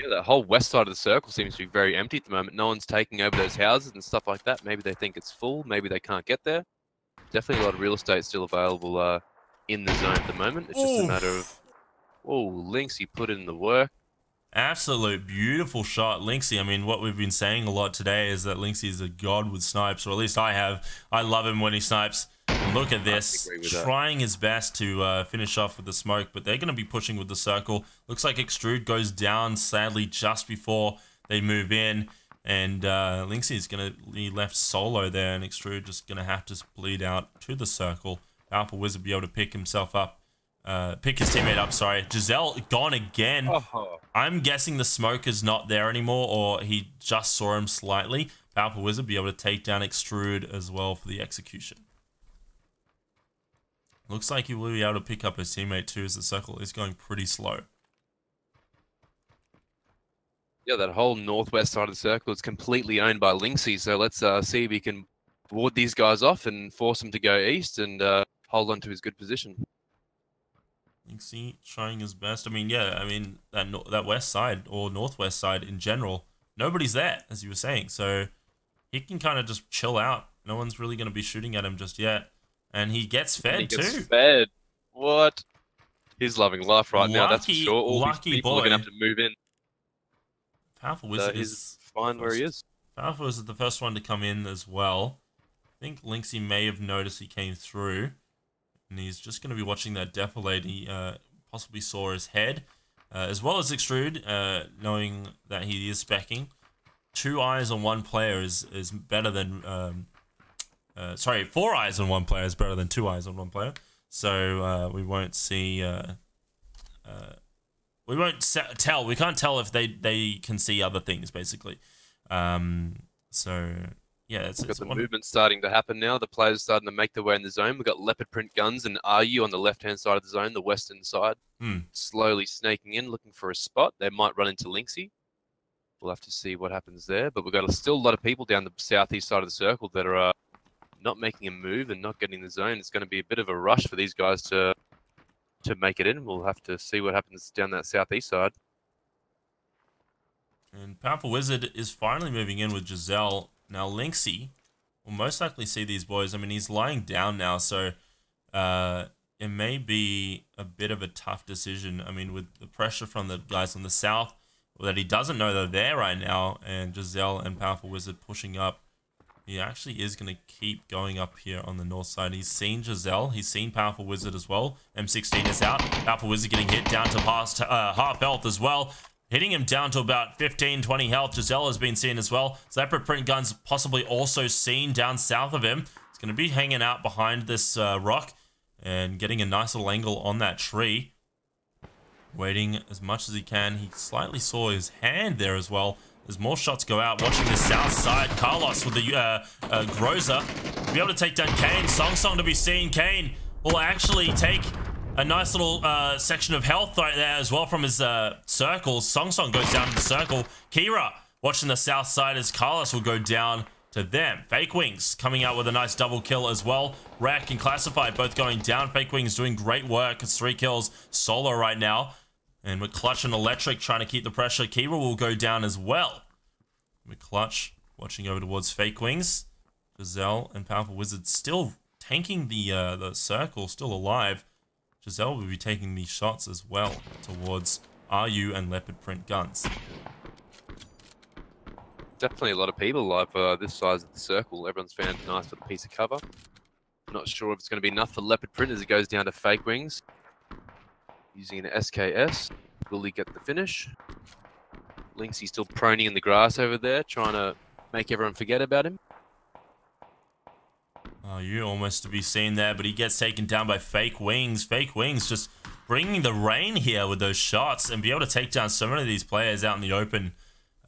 Yeah, that whole west side of the circle seems to be very empty at the moment. No one's taking over those houses and stuff like that. Maybe they think it's full. Maybe they can't get there. Definitely a lot of real estate still available in the zone at the moment. It's just a matter of... Oh, Lynxy put in the work. Absolute beautiful shot, Lynxy. I mean, what we've been saying a lot today is that Lynxy is a god with snipes, or at least I have. I love him when he snipes. And look at this, trying his best to finish off with the smoke, but they're going to be pushing with the circle. Looks like Extrude goes down, sadly, just before they move in. And Lynxy is going to be left solo there, and Extrude just going to have to bleed out to the circle. Powerful Wizard be able to pick himself up. Pick his teammate up, sorry. Giselle gone again. I'm guessing the smoke is not there anymore, or he just saw him slightly. Powerful Wizard be able to take down Extrude as well for the execution. Looks like he will be able to pick up his teammate too, as the circle is going pretty slow. Yeah, that whole northwest side of the circle is completely owned by Lynxy, so let's see if he can ward these guys off and force them to go east and hold on to his good position. Lynxy trying his best. I mean, yeah, I mean, that west side or northwest side in general, nobody's there, as you were saying. So he can kind of just chill out. No one's really going to be shooting at him just yet. And he gets fed too. Fed. What? He's loving life right now, that's for Lucky- sure. All these lucky people are boy. going to have to move in. Powerful Wizard He's is fine where he is. Powerful Wizard the first one to come in as well. I think Lynxy may have noticed he came through. And he's just going to be watching that defilade. He possibly saw his head. As well as Extrude, knowing that he is specking. 2 eyes on one player is better than... sorry, 4 eyes on one player is better than 2 eyes on one player. So we won't see... we won't tell. We can't tell if they can see other things, basically. So... Yeah, We've got the movement starting to happen now. The players are starting to make their way in the zone. We've got leopard print guns and RU on the left-hand side of the zone, the western side. Slowly snaking in, looking for a spot. They might run into Lynxy. We'll have to see what happens there. But we've got still a lot of people down the southeast side of the circle that are not making a move and not getting in the zone. It's going to be a bit of a rush for these guys to make it in. We'll have to see what happens down that southeast side. And Powerful Wizard is finally moving in with Giselle. Now Lynxy we'll most likely see these boys. I mean, he's lying down now, so it may be a bit of a tough decision. I mean, with the pressure from the guys on the south, that he doesn't know they're there right now, and Giselle and Powerful Wizard pushing up. He actually is going to keep going up here on the north side. He's seen Giselle. He's seen Powerful Wizard as well. M16 is out. Powerful Wizard getting hit down to past half health as well. Hitting him down to about 15, 20 health. Giselle has been seen as well. Leopard Print Guns possibly also seen down south of him. He's going to be hanging out behind this rock and getting a nice little angle on that tree. Waiting as much as he can. He slightly saw his hand there as well. There's more shots go out. Watching the south side. Carlos with the Groza. Be able to take down Kane. Song to be seen. Kane will actually take a nice little section of health right there as well from his circles. Song goes down to the circle. Kira watching the south side as Carlos will go down to them. Fake Wings coming out with a nice double kill as well. Rack and Classified both going down. Fake Wings doing great work. It's 3 kills solo right now. And McClutch and Electric trying to keep the pressure. Kira will go down as well. McClutch watching over towards Fake Wings. Giselle and Powerful Wizard still tanking the circle, still alive. Giselle will be taking these shots as well towards RU and Leopard Print Guns. Definitely a lot of people alive for this size of the circle. Everyone's found a nice little piece of cover. Not sure if it's going to be enough for Leopard Print as it goes down to Fake Wings. Using an SKS. Will he get the finish? Lynxie's still proning in the grass over there, trying to make everyone forget about him. Oh, you almost to be seen there, but he gets taken down by Fake Wings. Fake Wings just bringing the rain here with those shots and be able to take down so many of these players out in the open.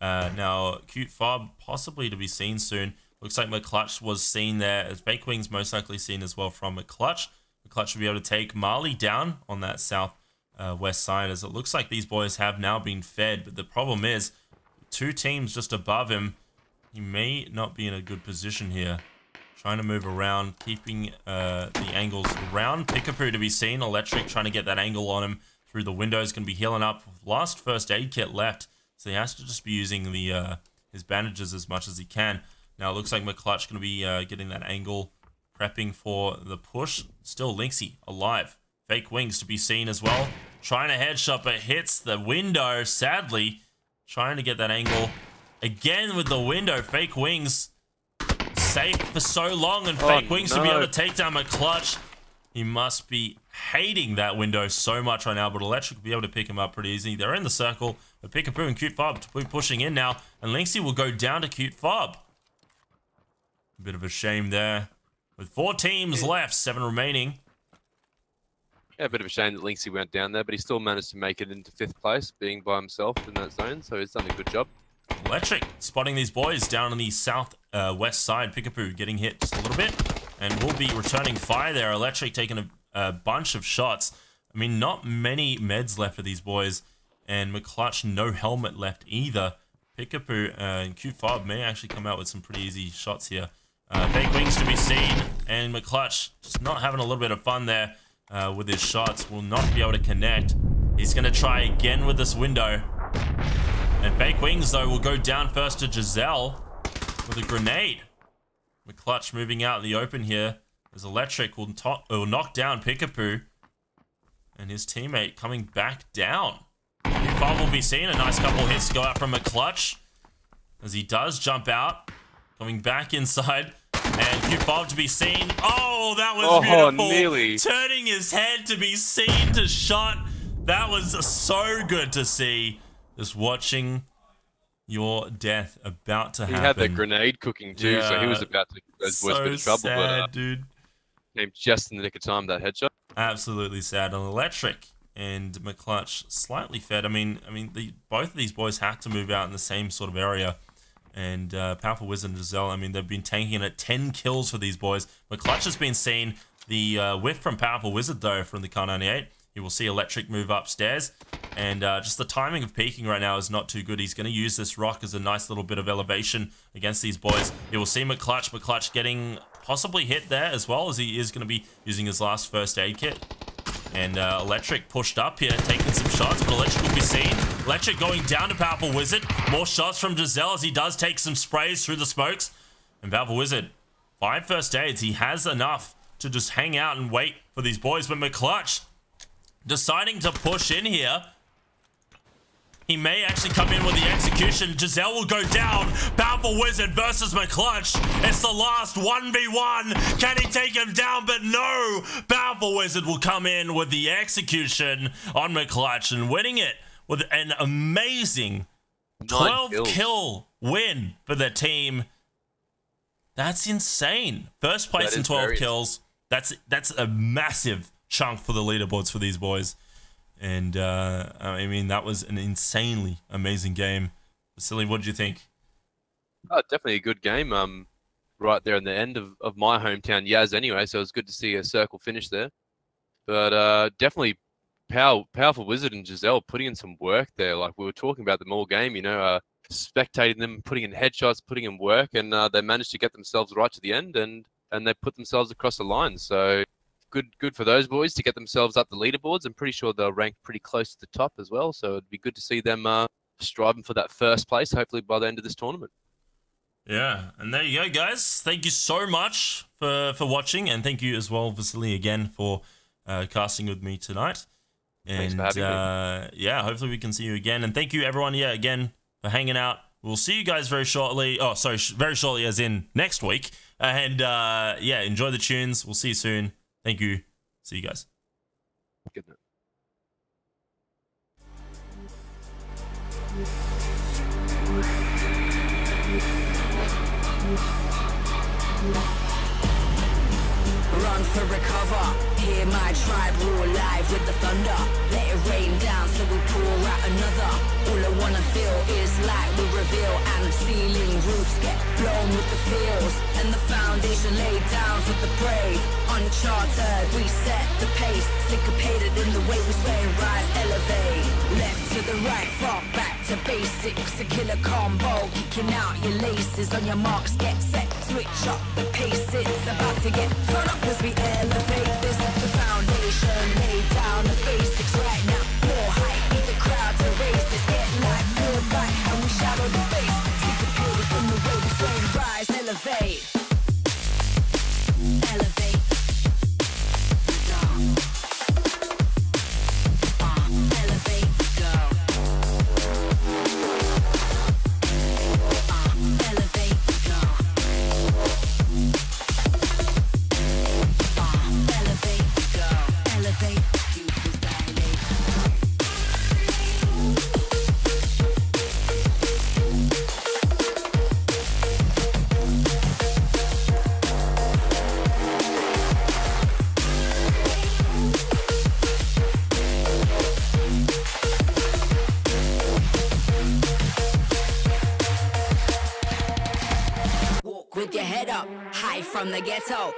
Now, Cute Fob possibly to be seen soon. Looks like McClutch was seen there. Fake Wings most likely seen as well from McClutch. McClutch will be able to take Marley down on that south west side, as it looks like these boys have now been fed. But the problem is, 2 teams just above him. He may not be in a good position here. Trying to move around, keeping the angles around. Pickapoo to be seen. Electric trying to get that angle on him through the windows. Going to be healing up. Last first aid kit left, so he has to just be using the his bandages as much as he can. Now it looks like McClutch going to be getting that angle, prepping for the push. Still Lynxie alive. Fake Wings to be seen as well. Trying to headshot, but hits the window, sadly. Trying to get that angle. Again with the window. Fake Wings safe for so long, and Fake Wings to be able to take down McClutch. He must be hating that window so much right now, but Electric will be able to pick him up pretty easy. They're in the circle, but Pickapoo and Cute Fob to be pushing in now, and Lynxie will go down to Cute Fob. A bit of a shame there. With 4 teams left, 7 remaining. Yeah, a bit of a shame that Lynxie went down there, but he still managed to make it into 5th place, being by himself in that zone, so he's done a good job. Electric spotting these boys down on the south west side. Pickapoo getting hit just a little bit, and will be returning fire there. Electric taking a bunch of shots. I mean, not many meds left for these boys, and McClutch no helmet left either. Pickapoo and Cute Fob may actually come out with some pretty easy shots here. Fake Wings to be seen, and McClutch just not having a little bit of fun there with his shots. Will not be able to connect. He's going to try again with this window. And Fake Wings, though, will go down first to Giselle with a grenade. McClutch moving out in the open here. As Electric will knock down Pickapoo. And his teammate coming back down. Fob will be seen. A nice couple hits go out from McClutch. As he does jump out. Coming back inside. And Cute Fob to be seen. Oh, that was beautiful. Nearly. Turning his head to be seen to shot. That was so good to see. Just watching your death about to happen. He had the grenade cooking too, yeah, so he was about to get those boys a bit of trouble. Sad, but, dude. Came just in the nick of time, that headshot. Absolutely sad. On Electric and McClutch slightly fed. I mean, both of these boys had to move out in the same sort of area. And Powerful Wizard and Giselle, I mean, they've been tanking at 10 kills for these boys. McClutch has been seen. The whiff from Powerful Wizard, though, from the Car 98. You will see Electric move upstairs. And just the timing of peeking right now is not too good. He's going to use this rock as a nice little bit of elevation against these boys. You will see McClutch. McClutch getting possibly hit there as well, as he is going to be using his last first aid kit. And Electric pushed up here, taking some shots, but Electric will be seen. Electric going down to Powerful Wizard. More shots from Giselle as he does take some sprays through the smokes. And Powerful Wizard 5 first aids. He has enough to just hang out and wait for these boys. But McClutch deciding to push in here. He may actually come in with the execution. Giselle will go down. Powerful Wizard versus McClutch. It's the last 1v1. Can he take him down? But no. Powerful Wizard will come in with the execution on McClutch and winning it with an amazing 12 kill win for the team. That's insane. First place in 12 kills. That's a massive chunk for the leaderboards for these boys. And I mean, that was an insanely amazing game. Vasily, what did you think? Oh, definitely a good game. Right there in the end of my hometown, Yaz. Anyway, so it was good to see a circle finish there. But definitely powerful Wizard and Giselle putting in some work there. Like we were talking about them all game, you know, spectating them, putting in headshots, putting in work, and they managed to get themselves right to the end, and they put themselves across the line. So. Good for those boys to get themselves up the leaderboards. I'm pretty sure they'll rank pretty close to the top as well. So it'd be good to see them striving for that first place, hopefully by the end of this tournament. Yeah, and there you go, guys. Thank you so much for watching, and thank you as well, Vasily, again for casting with me tonight. And Thanks for having me. Yeah, hopefully we can see you again. And thank you, everyone, again for hanging out. We'll see you guys very shortly. Oh, sorry, very shortly, as in next week. And yeah, enjoy the tunes. We'll see you soon. Thank you. See you guys. Good night. Run for recover. Hear my tribe roar live with the thunder. Let it rain down so we pour out another. All I wanna feel is light we reveal, and ceiling roofs get blown with the feels, and the foundation laid down for the brave. Uncharted, we set the pace, syncopated in the way we sway and rise, elevate. Left to the right, fall back to basics. A killer combo, kicking out your laces. On your marks, get set, switch up the pace. It's about to get thrown up as we elevate. This is the foundation, lay down the basics right now. More hype, need the crowd to raise this. Get live, more right, and we shadow the face. Syncopated in the way we sway and rise, elevate. Elevate. With your head up, high from the ghetto.